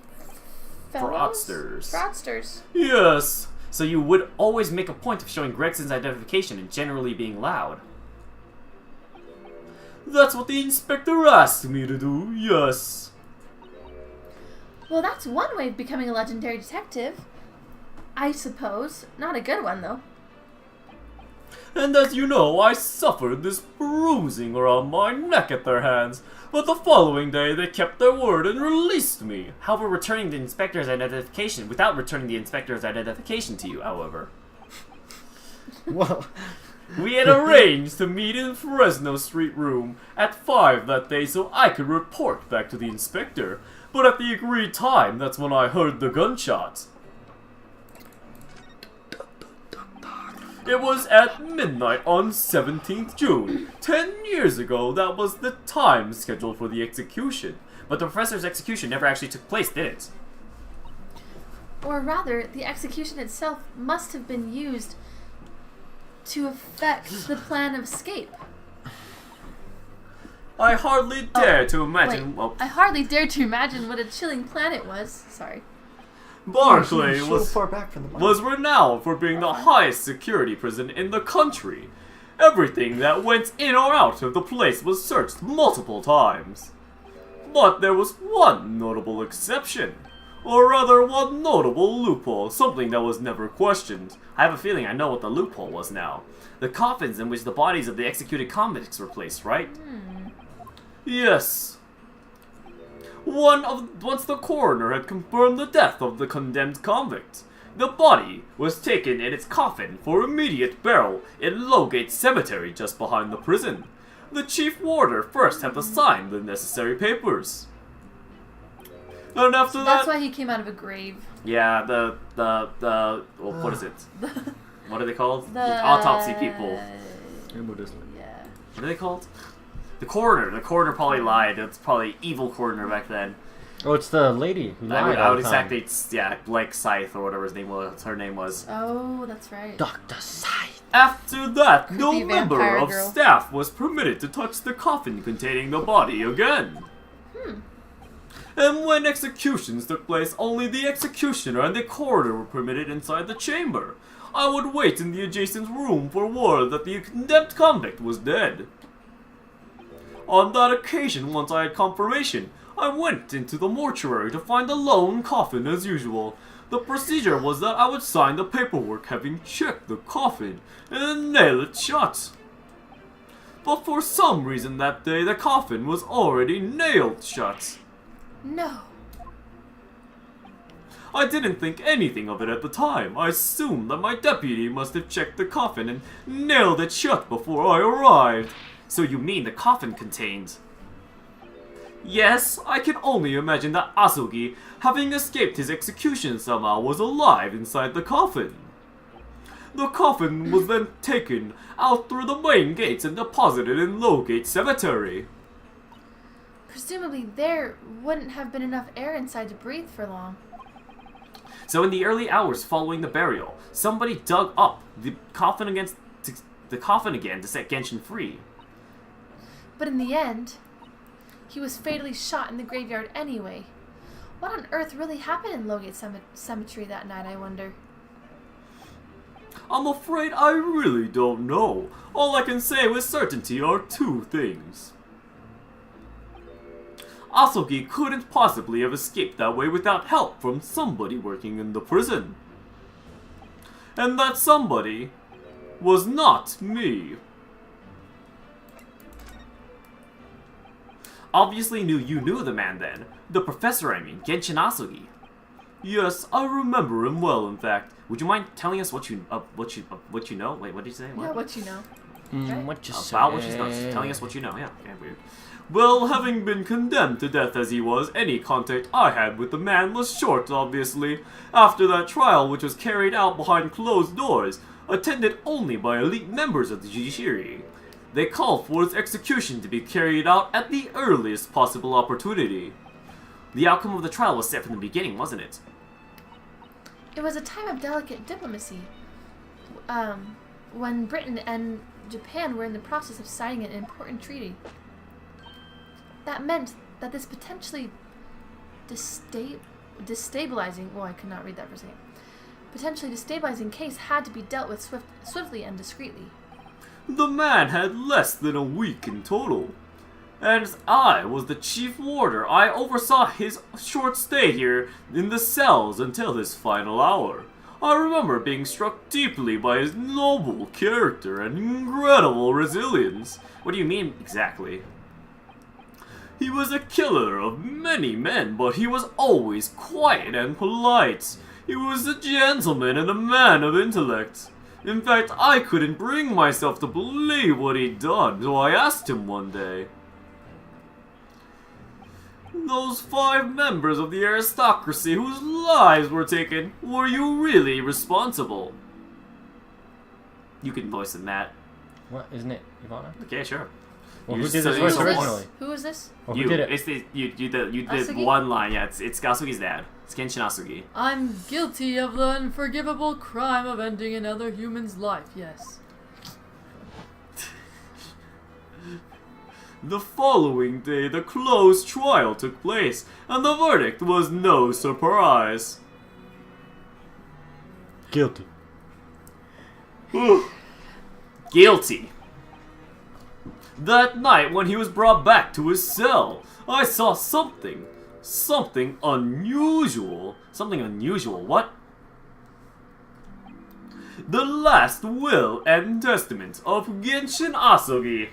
fellows? Fraudsters. Yes. So you would always make a point of showing Gregson's identification and generally being loud. That's what the inspector asked me to do, yes. Well, that's one way of becoming a legendary detective. I suppose. Not a good one, though. And as you know, I suffered this bruising around my neck at their hands. But the following day, they kept their word and released me. However, returning the inspector's identification, without returning the inspector's identification to you, however. Well, We had arranged to meet in Fresno Street room at 5 that day so I could report back to the inspector. But at the agreed time, that's when I heard the gunshots. It was at midnight on 17th June. 10 years ago, that was the time scheduled for the execution. But the professor's execution never actually took place, did it? Or rather, the execution itself must have been used to effect the plan of escape. I hardly dare to imagine... Wait, well, I hardly dare to imagine what a chilling plan it was. Sorry. Barclay so was... far back from the mic. was renowned for being the highest security prison in the country. Everything that went in or out of the place was searched multiple times. But there was one notable exception. Or rather, one notable loophole, something that was never questioned. I have a feeling I know what the loophole was now. The coffins in which the bodies of the executed convicts were placed, right? Yes. Once the coroner had confirmed the death of the condemned convict, the body was taken in its coffin for immediate burial in Lowgate Cemetery just behind the prison. The chief warder first had to sign the necessary papers. And after That's that... why he came out of a grave. Yeah, well, what is it? What are they called? The Autopsy people. Yeah. What are they called? The coroner. The coroner probably lied. It's probably evil coroner back then. Oh, it's the lady who lied I all would the time. exactly, yeah, Blake Scythe or whatever her name was. Oh, that's right. Dr. Scythe. After that, no Creepy member vampire of girl. staff was permitted to touch the coffin containing the body again. And when executions took place, only the executioner and the coroner were permitted inside the chamber. I would wait in the adjacent room for word that the condemned convict was dead. On that occasion, once I had confirmation, I went into the mortuary to find a lone coffin as usual. The procedure was that I would sign the paperwork having checked the coffin and then nail it shut. But for some reason that day, the coffin was already nailed shut. No. I didn't think anything of it at the time. I assumed that my deputy must have checked the coffin and nailed it shut before I arrived. So you mean the coffin contained... Yes, I can only imagine that Asugi, having escaped his execution somehow, was alive inside the coffin. The coffin was then taken out through the main gates and deposited in Lowgate Cemetery. Presumably there wouldn't have been enough air inside to breathe for long. So in the early hours following the burial, somebody dug up the coffin again to set Genshin free. But in the end, he was fatally shot in the graveyard anyway. What on earth really happened in Lowgate Cemetery that night, I wonder? I'm afraid I really don't know. All I can say with certainty are two things. Asugi couldn't possibly have escaped that way without help from somebody working in the prison. And that somebody was not me. Obviously you knew the man then. The professor, I mean, Genshin Asugi. Yes, I remember him well, in fact. Would you mind telling us what you know? Wait, what did you say? Yeah, what you know. What you say? About what she's not telling us what you know, yeah. Okay, weird. Well, having been condemned to death as he was, any contact I had with the man was short, obviously. After that trial, which was carried out behind closed doors, attended only by elite members of the judiciary, they called for his execution to be carried out at the earliest possible opportunity. The outcome of the trial was set from the beginning, wasn't it? It was a time of delicate diplomacy, when Britain and Japan were in the process of signing an important treaty. That meant that this potentially destabilizing, I could not read that for a second, potentially destabilizing case had to be dealt with swiftly and discreetly. The man had less than a week in total. And as I was the chief warder, I oversaw his short stay here in the cells until his final hour. I remember being struck deeply by his noble character and incredible resilience. What do you mean, exactly? He was a killer of many men, but he was always quiet and polite. He was a gentleman and a man of intellect. In fact, I couldn't bring myself to believe what he'd done, so I asked him one day. Those 5 members of the aristocracy whose lives were taken, were you really responsible? You can voice it, Matt. What, isn't it Ivana? Okay, sure. Well, You who did said this you voice someone. originally? Who is this? Well, You. who did it? It's the, you did Asugi? one line, yeah, it's Gasugi's dad. It's Genshin Asugi. I'm guilty of the unforgivable crime of ending another human's life, yes. The following day, the closed trial took place, and the verdict was no surprise. Guilty. Guilty. That night, when he was brought back to his cell, I saw something unusual. Something unusual, what? The last will and testament of Genshin Asugi.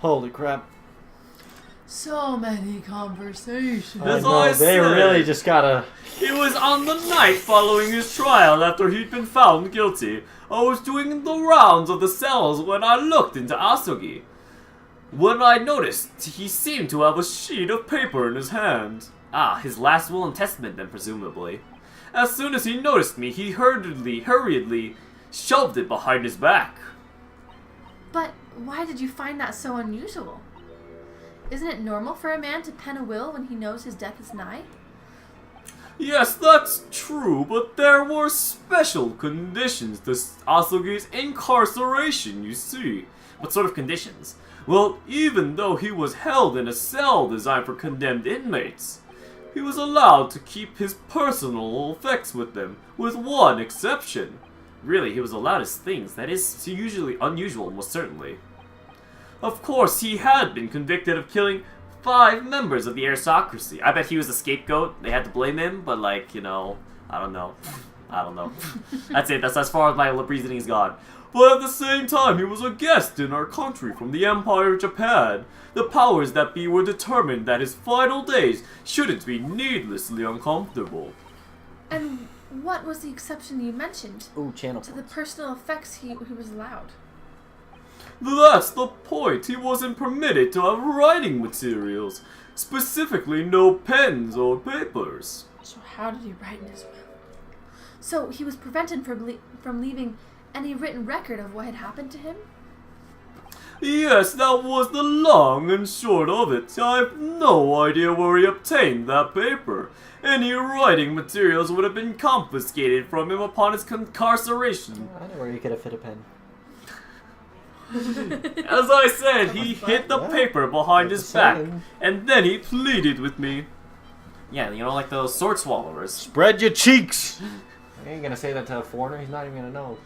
Holy crap. So many conversations. As I know, I they said. really just gotta... It was on the night following his trial after he'd been found guilty. I was doing the rounds of the cells when I looked into Asugi. When I noticed, he seemed to have a sheet of paper in his hand. Ah, his last will and testament then, presumably. As soon as he noticed me, he hurriedly shoved it behind his back. But why did you find that so unusual? Isn't it normal for a man to pen a will when he knows his death is nigh? Yes, that's true, but there were special conditions to Asugi's incarceration, you see. What sort of conditions? Well, even though he was held in a cell designed for condemned inmates, he was allowed to keep his personal effects with them, with one exception. Really, he was allowed his things. That is usually unusual, most certainly. Of course, he had been convicted of killing 5 members of the aristocracy. I bet he was the scapegoat. They had to blame him, but like, you know, I don't know. I don't know. That's it. That's as far as my reasoning's gone. But at the same time, he was a guest in our country from the Empire of Japan. The powers that be were determined that his final days shouldn't be needlessly uncomfortable. And what was the exception you mentioned Ooh, channel to the points. personal effects he was allowed? That's the point. He wasn't permitted to have writing materials. Specifically, no pens or papers. So how did he write in his will? So he was prevented from leaving any written record of what had happened to him? Yes, that was the long and short of it. I've no idea where he obtained that paper. Any writing materials would have been confiscated from him upon his incarceration. I know where you could have fit a pen. As I said, he hid the paper behind his back, and then he pleaded with me. Yeah, you know, like those sword swallowers. Spread your cheeks! I ain't gonna say that to a foreigner, he's not even gonna know.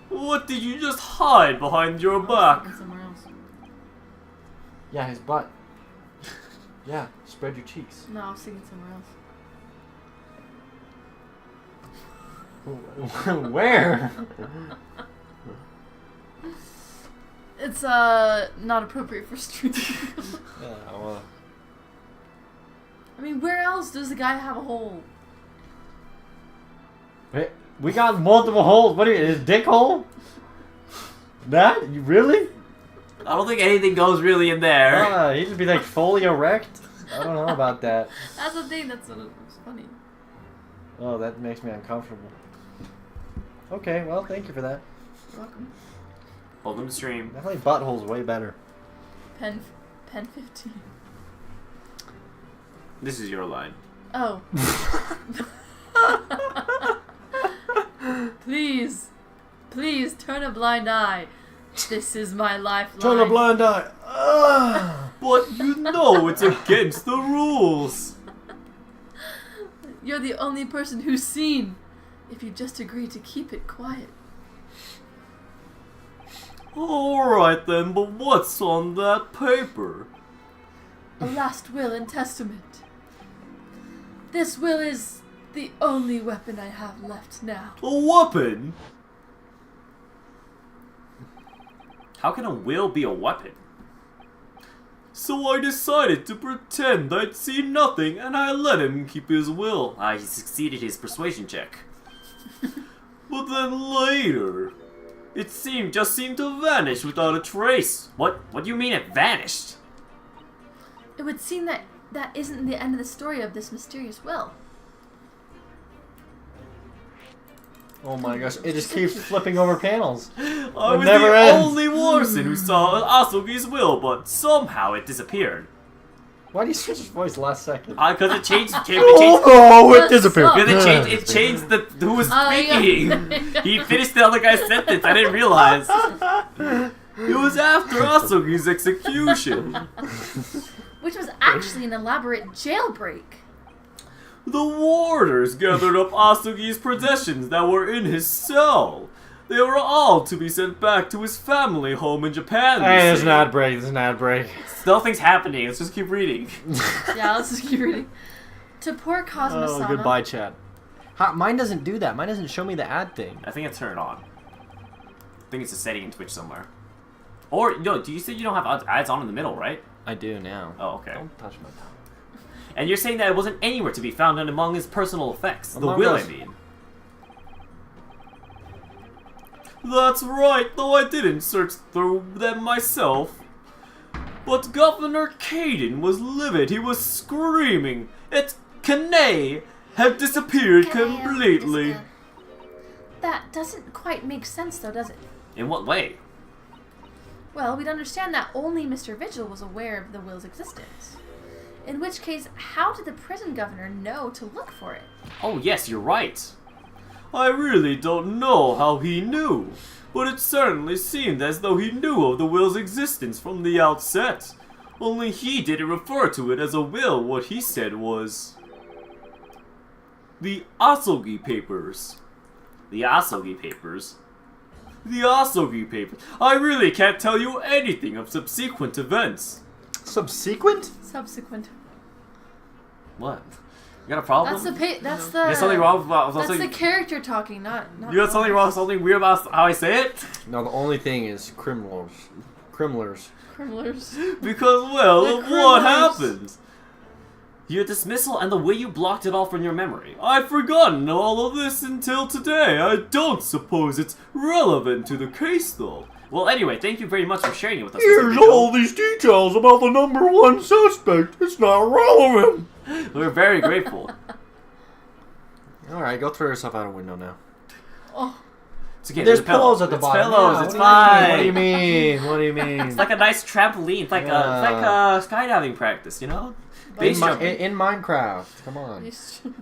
What did you just hide behind your back? Somewhere else. Yeah, his butt. Yeah, spread your cheeks. No, I was thinking somewhere else. Where? It's not appropriate for streaming. Yeah, well. I mean, where else does the guy have a hole? Wait, we got multiple holes. What are you, his dick hole? That? You really? I don't think anything goes really in there. He'd just be like fully erect. I don't know about that. That's the thing. That's what was funny. Oh, that makes me uncomfortable. Okay, well, thank you for that. You're welcome. Hold him stream. Definitely butthole's way better. Pen 15. This is your line. Oh. Please, please turn a blind eye. This is my lifeline. Turn a blind eye. But you know it's against the rules. You're the only person who's seen. If you just agree to keep it quiet. Alright then, but what's on that paper? A last will and testament. This will is the only weapon I have left now. A weapon? How can a will be a weapon? So I decided to pretend I'd seen nothing and I let him keep his will. He succeeded his persuasion check. But then later, it just seemed to vanish without a trace. What do you mean it vanished? It would seem that that isn't the end of the story of this mysterious will. Oh my gosh, it just keeps flipping over panels. I was never the ends. only Warson who saw Asugi's will, but somehow it disappeared. Why do you switch his voice last second? Because it changed. Oh, it disappeared. Because it changed the who was speaking. Yeah. He finished the other guy's sentence. I didn't realize. It was after Asugi's execution. Which was actually an elaborate jailbreak. The warders gathered up Asugi's possessions that were in his cell. They were all to be sent back to his family home in Japan. Hey, there's an ad break. There's an ad break. Nothing's happening. Let's just keep reading. Yeah, let's just keep reading. To poor Cosmosana. Oh, goodbye, chat. Mine doesn't do that. Mine doesn't show me the ad thing. I think I turned it on. I think it's a setting in Twitch somewhere. Or, no, you said you don't have ads on in the middle, right? I do now. Oh, okay. Don't touch my tongue. And you're saying that it wasn't anywhere to be found and among his personal effects. Among the will, us. I mean. That's right, though I didn't search through them myself. But Governor Caden was livid. He was screaming. Kane had disappeared completely. That doesn't quite make sense, though, does it? In what way? Well, we'd understand that only Mr. Vigil was aware of the will's existence. In which case, how did the prison governor know to look for it? Oh yes, you're right. I really don't know how he knew, but it certainly seemed as though he knew of the will's existence from the outset. Only he didn't refer to it as a will. What he said was... the Asogi Papers. The Asogi Papers? The Asogi Papers. I really can't tell you anything of subsequent events. Subsequent? Subsequent. What? You got a problem? That's You got something wrong with That's something? the character talking, not. You got something wrong? Something weird about how I say it? No, the only thing is criminals. Criminals. Because, well, The what criminals. happens? Your dismissal and the way you blocked it all from your memory. I've forgotten all of this until today. I don't suppose it's relevant to the case, though. Well, anyway, thank you very much for sharing it with us. Mr. Here's Vigil. all these details about the number one suspect. It's not relevant. We're very grateful. Alright, go throw yourself out a window now. Oh, It's okay, There's a pillow. pillows at the It's bottom. pillows, Yeah, it's what fine. do you mean? What do you mean? It's like a nice trampoline. It's like a skydiving practice, you know? Base jumping. in Minecraft. Come on.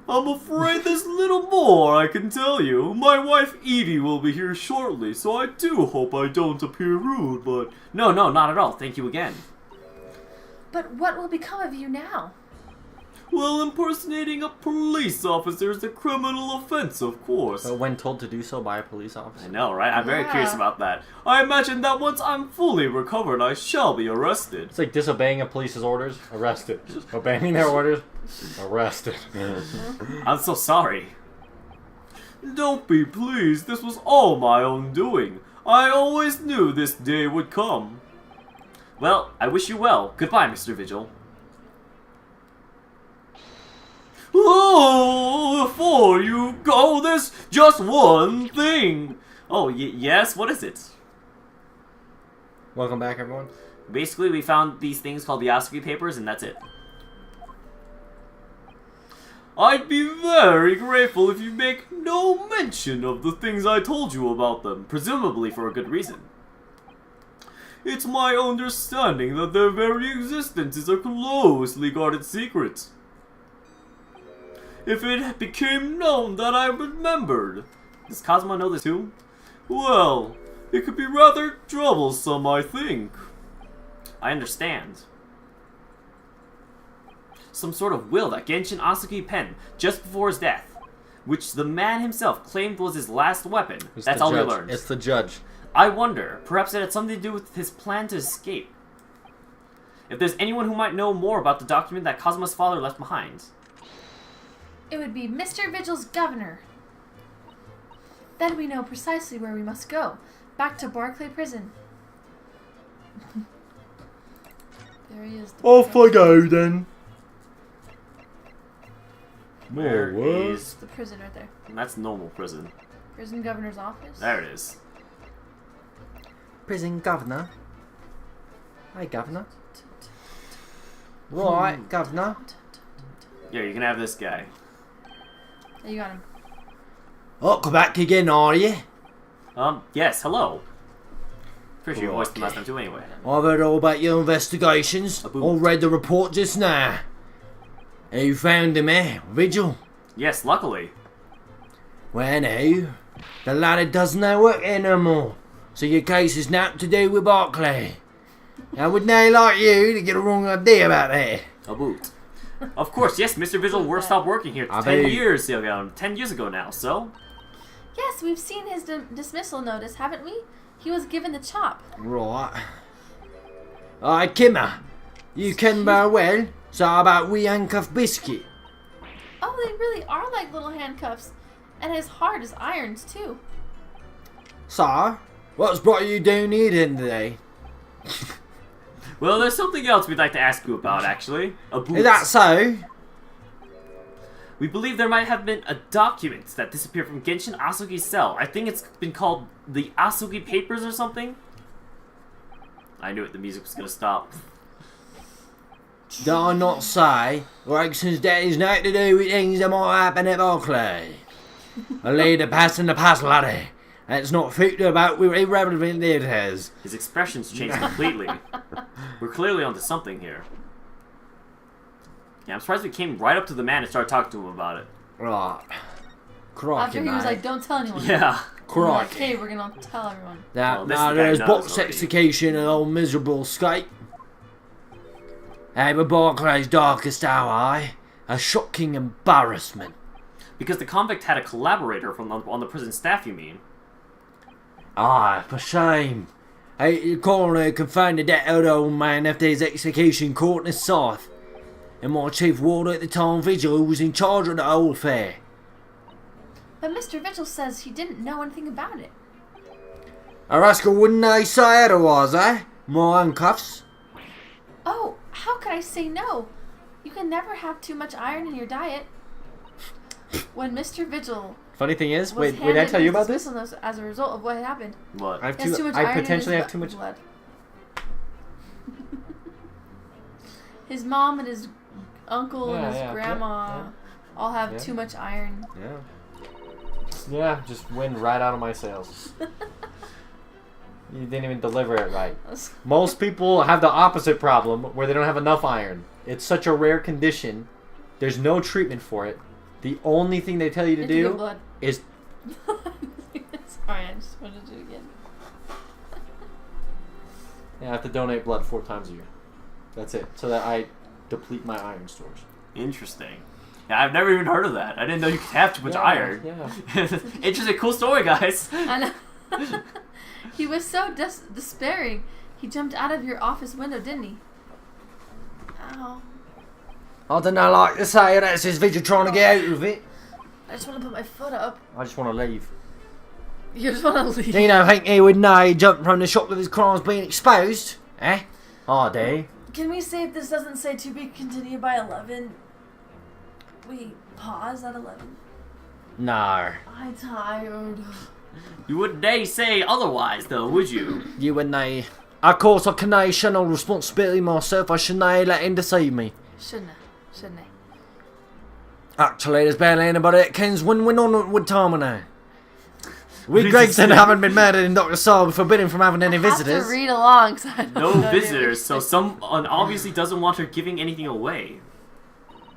I'm afraid there's little more I can tell you. My wife Evie will be here shortly, so I do hope I don't appear rude, but... No, not at all. Thank you again. but what will become of you now? Well, impersonating a police officer is a criminal offense, of course. But when told to do so by a police I officer. know, right? I'm very Yeah. curious about that. I imagine that once I'm fully recovered, I shall be arrested. It's like disobeying a police's orders, arrested. Obeying their orders, arrested. I'm so sorry. Don't be pleased. This was all my own doing. I always knew this day would come. Well, I wish you well. Goodbye, Mr. Vigil. Oh, before you go, there's just one thing. Oh, yes? What is it? Welcome back, everyone. Basically, we found these things called the Asuki papers, and that's it. I'd be very grateful if you make no mention of the things I told you about them, presumably for a good reason. It's my understanding that their very existence is a closely guarded secret. If it became known that I remembered... Does Cosmo know this too? Well, it could be rather troublesome, I think. I understand. Some sort of will that Genshin Asuki penned just before his death, which the man himself claimed was his last weapon. It's That's the all we judge. learned. It's the judge. I wonder, perhaps it had something to do with his plan to escape. If there's anyone who might know more about the document that Cosmo's father left behind. It would be Mr. Vigil's governor. Then we know precisely where we must go. Back to Barclay Prison. There he is. Off I go then. Where is... The prison right there. That's normal prison. Prison governor's office. There it is. Prison governor. Hi, governor. Right, governor. Yeah, you can have this guy. You got him. Oh, come back again, are you? Yes, hello. Pretty sure you voiced him last time too anyway. I've heard all about your investigations. A boot. I read the report just now. You found him, eh, Vigil? Yes, luckily. Well, now, the laddie doesn't know work here no more, so your case is not to do with Barclay. I would now like you to get a wrong idea about that. A boot. Of course, yes, Mr. Vigil stopped working here 10 years ago. 10 years ago now, so? Yes, we've seen his dismissal notice, haven't we? He was given the chop. Right. I Kimmer, you can very well, so how about we handcuff Biscuit? Oh, they really are like little handcuffs. And as hard as irons, too. So, what's brought you down here then today? Well, there's something else we'd like to ask you about, actually. A boot. Is that so? We believe there might have been a document that disappeared from Genshin Asuki's cell. I think it's been called the Asuki Papers or something. I knew it, the music was gonna stop. Do I not say, Gregson death is nothing to do with things that might happen at Barclay? A leader passing the past, laddie. That's not fit about with irrelevant details. His expressions changed completely. We're clearly onto something here. Yeah, I'm surprised we came right up to the man and started talking to him about it. Right. Crikey, After he was mate. like, don't tell anyone. Yeah. We're like, Crikey. okay, we're gonna tell everyone. Well, this Now guy there's knows box already. execution and old miserable skate. Hey, but Barclay's darkest hour, a shocking embarrassment. Because the convict had a collaborator from on the prison staff, you mean? Aye, for shame. Hey, the coroner confined the dead old man after his execution caught in the south. and my chief warder at the time, Vigil, who was in charge of the whole affair. But Mr. Vigil says he didn't know anything about it. A rascal wouldn't they say otherwise, eh? My handcuffs. Oh, how could I say no? You can never have too much iron in your diet. When Mr. Vigil Funny thing is, was wait, did I tell you about this? dismissal as a result of what had happened. What? I have He has too much I iron potentially in have his too much. blood. His mom and his uncle and his grandma all have too much iron. Yeah, just win right out of my sails. You didn't even deliver it right. Most people have the opposite problem where they don't have enough iron. It's such a rare condition. There's no treatment for it. The only thing they tell you to Give do blood. is Sorry, I just wanted to do it again. I have to donate blood 4 times a year. That's it. So that I deplete my iron stores. Interesting. Yeah, I've never even heard of that. I didn't know you could have too much iron. Yeah. Interesting, cool story, guys. I know. He was so despairing. He jumped out of your office window, didn't he? Ow. I don't know, like to say, that's his Vigil trying to get out of it. I just want to put my foot up. I just want to leave. You just want to leave. You know, think he would know he jumped from the shock of his crimes being exposed? Eh? I do. Can we say if this doesn't say to be continued by 11? We pause at 11. No. I'm tired. You wouldn't dare say otherwise, though, would you? You wouldn't know. Of course, I can share no responsibility myself. I shouldn't let him deceive me. Shouldn't I? Actually, there's barely anybody that kens when we're on with time now. We What is Gregson this? haven't been murdered in Dr. Saul, forbidden from having any I have visitors. to read along. So I don't No know visitors, so someone obviously doesn't want her giving anything away.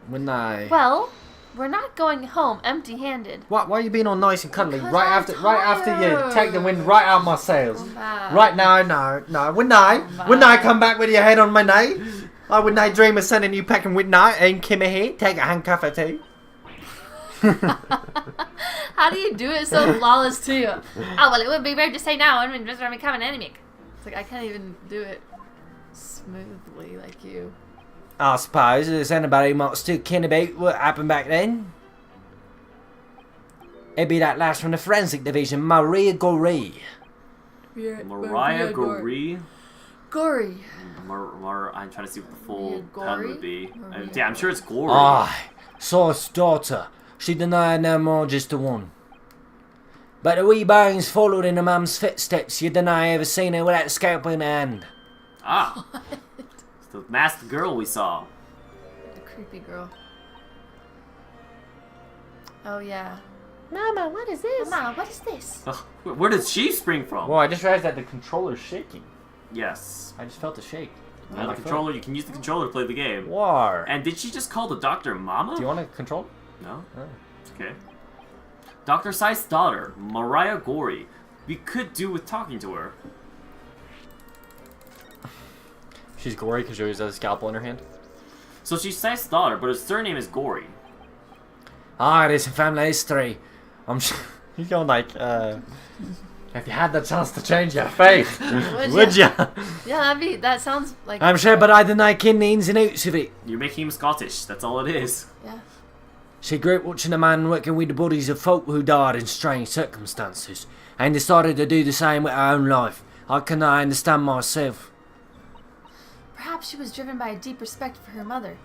When they... Well, we're not going home empty-handed. Why are you being all nice and cuddly? Because Right I'm after you tired. take the wind right out of my sails. Bad. Right now, no. Wouldn't I come back with your head on my knee? I wouldn't I dream of sending you packing with night and Kimmy here, take a handcuff or two. How do you do it so flawless too? Oh well, it would be weird to say now. I mean, just become an enemy. It's like I can't even do it smoothly like you. I suppose there's anybody who might still ken about what happened back then. It'd be that lass from the forensic division, Maria Goree. Mariah Goree? Gory. I'm trying to see what the full Maria pun Goree? would be. Maria Yeah, I'm sure it's gory. Aye, Saul's daughter. She denied no more, just the one. But the wee bones followed in her mum's footsteps. You deny ever seen her without a scalpel in her hand. Ah. It's the masked girl we saw. The creepy girl. Oh yeah. Mama, what is this? Mama, what is this? Ugh, where did she spring from? Well, I just realized that the controller's shaking. Yes. I just felt the shake. And the controller, you can use the controller to play the game. War. And did she just call the doctor Mama? Do you want to control? No? Oh. Okay. Dr. Scythe's daughter, Mariah Goree. We could do with talking to her. She's gory because she always has a scalpel in her hand. So she's Scythe's daughter, but her surname is Goree. Ah, there's some family history. I'm sure. He's going like, if you had the chance to change your faith, would ya? Yeah, that sounds like. I'm sure, but I deny ken the ins and outs of it. You're making him Scottish, that's all it is. Yeah. She grew up watching a man working with the bodies of folk who died in strange circumstances, and decided to do the same with her own life. I cannot understand myself. Perhaps she was driven by a deep respect for her mother.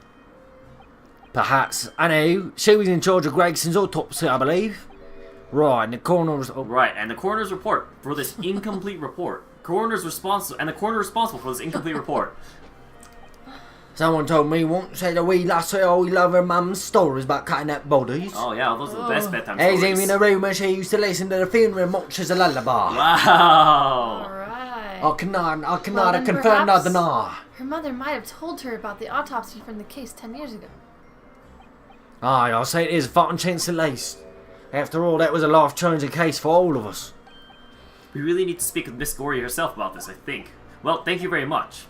Perhaps. I know. She was in charge of Gregson's autopsy, I believe. Right, and the coroner was... Oh, Right, and the coroner's report for this incomplete report. The coroner responsible for this incomplete report. someone told me once that a wee lassie always loved her mum's stories about cutting up bodies. Oh yeah, those are the best bedtime There's stories. even a rumour she used to listen to the funeral much as a lullaby. Wow. Alright. I cannot Well, then confirm nor perhaps deny. Her mother might have told her about the autopsy from the case 10 years ago. Aye, I'll say it is a fighting chance at least. After all, that was a life-changing case for all of us. We really need to speak with Miss Goree herself about this, I think. Well, thank you very much.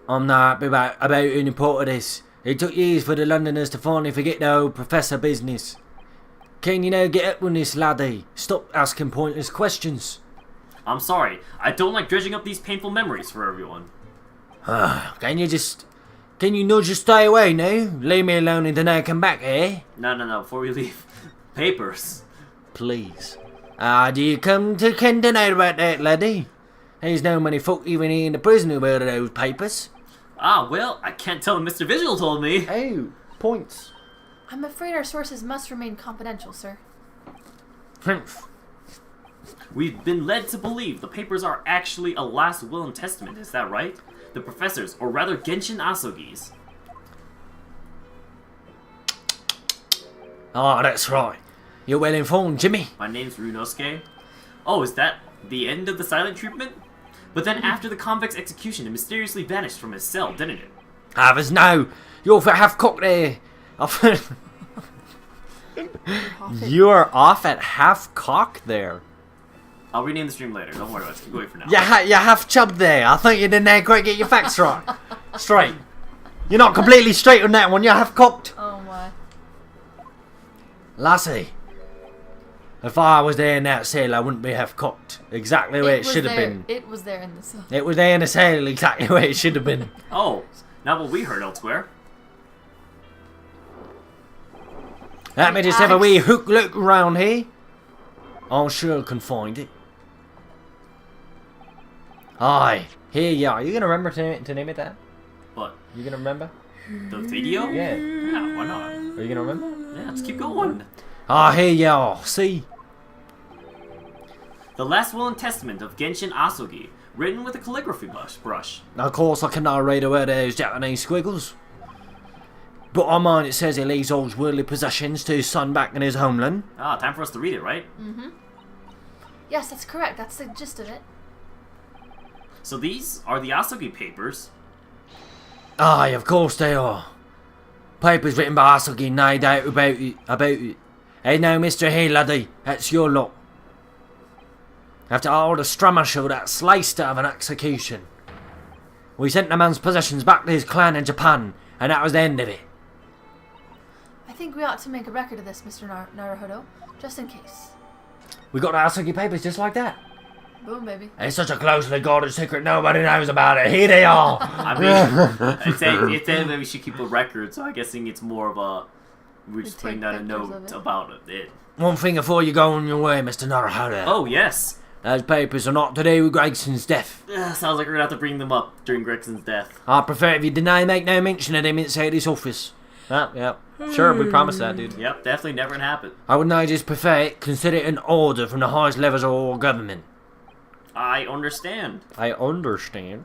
I'm not happy about who reported this. It took years for the Londoners to finally forget the old professor business. Can you now get up on this, laddie? Stop asking pointless questions. I'm sorry, I don't like dredging up these painful memories for everyone. Can you not just stay away now? Leave me alone until I come back, eh? No. Before we leave, papers. Please. Do you come to Kent tonight about that, laddie? There's no many folk even in the prison who heard of those papers. Well, I can't tell them Mr. Vigil told me. Oh, points. I'm afraid our sources must remain confidential, sir. Humph. We've been led to believe the papers are actually a last will and testament, is that right? The professor's, or rather Genshin Asogi's. That's right. You're well informed, Jimmy. My name's Runosuke. Oh, is that the end of the silent treatment? But then after the convict's execution, it mysteriously vanished from his cell, didn't it? There's no. You're for half-cocked there. You're off at half cock there. I'll rename the stream later. Don't worry about it. Keep going for now. You're half-chubbed there. I think you didn't quite get your facts right. Straight. You're not completely straight on that one. You're half-cocked. Oh my. Lassie. If I was there in that cell, I wouldn't be half-cocked. Exactly where it was should have there- been. It was there in the cell. It was there in the cell, exactly where it should have been. Oh, not what we heard elsewhere. Let me just have a wee hook look around here. I'm sure I can find it. Aye, here you are. Are you gonna remember to name it that? What? You gonna remember? The video? Yeah. Yeah, why not? Are you gonna remember? Yeah, let's keep going. Here you are. See? The last will and testament of Genshin Asogi, written with a calligraphy brush. Of course, I cannot read a word of those Japanese squiggles. But on mine it says he leaves all his worldly possessions to his son back in his homeland. Time for us to read it, right? Mm-hmm. Yes, that's correct. That's the gist of it. So these are the Asogi papers. Aye, of course they are. Papers written by Asogi, no doubt about it. Hey now, Mr. Hey laddie, that's your lot. After all the strummer show that sliced out of an execution, we sent the man's possessions back to his clan in Japan, and that was the end of it. I think we ought to make a record of this, Mr. Naruhodo, just in case. We got the Asogi papers just like that. Boom, baby. It's such a closely guarded secret, nobody knows about it. Here they are. I mean, it's saying that we should keep a record, so I'm guessing it's more of a... We're just putting down a note about it. One thing before you go on your way, Mr. Naruhodo. Oh, yes. Those papers are not to do with Gregson's death. Sounds like we're gonna have to bring them up during Gregson's death. I prefer if you deny make no mention of them inside this office. Yeah. Sure, we promised that, dude. Yep, definitely never gonna happen. I would now just prefer it, consider it an order from the highest levels of our government. I understand. I understand.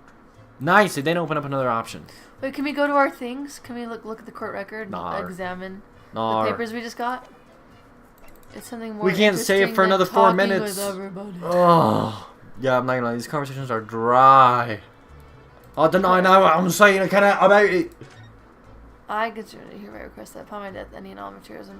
Nice, it then open up another option. Wait, can we go to our things? Can we look at the court record and Nar. examine Nar. the papers we just got? It's something more We can't say it interesting for than another 4 talking minutes. with everybody. Oh. Yeah, I'm not gonna lie, these conversations are dry. I deny now what I'm saying, I cannot about it. I consider to hereby request that upon my death, any and all materials and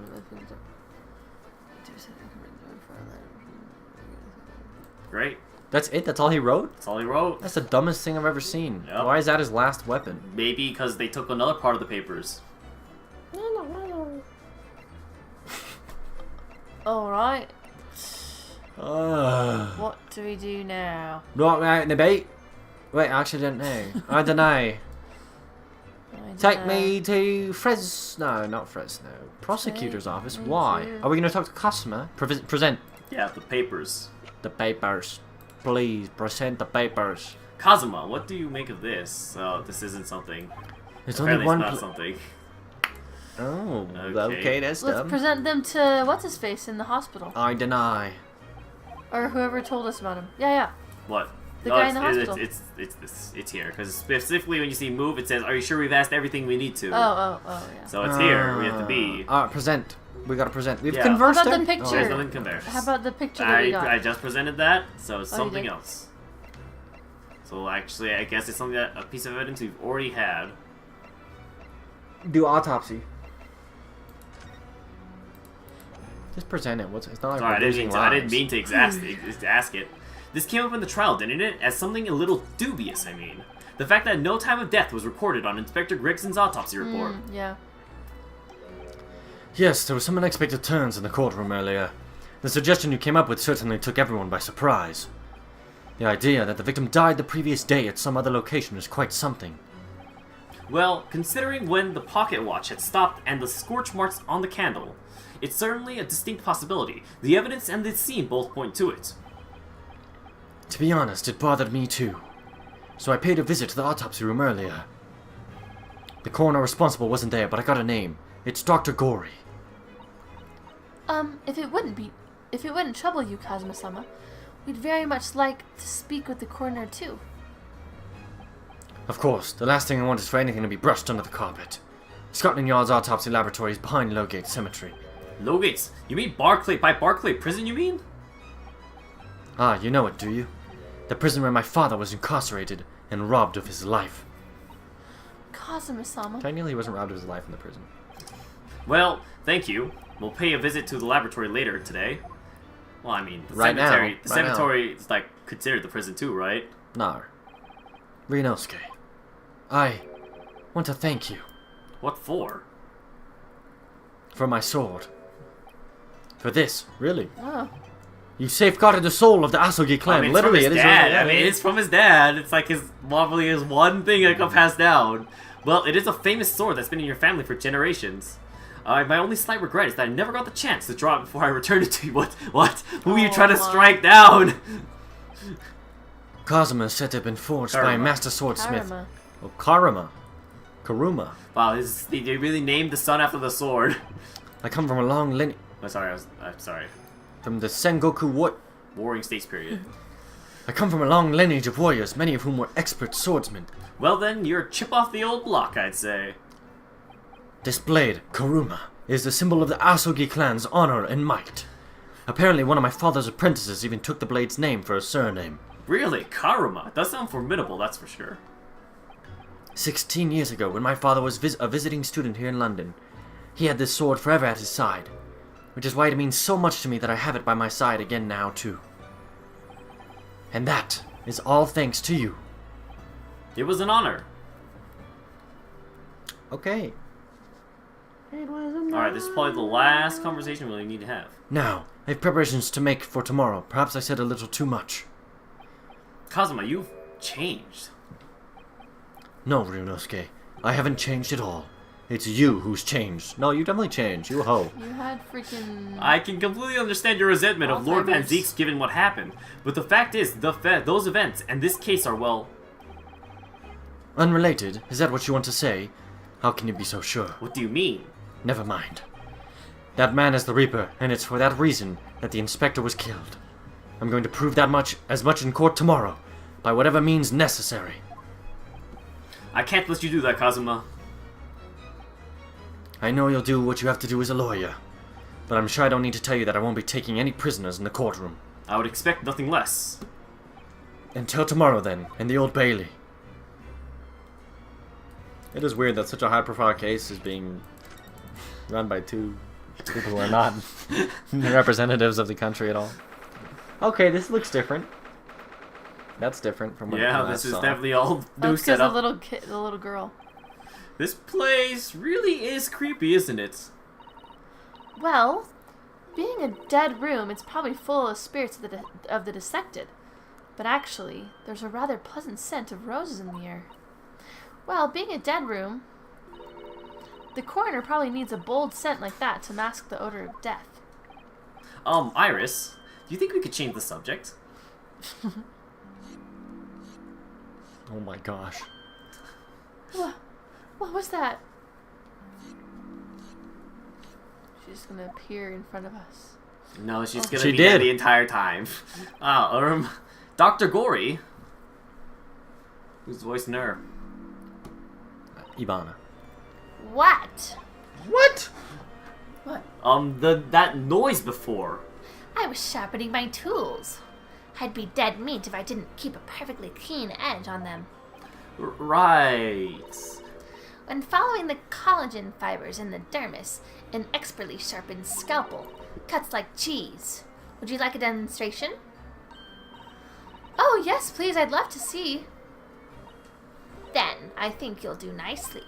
Great. That's it? That's all he wrote? That's all he wrote. That's the dumbest thing I've ever seen. Yep. Why is that his last weapon? Maybe because they took another part of the papers. Alright, Right, what do we do now? we're out in the bait. Wait, I actually don't know. I don't know. I Take dunno. me to Fresno, not Fresno. Prosecutor's Take office. me Why? to- Are we gonna talk to customer? Present Yeah, the papers. The papers. Please, present the papers. Kazuma, what do you make of this? This isn't something. There's only Apparently one it's not pl- something. Oh, Okay. okay, that's Let's dumb. present them to what's-his-face in the hospital. I deny. Or whoever told us about him. Yeah. What? The guy in the it's, hospital. It's here. Because specifically when you see move, it says, "Are you sure we've asked everything we need to?" Oh, yeah. So it's here. We have to be. Alright, present. We gotta present. We've Yeah. conversed How about the already? picture? There's nothing to compare. How about the picture that we got? I just presented that, so it's Oh, you something did? else. So actually, I guess it's something that a piece of evidence we've already had. Do autopsy. Just present it. It's not like Sorry, we're losing I didn't lives. mean to ask it. This came up in the trial, didn't it? As something a little dubious, I mean. The fact that no time of death was recorded on Inspector Gregson's autopsy report. Yeah. Yes, there were some unexpected turns in the courtroom earlier. The suggestion you came up with certainly took everyone by surprise. The idea that the victim died the previous day at some other location is quite something. Well, considering when the pocket watch had stopped and the scorch marks on the candle, it's certainly a distinct possibility. The evidence and the scene both point to it. To be honest, it bothered me too. So I paid a visit to the autopsy room earlier. The coroner responsible wasn't there, but I got a name. It's Dr. Gory. If it wouldn't trouble you, Kazuma-sama, we'd very much like to speak with the coroner too. Of course, the last thing I want is for anything to be brushed under the carpet. Scotland Yard's autopsy laboratory is behind Lowgate Cemetery. Lowgates? You mean Barclay, by Barclay Prison, you mean? Ah, you know it, do you? The prison where my father was incarcerated and robbed of his life. Kazuma-sama. Technically, he wasn't robbed of his life in the prison. Well, thank you. We'll pay a visit to the laboratory later today. Well, I mean, the Right now. cemetery, the Right now. cemetery is like considered the prison too, right? Nar. Rinosuke, I want to thank you What for? for my sword. For this. Really? Oh. You safeguarded the soul of the Asogi clan. I mean, it's Literally, from it his is. dad. I mean, it's from his dad. It's like probably his one thing that got passed down. Well, it is a famous sword that's been in your family for generations. My only slight regret is that I never got the chance to draw it before I returned it to you. What? Who are you trying to strike down? Kazuma said to have been forged by a Karuma. master swordsmith. Karama. Oh, Karuma. Karuma. Wow, they really named the son after the sword. I come from a long lineage. I'm sorry. From the Sengoku what? Warring States period. I come from a long lineage of warriors, many of whom were expert swordsmen. Well then, you're a chip off the old block, I'd say. This blade, Karuma, is the symbol of the Asogi clan's honor and might. Apparently, one of my father's apprentices even took the blade's name for a surname. Really? Karuma? Does sound formidable, that's for sure. 16 years ago, when my father was a visiting student here in London, he had this sword forever at his side, which is why it means so much to me that I have it by my side again now, too. And that is all thanks to you. It was an honor. Okay. Alright, this is probably the last conversation we really need to have. Now, I have preparations to make for tomorrow. Perhaps I said a little too much. Kazuma, you've changed. No, Ryunosuke, I haven't changed at all. It's you who's changed. No, you definitely changed. You a hoe. You had freaking. I can completely understand your resentment of Lord Van Alzheimer's. Zeek's given what happened, but the fact is, those events and this case are, well, Unrelated? Is that what you want to say? How can you be so sure? what do you mean? Never mind. That man is the Reaper, and it's for that reason that the Inspector was killed. I'm going to prove that as much in court tomorrow, by whatever means necessary. I can't let you do that, Kazuma. I know you'll do what you have to do as a lawyer, but I'm sure I don't need to tell you that I won't be taking any prisoners in the courtroom. I would expect nothing less. Until tomorrow, then, in the Old Bailey. It is weird that such a high-profile case is being run by two people who are not representatives of the country at all. Okay, this looks different. That's different from what I Yeah, last this is saw. definitely all Oh, new it's because the setup. little girl. This place really is creepy, isn't it? Well, being a dead room, it's probably full of spirits of the dissected. But actually, there's a rather pleasant scent of roses in the air. Well, being a dead room, the coroner probably needs a bold scent like that to mask the odor of death. Iris, do you think we could change the subject? Oh my gosh. What was that? She's gonna appear in front of us. No, she's gonna She be there did. the entire time. Dr. Gory. Who's voicing her? Ibana. What? What? That noise before. I was sharpening my tools. I'd be dead meat if I didn't keep a perfectly keen edge on them. Right. When following the collagen fibers in the dermis, an expertly sharpened scalpel cuts like cheese. Would you like a demonstration? Oh, yes, please, I'd love to see. Then I think you'll do nicely.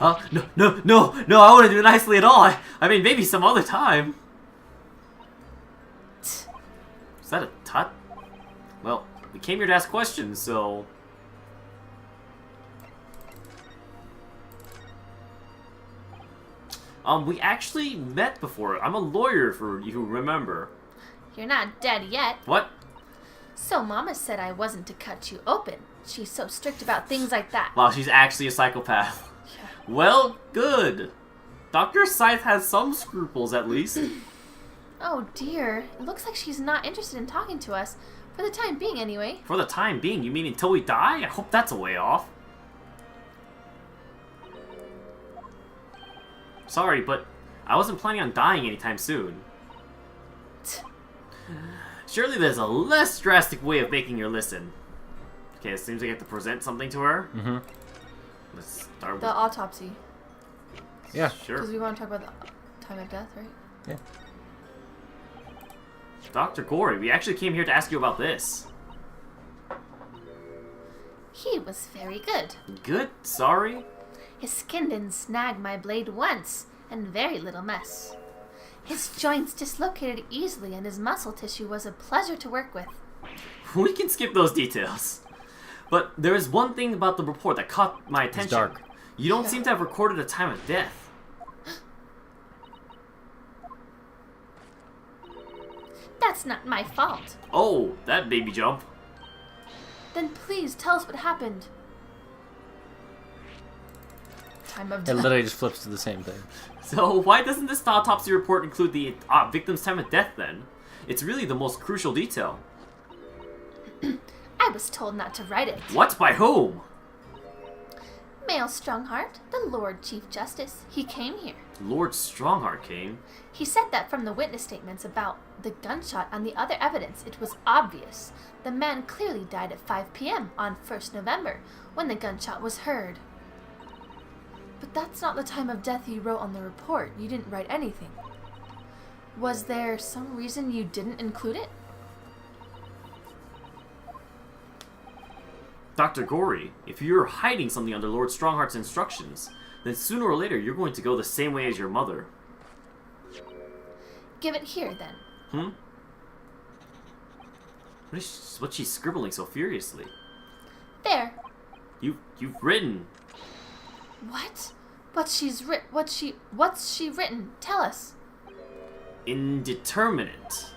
No, I wouldn't do it nicely at all. I mean, maybe some other time. Is that a tut? Well, We came here to ask questions, so... We actually met before. I'm a lawyer, for you who remember. You're not dead yet. What? So Mama said I wasn't to cut you open. She's so strict about things like that. Wow, she's actually a psychopath. Well, good. Dr. Scythe has some scruples, at least. Oh dear. It looks like she's not interested in talking to us. For the time being, anyway. For the time being, you mean until we die? I hope that's a way off. Sorry, but I wasn't planning on dying anytime soon. Surely there's a less drastic way of making her listen. Okay, it seems like I have to present something to her. Mm-hmm. Let's start The with... autopsy. Yeah. Sure. Because we want to talk about the time of death, right? Yeah. Dr. Gory, we actually came here to ask you about this. He was very good. Good? Sorry? His skin didn't snag my blade once, and very little mess. His joints dislocated easily, and his muscle tissue was a pleasure to work with. We can skip those details. But there is one thing about the report that caught my attention. It's dark. You don't seem to have recorded a time of death. That's not my fault. Oh, that baby jump. Then please tell us what happened. Time of It death. literally just flips to the same thing. So why doesn't this autopsy report include the victim's time of death then? It's really the most crucial detail. I was told not to write it. What? By whom? Mail Strongheart, the Lord Chief Justice, he came here. Lord Strongheart came. He said that from the witness statements about the gunshot and the other evidence, it was obvious. The man clearly died at 5 p.m. on 1st November, when the gunshot was heard. But that's not the time of death you wrote on the report. You didn't write anything. Was there some reason you didn't include it? Dr. Gory, if you're hiding something under Lord Strongheart's instructions, then sooner or later you're going to go the same way as your mother. Give it here, then. Hmm? What's she scribbling so furiously? There. You've written. What? What's she written? Tell us. Indeterminate.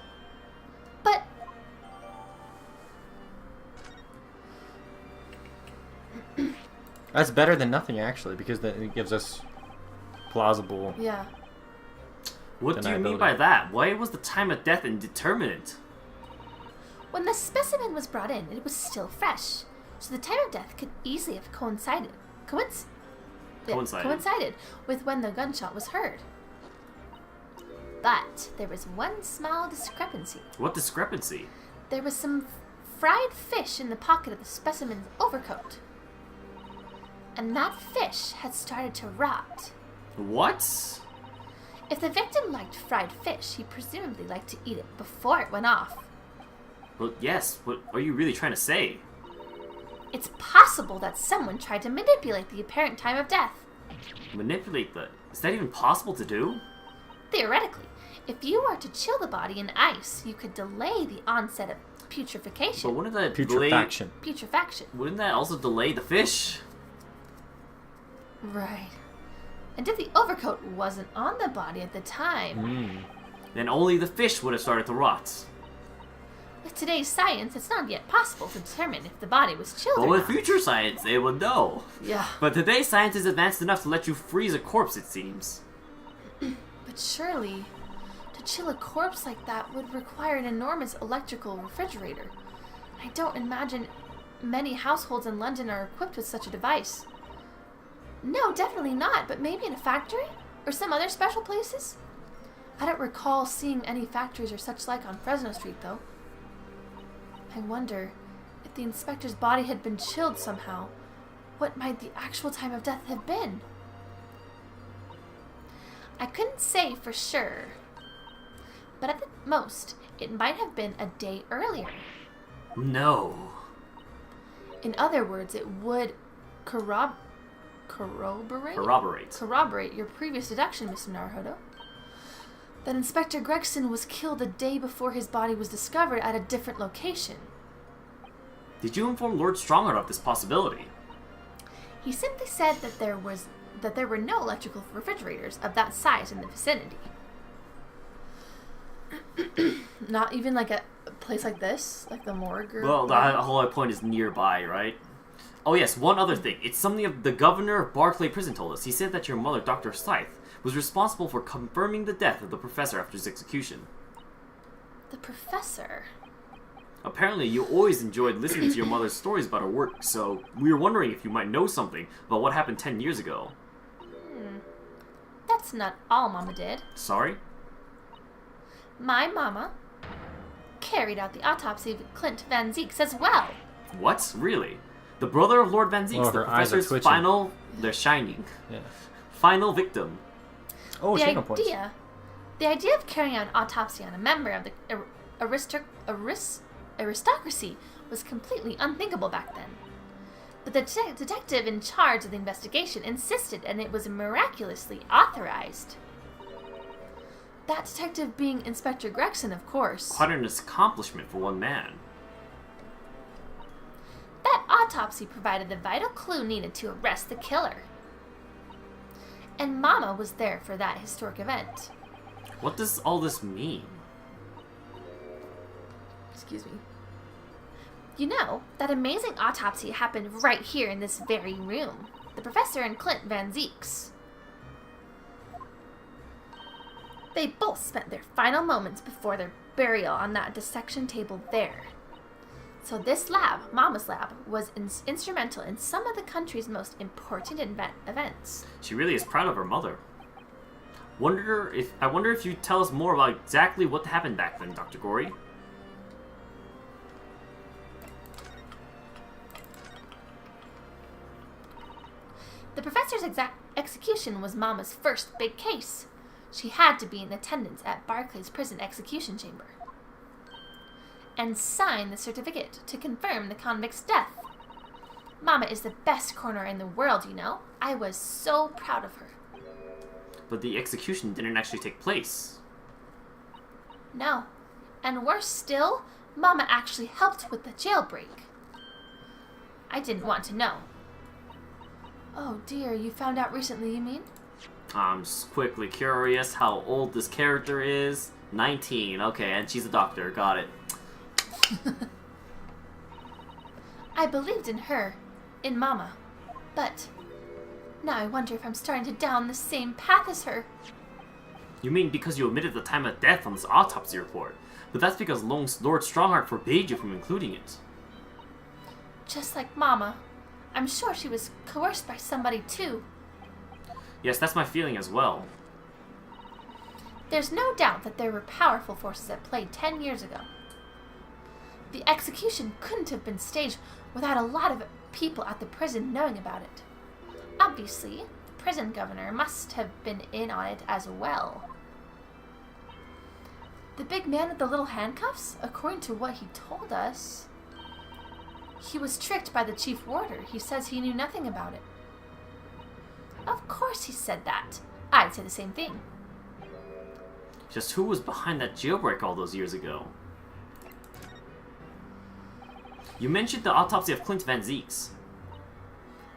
But That's better than nothing, actually, because then it gives us plausible. Yeah. What do you mean Deniability. by that? Why was the time of death indeterminate? when the specimen was brought in, it was still fresh, so the time of death could easily have coincided with when the gunshot was heard. But there was one small discrepancy. What discrepancy? There was some fried fish in the pocket of the specimen's overcoat. And that fish had started to rot. What? If the victim liked fried fish, he presumably liked to eat it before it went off. Well, yes. What are you really trying to say? It's possible that someone tried to manipulate the apparent time of death. Manipulate the... Is that even possible to do? Theoretically, if you were to chill the body in ice, you could delay the onset of putrefaction. But wouldn't that Putrefaction. Putrefaction. Wouldn't that also delay the fish? Right. And if the overcoat wasn't on the body at the time, Then only the fish would have started to rot. with today's science, it's not yet possible to determine if the body was chilled But or with not. future science, they would know. Yeah. But today's science is advanced enough to let you freeze a corpse, it seems. But surely, to chill a corpse like that would require an enormous electrical refrigerator. I don't imagine many households in London are equipped with such a device. No, definitely not, but maybe in a factory? Or some other special places? I don't recall seeing any factories or such like on Fresno Street, though. I wonder, if the inspector's body had been chilled somehow, what might the actual time of death have been? I couldn't say for sure. But at the most, it might have been a day earlier. No. In other words, it would corroborate your previous deduction, Mr. Naruhodo. That Inspector Gregson was killed the day before his body was discovered at a different location. Did you inform Lord Strongheart of this possibility? He simply said that there were no electrical refrigerators of that size in the vicinity. Not even like a place like this, like the morgue. Or Well, the whole point is nearby, right? Oh yes, one other thing. It's something the governor of Barclay Prison told us. He said that your mother, Dr. Scythe, was responsible for confirming the death of the professor after his execution. The professor? Apparently, you always enjoyed listening to your mother's stories about her work, so we were wondering if you might know something about what happened 10 years ago. That's not all Mama did. Sorry? My mama carried out the autopsy of Clint Van Zeeks as well. What? Really? The brother of Lord Van Zeeks, Oh, the her eyes are professor's twitching. final... They're shining. Yeah. Final victim. Oh, she had no points. The idea of carrying out an autopsy on a member of the aristocracy was completely unthinkable back then. But the detective in charge of the investigation insisted, and it was miraculously authorized. That detective being Inspector Gregson, of course. Quite an accomplishment for one man. That autopsy provided the vital clue needed to arrest the killer. And Mama was there for that historic event. What does all this mean? Excuse me. You know, that amazing autopsy happened right here in this very room. The professor and Clint Van Zeeks. They both spent their final moments before their burial on that dissection table there. So this lab, Mama's lab, was instrumental in some of the country's most important events. She really is proud of her mother. I wonder if you tell us more about exactly what happened back then, Dr. Gory. The professor's execution was Mama's first big case. She had to be in attendance at Barclay's prison execution chamber and sign the certificate to confirm the convict's death. Mama is the best coroner in the world, you know. I was so proud of her. But the execution didn't actually take place. No. And worse still, Mama actually helped with the jailbreak. I didn't want to know. Oh dear, you found out recently, you mean? I'm just quickly curious how old this character is. 19, okay, and she's a doctor, got it. I believed in her, in Mama, but now I wonder if I'm starting to down the same path as her. You mean because you omitted the time of death on this autopsy report, but that's because Lord Strongheart forbade you from including it. Just like Mama, I'm sure she was coerced by somebody too. Yes, that's my feeling as well. There's no doubt that there were powerful forces at play 10 years ago. The execution couldn't have been staged without a lot of people at the prison knowing about it. Obviously, the prison governor must have been in on it as well. The big man with the little handcuffs? According to what he told us, he was tricked by the chief warder. He says he knew nothing about it. Of course he said that. I'd say the same thing. Just who was behind that jailbreak all those years ago? You mentioned the autopsy of Clint Van Zeeks.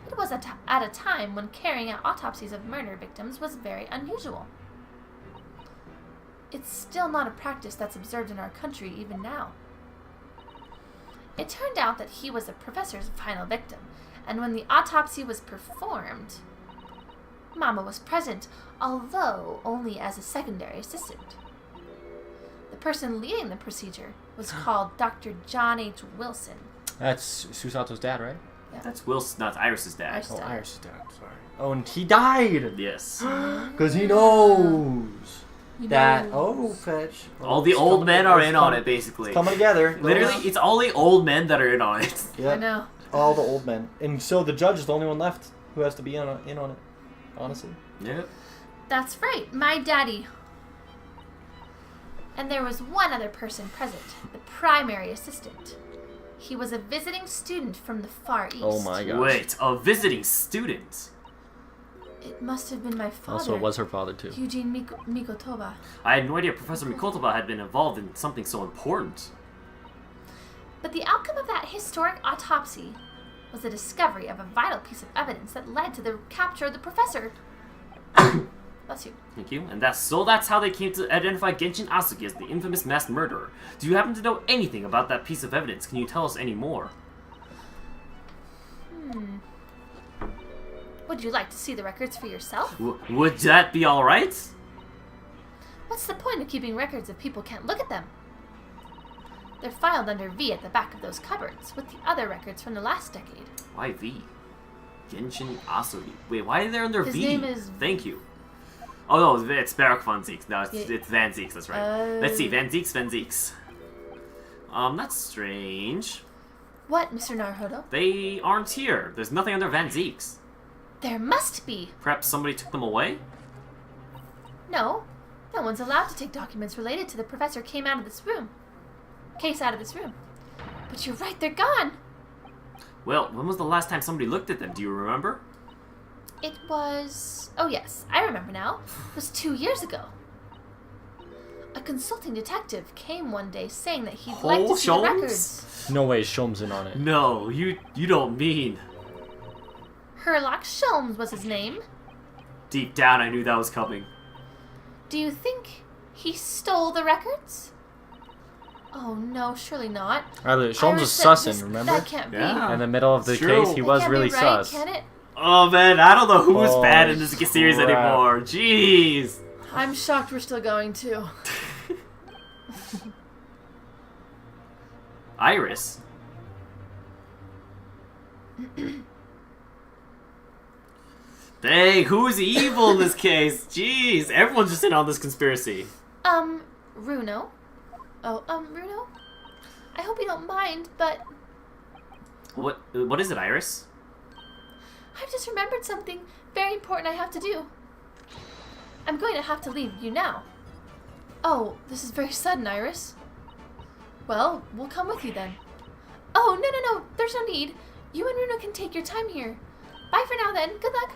It was at a time when carrying out autopsies of murder victims was very unusual. It's still not a practice that's observed in our country even now. It turned out that he was the professor's final victim, and when the autopsy was performed, Mama was present, although only as a secondary assistant. The person leading the procedure was called Dr. John H. Wilson. That's Susato's dad, right? That's Wilson, not Iris's dad. Iris' Oh, dad. Iris' dad. Sorry. Oh, and he died. Yes. Because he knows You that. know, Oh, fetch. All the It's old coming- men are it's in on coming- it, basically. It's coming together. Literally, it's all the old men that are in on it. I Yep. know. All the old men. And so the judge is the only one left who has to be in on it. Honestly. Yep. That's right, my daddy. And there was one other person present, the primary assistant. He was a visiting student from the Far East. Oh my gosh. Wait, a visiting student? It must have been my father. Also, it was her father too. Eugene Mikotoba. I had no idea Professor Mikotoba had been involved in something so important. But the outcome of that historic autopsy was the discovery of a vital piece of evidence that led to the capture of the professor. Bless you. Thank you. And that's how they came to identify Genshin Asuki as the infamous mass murderer. Do you happen to know anything about that piece of evidence? Can you tell us any more? Would you like to see the records for yourself? Would that be alright? What's the point of keeping records if people can't look at them? They're filed under V at the back of those cupboards, with the other records from the last decade. Why V? Genshin Asuki. Wait, why are they under His V? name is- Thank you. Oh no, it's Barak Van Zieks. No, it's, Yeah. it's Van Zieks, that's right. Let's see, Van Zieks. That's strange. What, Mr. Naruhodo? They aren't here. There's nothing under Van Zieks. There must be. Perhaps somebody took them away? No. No one's allowed to take documents related to the professor case out of this room. But you're right, they're gone. Well, when was the last time somebody looked at them? Do you remember? It was... Oh yes, I remember now. It was 2 years ago. A consulting detective came one day saying that he'd like to see the Sholmes? records. No way Shulm's in on it. No, you don't mean. Herlock Sholmes was his name. Deep down, I knew that was coming. Do you think he stole the records? Oh no, surely not. Shulm's was Iris said this- sussing, remember? That can't Yeah. be. In the middle of the It's true. case, he That was can't really be right, sus. can it? Oh man, I don't know who's Oh, bad in this series crap. anymore. Jeez. I'm shocked we're still going too. Iris. Dang, who's evil in this case? Jeez, everyone's just in on this conspiracy. Runo. Oh, Runo? I hope you don't mind, but What is it, Iris? I've just remembered something very important I have to do. I'm going to have to leave you now. Oh, this is very sudden, Iris. Well, we'll come with you then. Oh, no, there's no need. You and Runo can take your time here. Bye for now then. Good luck.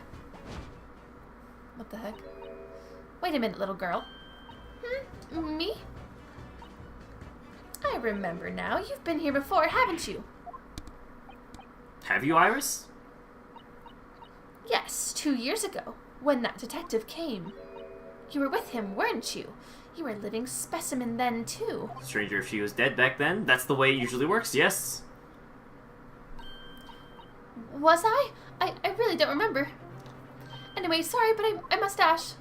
What the heck? Wait a minute, little girl. Me? I remember now. You've been here before, haven't you? Have you, Iris? Yes, 2 years ago, when that detective came. You were with him, weren't you? You were a living specimen then, too. Stranger if she was dead back then. That's the way it usually works, yes. Was I? I really don't remember. Anyway, sorry, but I must dash.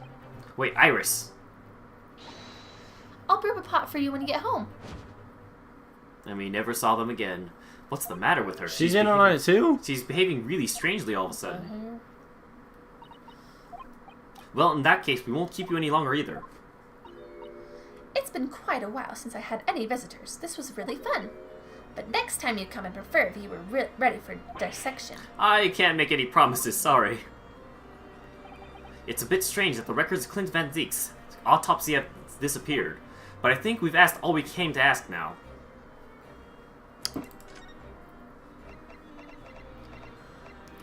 Wait, Iris. I'll brew up a pot for you when you get home. And we never saw them again. What's the matter with her? She's in on it too? She's behaving really strangely all of a sudden. Well, in that case, we won't keep you any longer either. It's been quite a while since I had any visitors. This was really fun. But next time you come, I'd prefer if you were ready for dissection. I can't make any promises, sorry. It's a bit strange that the records of Clint Van Ziek's autopsy have disappeared, but I think we've asked all we came to ask now.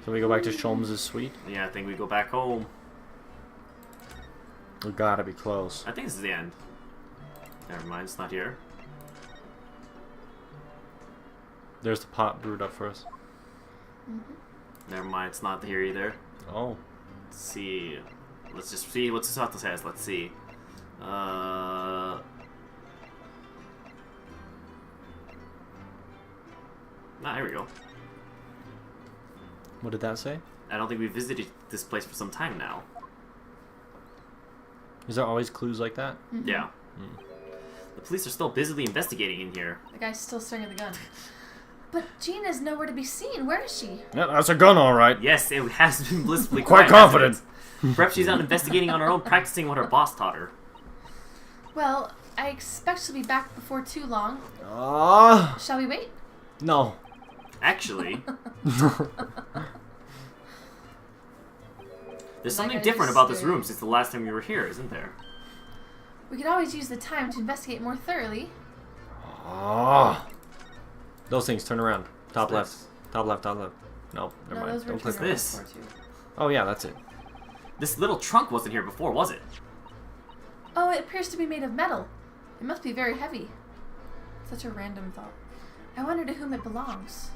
So we go back to Shulm's suite? Yeah, I think we go back home. We gotta be close. I think this is the end. Never mind, it's not here. There's the pot brewed up for us. Never mind, it's not here either. Oh. Let's see. Let's just see what Sasato says. Let's see. Ah, here we go. What did that say? I don't think we've visited this place for some time now. Is there always clues like that? Yeah. The police are still busily investigating in here. The guy's still staring at the gun. But Gina's nowhere to be seen. Where is she? Yeah, that's a gun, alright. Yes, it has been blissfully Quite quiet, hasn't confident. it? Perhaps she's out investigating on her own, practicing what her boss taught her. Well, I expect she'll be back before too long. Shall we wait? No. Actually, there's something That guy different is about this scary. room since the last time we were here, isn't there? We could always use the time to investigate more thoroughly. Those things, turn around. Top left. This. Top left, top left. No, never No, mind. those were Don't click turned around this. before, too. Oh yeah, that's it. This little trunk wasn't here before, was it? Oh, it appears to be made of metal. It must be very heavy. Such a random thought. I wonder to whom it belongs.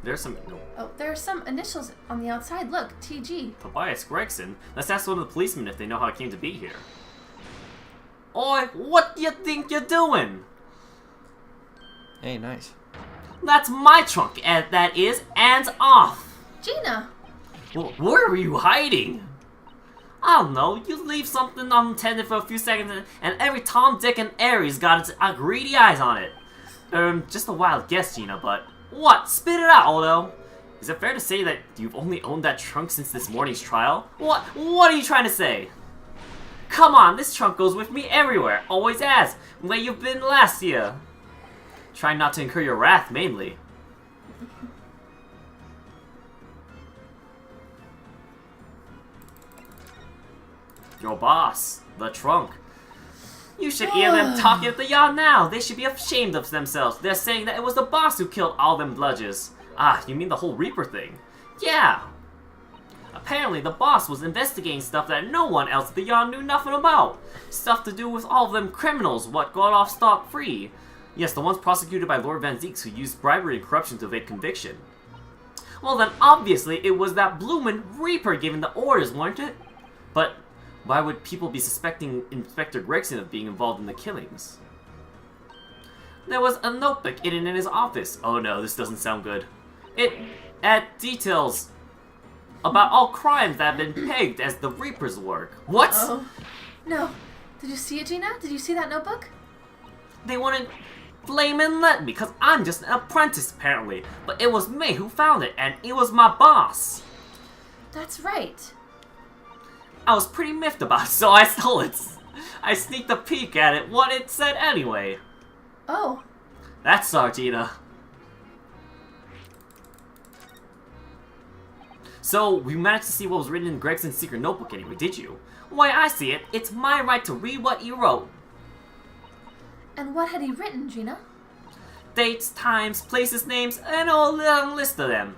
There's some... No. Oh, there are some initials on the outside. Look, TG. Tobias Gregson? Let's ask one of the policemen if they know how it came to be here. Oi, what do you think you're doing? Hey, nice. That's my trunk, and that is, hands off! Gina! Well, where were you hiding? I don't know, you leave something unattended for a few seconds and every Tom, Dick, and Harry's got its greedy eyes on it. Just a wild guess, Gina, but... What? Spit it out, Aldo! Is it fair to say that you've only owned that trunk since this morning's trial? What are you trying to say? Come on, this trunk goes with me everywhere, always has, where you've been last year. Try not to incur your wrath, mainly. Your boss, the trunk. You should hear them talking at the yard now. They should be ashamed of themselves. They're saying that it was the boss who killed all them bludgers. Ah, you mean the whole Reaper thing? Yeah. Apparently, the boss was investigating stuff that no one else at the yard knew nothing about. Stuff to do with all of them criminals what got off scot-free. Yes, the ones prosecuted by Lord Van Zieks who used bribery and corruption to evade conviction. Well then, obviously, it was that bloomin' Reaper giving the orders, weren't it? But why would people be suspecting Inspector Gregson of being involved in the killings? There was a notebook hidden in his office. Oh no, this doesn't sound good. It had details about all crimes that have been pegged as the Reaper's work. What? Oh. No. Did you see it, Gina? Did you see that notebook? They wouldn't flamin' let me, because I'm just an apprentice, apparently. But it was me who found it, and it was my boss. That's right. I was pretty miffed about it, so I stole it. I sneaked a peek at it, what it said anyway. Oh. That's Sargina. So, we managed to see what was written in Gregson's secret notebook anyway, did you? Why, I see it. It's my right to read what he wrote. And what had he written, Gina? Dates, times, places, names, and a whole long list of them.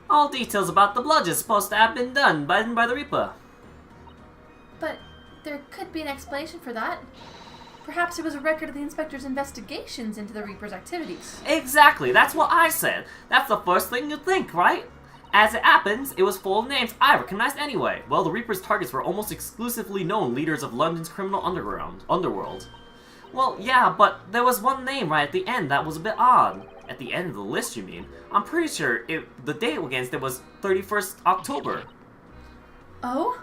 All details about the bludgeons supposed to have been done by the Reaper. But there could be an explanation for that. Perhaps it was a record of the Inspector's investigations into the Reaper's activities. Exactly, that's what I said. That's the first thing you'd think, right? As it happens, it was full of names I recognized anyway. Well, the Reaper's targets were almost exclusively known leaders of London's criminal underworld. Well, yeah, but there was one name right at the end that was a bit odd. At the end of the list, you mean? I'm pretty sure the date against it was 31st October. Oh?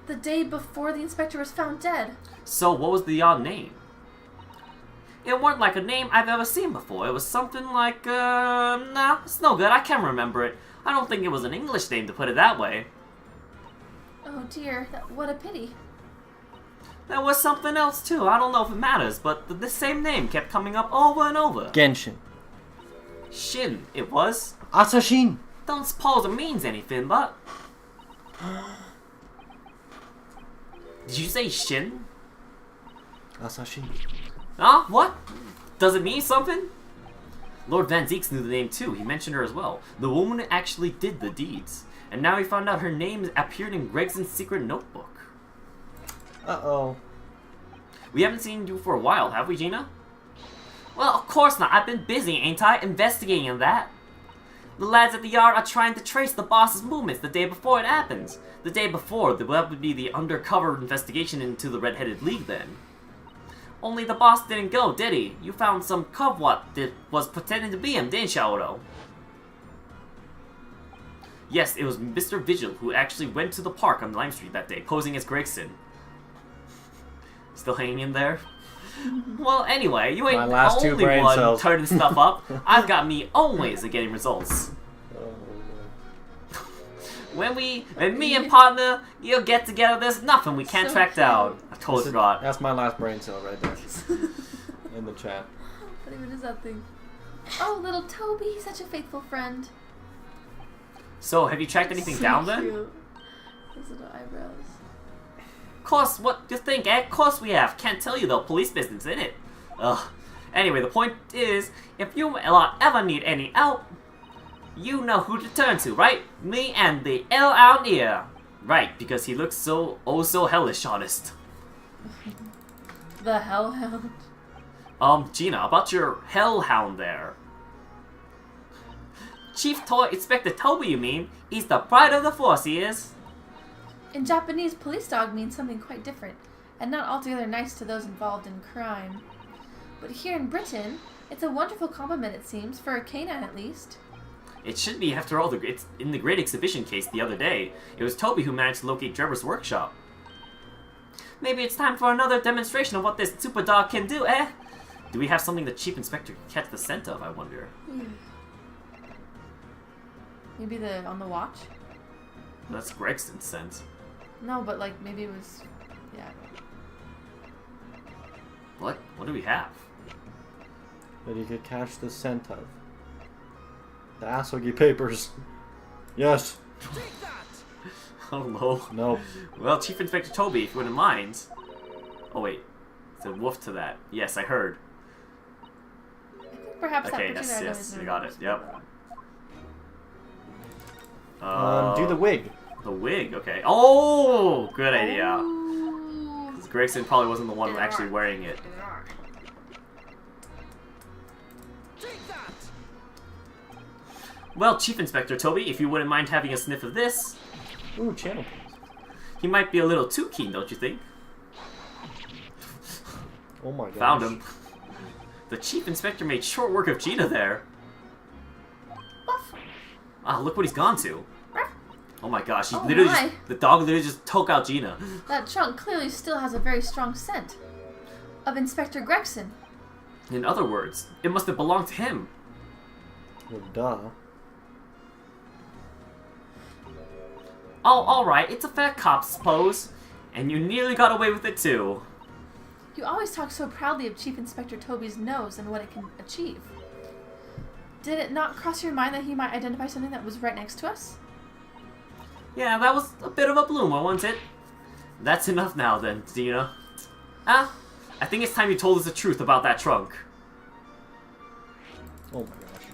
The day before the Inspector was found dead. So, what was the odd name? It weren't like a name I've ever seen before. It was something like, nah, it's no good. I can't remember it. I don't think it was an English name, to put it that way. Oh dear, what a pity. There was something else too. I don't know if it matters, but the same name kept coming up over and over. Genshin. Shin, it was. Asashin. Don't suppose it means anything, but... Did you say Shin? Asashin. Huh? What? Does it mean something? Lord Van Zieks knew the name too. He mentioned her as well. The woman who actually did the deeds. And now he found out her name appeared in Gregson's secret notebook. Uh-oh. We haven't seen you for a while, have we, Gina? Well, of course not. I've been busy, ain't I, investigating that. The lads at the yard are trying to trace the boss's movements the day before it happens. The day before, that would be the undercover investigation into the Red-Headed League then. Only the boss didn't go, did he? You found some cobwat that was pretending to be him, didn't you, Odo? Yes, it was Mr. Vigil who actually went to the park on Lime Street that day, posing as Gregson. Still hanging in there? Well, anyway, you ain't My the last two only brain one cells. turning stuff up. I've got me own ways of getting results. When me and partner, you'll get together, there's nothing we can't So track down. I totally forgot. That's my last brain cell right there. In the chat. What even is that thing? Oh, little Toby, such a faithful friend. So, have you tracked anything So down then? cute. Those little eyebrows. Of course, what do you think? Of course we have. Can't tell you though, police business, innit? Ugh. Anyway, the point is, if you ever need any help, you know who to turn to, right? Me and the L out here. Right, because he looks so, oh so hellish honest. The hellhound. Gina, about your hellhound there. Chief Toy Inspector Toby, you mean? He's the pride of the force, he is. In Japanese, police dog means something quite different, and not altogether nice to those involved in crime. But here in Britain, it's a wonderful compliment, it seems, for a canine at least. It should be, after all. It's in the Great Exhibition case the other day. It was Toby who managed to locate Trevor's workshop. Maybe it's time for another demonstration of what this super dog can do, eh? Do we have something the Chief Inspector can catch the scent of, I wonder? Maybe on the watch? That's Gregson's scent. No, but like maybe it was, yeah. What do we have? That he could catch the scent of. The Asogi papers. Yes. Oh no. Nope. Well, Chief Inspector Toby, if you wouldn't mind. Oh wait, it's a wolf to that. Yes, I heard. I think perhaps Okay, that particular item is I got it. Yep. Do the wig. The wig, okay. Oh, good idea. Ooh. Because Gregson probably wasn't the one actually wearing it. Well, Chief Inspector Toby, if you wouldn't mind having a sniff of this. Ooh, channel pins. He might be a little too keen, don't you think? Oh my god. Found him. The Chief Inspector made short work of Gina there. Ah, look what he's gone to. Oh my gosh, he literally the dog literally just took out Gina. That trunk clearly still has a very strong scent of Inspector Gregson. In other words, it must have belonged to him. Well, duh. Oh, alright, it's a fair cop's pose. And you nearly got away with it too. You always talk so proudly of Chief Inspector Toby's nose and what it can achieve. Did it not cross your mind that he might identify something that was right next to us? Yeah, that was a bit of a bloomer, wasn't it? That's enough now then, Gina. I think it's time you told us the truth about that trunk. Oh my gosh.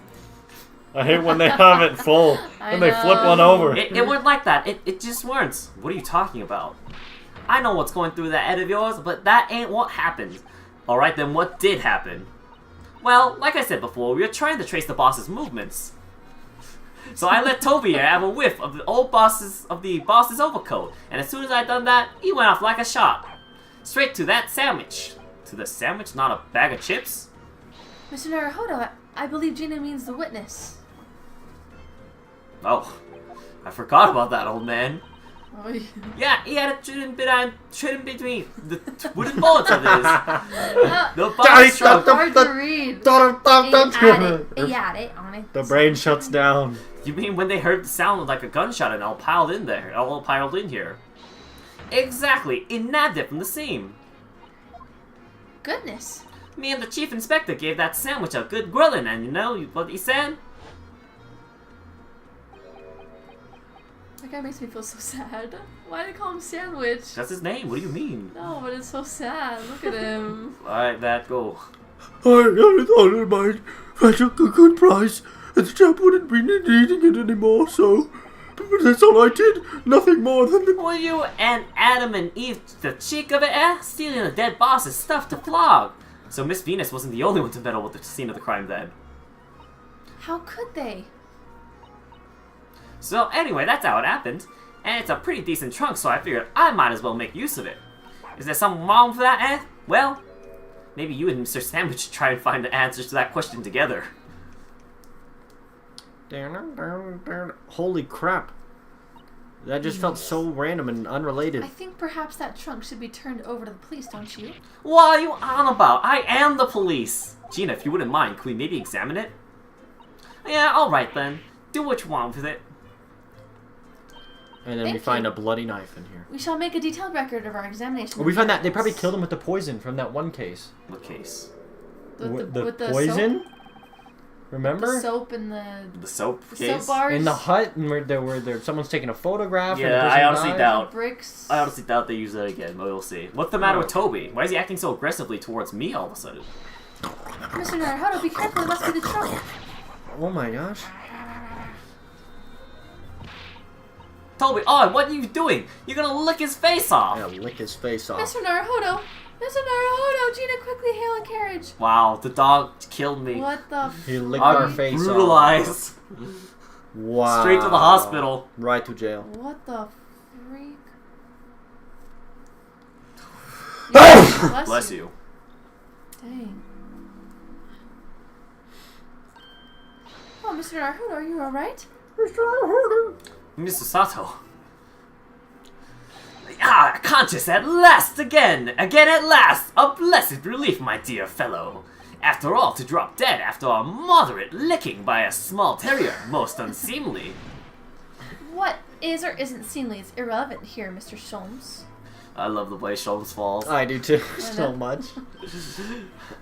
I hate when they have it full and they flip one over. It weren't like that. It just weren't. What are you talking about? I know what's going through that head of yours, but that ain't what happened. Alright, then what did happen? Well, like I said before, we were trying to trace the boss's movements. So I let Toby here have a whiff of the boss's overcoat, and as soon as I done that, he went off like a shot. Straight to that sandwich. To the sandwich, not a bag of chips? Mr. Naruhodo, I believe Gina means the witness. Oh, I forgot about that, old man. Oh, yeah. Yeah, he had a trin between the wooden bullets of his. The boss struck. Hard to read. The brain shuts down. You mean when they heard the sound like a gunshot and all piled in here? Exactly, it nabbed it from the seam. Goodness. Me and the Chief Inspector gave that sandwich a good grilling, and you know what he said? That guy makes me feel so sad. Why did they call him Sandwich? That's his name, what do you mean? No, but it's so sad. Look at him. Alright, that go. I never thought it might fetch a good price, and the chap wouldn't be needing it anymore, so... But that's all I did, nothing more than the... Were you and Adam and Eve the cheek of it, eh? Stealing the dead boss's stuff to flog. So Miss Venus wasn't the only one to meddle with the scene of the crime then. How could they? So anyway, that's how it happened. And it's a pretty decent trunk, so I figured I might as well make use of it. Is there something wrong with that, eh? Well, maybe you and Mr. Sandwich should try and find the answers to that question together. Holy crap. That just felt so random and unrelated. I think perhaps that trunk should be turned over to the police, don't you? What are you on about? I am the police! Gina, if you wouldn't mind, could we maybe examine it? Yeah, alright then. Do what you want with it. And then Thank we find you. a bloody knife in here. We shall make a detailed record of our examination. Oh, we found that they probably killed him with the poison from that one case. What case? With the the poison? Soap? Remember? The soap and The soap the case? soap bars. In the hut, and where someone's taking a photograph. and the Yeah, person I honestly died. doubt. bricks. I honestly doubt they use that again, but we'll see. What's the matter with Toby? Why is he acting so aggressively towards me all of a sudden? Mr. Naruhodo, be careful. It must be the trunk. Oh my gosh. Toby, oh, what are you doing? You're gonna lick his face off! Yeah, lick his face off. Mr. Naruhodo, Mr. Naruhodo, Gina, quickly hail a carriage. Wow, the dog killed me. What the He licked I'm our face off. brutalized. Wow. Straight to the hospital. Right to jail. What the freak? Yeah, Bless you. Dang. Oh, Mr. Naruhodo, are you alright? Mr. Sato. Ah, conscious at last again at last! A blessed relief, my dear fellow. After all, to drop dead after a moderate licking by a small terrier, most unseemly. What is or isn't seemly is irrelevant here, Mr. Sholmes. I love the way Sholmes falls. I do too, so much.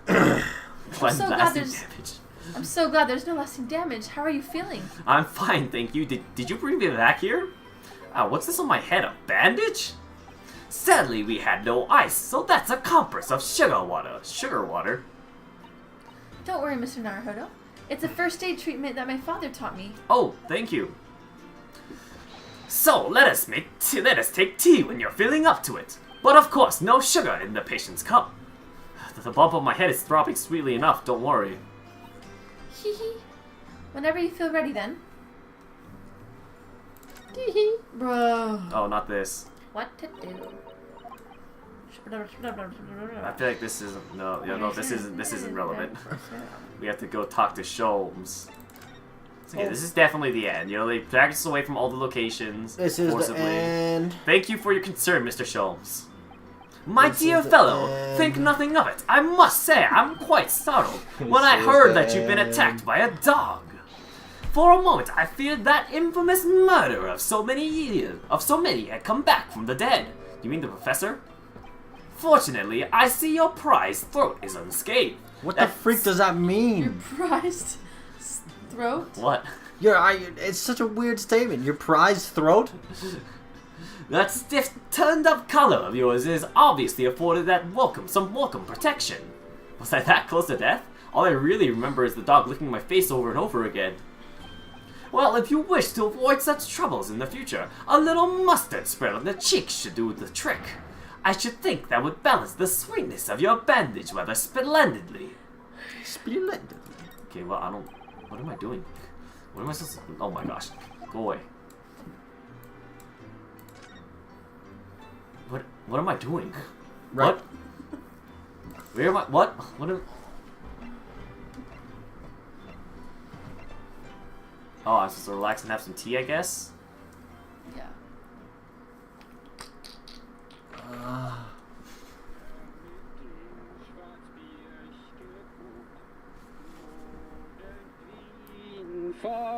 One so glad lasting there's- damage. I'm so glad there's no lasting damage. How are you feeling? I'm fine, thank you. Did you bring me back here? What's this on my head? A bandage? Sadly, we had no ice, so that's a compress of sugar water. Sugar water? Don't worry, Mr. Naruhodo. It's a first aid treatment that my father taught me. Oh, thank you. So, let us take tea when you're feeling up to it. But of course, no sugar in the patient's cup. The bump on my head is throbbing sweetly enough, don't worry. Hee hee. Whenever you feel ready, then. Hee hee. Bro. Oh, not this. What to do? I feel like this isn't. No, yeah, no, this isn't relevant. We have to go talk to Sholmes. It's okay, this is definitely the end. You know, they dragged us away from all the locations. This is forcibly. the end. Thank you for your concern, Mr. Sholmes. My This dear is the fellow, end. think nothing of it. I must say, I'm quite startled when I This is heard the that you've been end. attacked by a dog. For a moment, I feared that infamous murderer of so many had come back from the dead. You mean the professor? Fortunately, I see your prized throat is unscathed. What the freak does that Your mean? prized throat? What? It's such a weird statement. Your prized throat? That stiff, turned-up collar of yours is obviously afforded some welcome protection. Was I that close to death? All I really remember is the dog licking my face over and over again. Well, if you wish to avoid such troubles in the future, a little mustard spread on the cheeks should do the trick. I should think that would balance the sweetness of your bandage rather splendidly. Splendid. Okay, well, I don't... What am I doing? What am I supposed to... Oh my gosh. Go away. What am I doing? Right. What? Where am I? What? What am... Oh, I'm supposed to relax and have some tea, I guess? Yeah.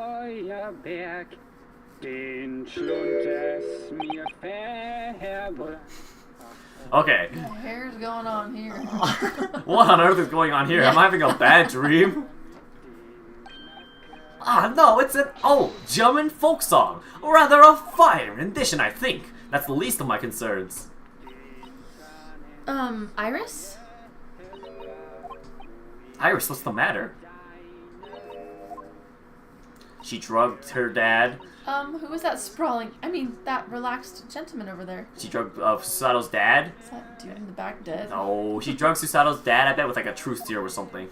Feuerberg, den Schlund es mir verhebt. Okay. What the hair's going on here? What on earth is going on here? Am I having a bad dream? Ah, no, it's an old German folk song. Or rather, a fine rendition, I think. That's the least of my concerns. Iris? Iris, what's the matter? She drugged her dad. Who was that that relaxed gentleman over there? She drugged Susato's dad. Is that dude in the back dead? No, she drugged Susato's dad, I bet, with like a truth serum or something.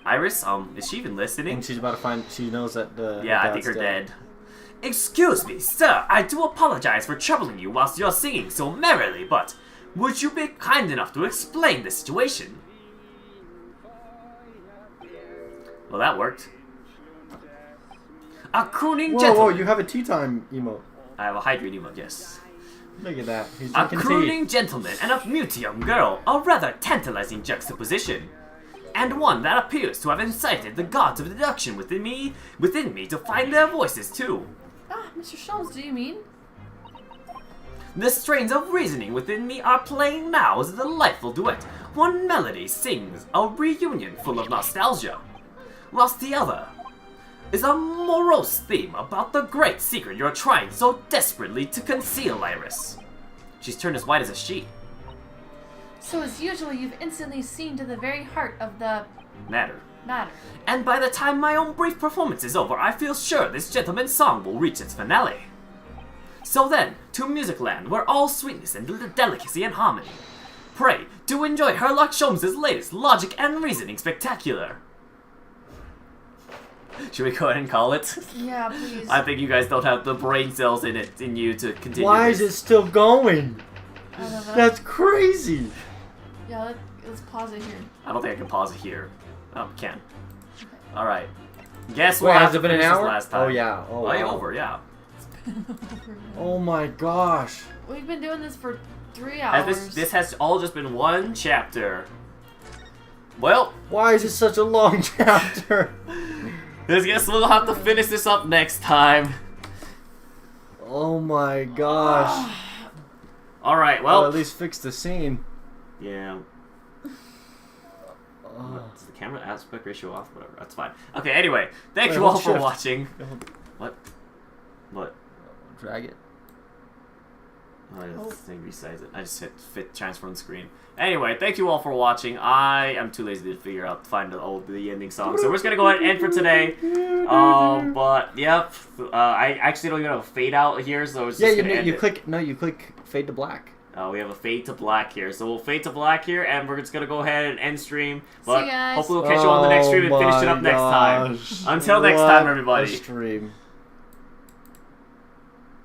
Iris, is she even listening? And she's about to find. She knows that the. Yeah, I think her dead. Excuse me, sir, I do apologize for troubling you whilst you're singing so merrily, but would you be kind enough to explain the situation? Well, that worked. A crooning Whoa, gentleman. whoa! You have a tea time emote. I have a hydrate emote, yes. Look at that. He's A drinking crooning gentleman and a mute young girl, a rather tantalizing juxtaposition. And one that appears to have incited the gods of deduction within me to find their voices too. Ah, Mr. Sholmes, do you mean? The strains of reasoning within me are playing now as a delightful duet. One melody sings a reunion full of nostalgia, whilst the other is a morose theme about the great secret you're trying so desperately to conceal, Iris. She's turned as white as a sheet. So as usual, you've instantly seen to the very heart of the Matter. matter. And by the time my own brief performance is over, I feel sure this gentleman's song will reach its finale. So then, to Music Land, where all sweetness and delicacy and harmony. Pray, do enjoy Herlock Sholmes' latest Logic and Reasoning Spectacular. Should we go ahead and call it? Yeah, please. I think you guys don't have the brain cells in you to continue. Why is it still going? I don't know. That's crazy. Yeah, let's pause it here. I don't think I can pause it here. Oh, we can. Alright. Guess Wait, what? has it been an hour? Last time. Oh, yeah. Oh, Way wow. over, yeah. Oh my gosh. We've been doing this for 3 And hours. this has all just been one chapter. Well, Why is it such a long chapter? I guess we'll have to finish this up next time. Oh my gosh. Alright, Well, well. at least fix the scene. Yeah. Oh. Is the camera aspect ratio off? Whatever, that's fine. Okay, anyway, thank Wait, you all hold for shift. watching. What? What? Drag it. Oh, this thing resized it. I just hit fit transform screen. Anyway, thank you all for watching. I am too lazy to find the ending song, so we're just gonna go ahead and end for today. But yep, I actually don't even have a fade out here, so it's just gonna end you it. click fade to black. We have a fade to black here, so we'll fade to black here, and we're just gonna go ahead and end stream. But See you guys. hopefully we'll catch you on the next stream and finish it up next time. Until next time, everybody. Stream.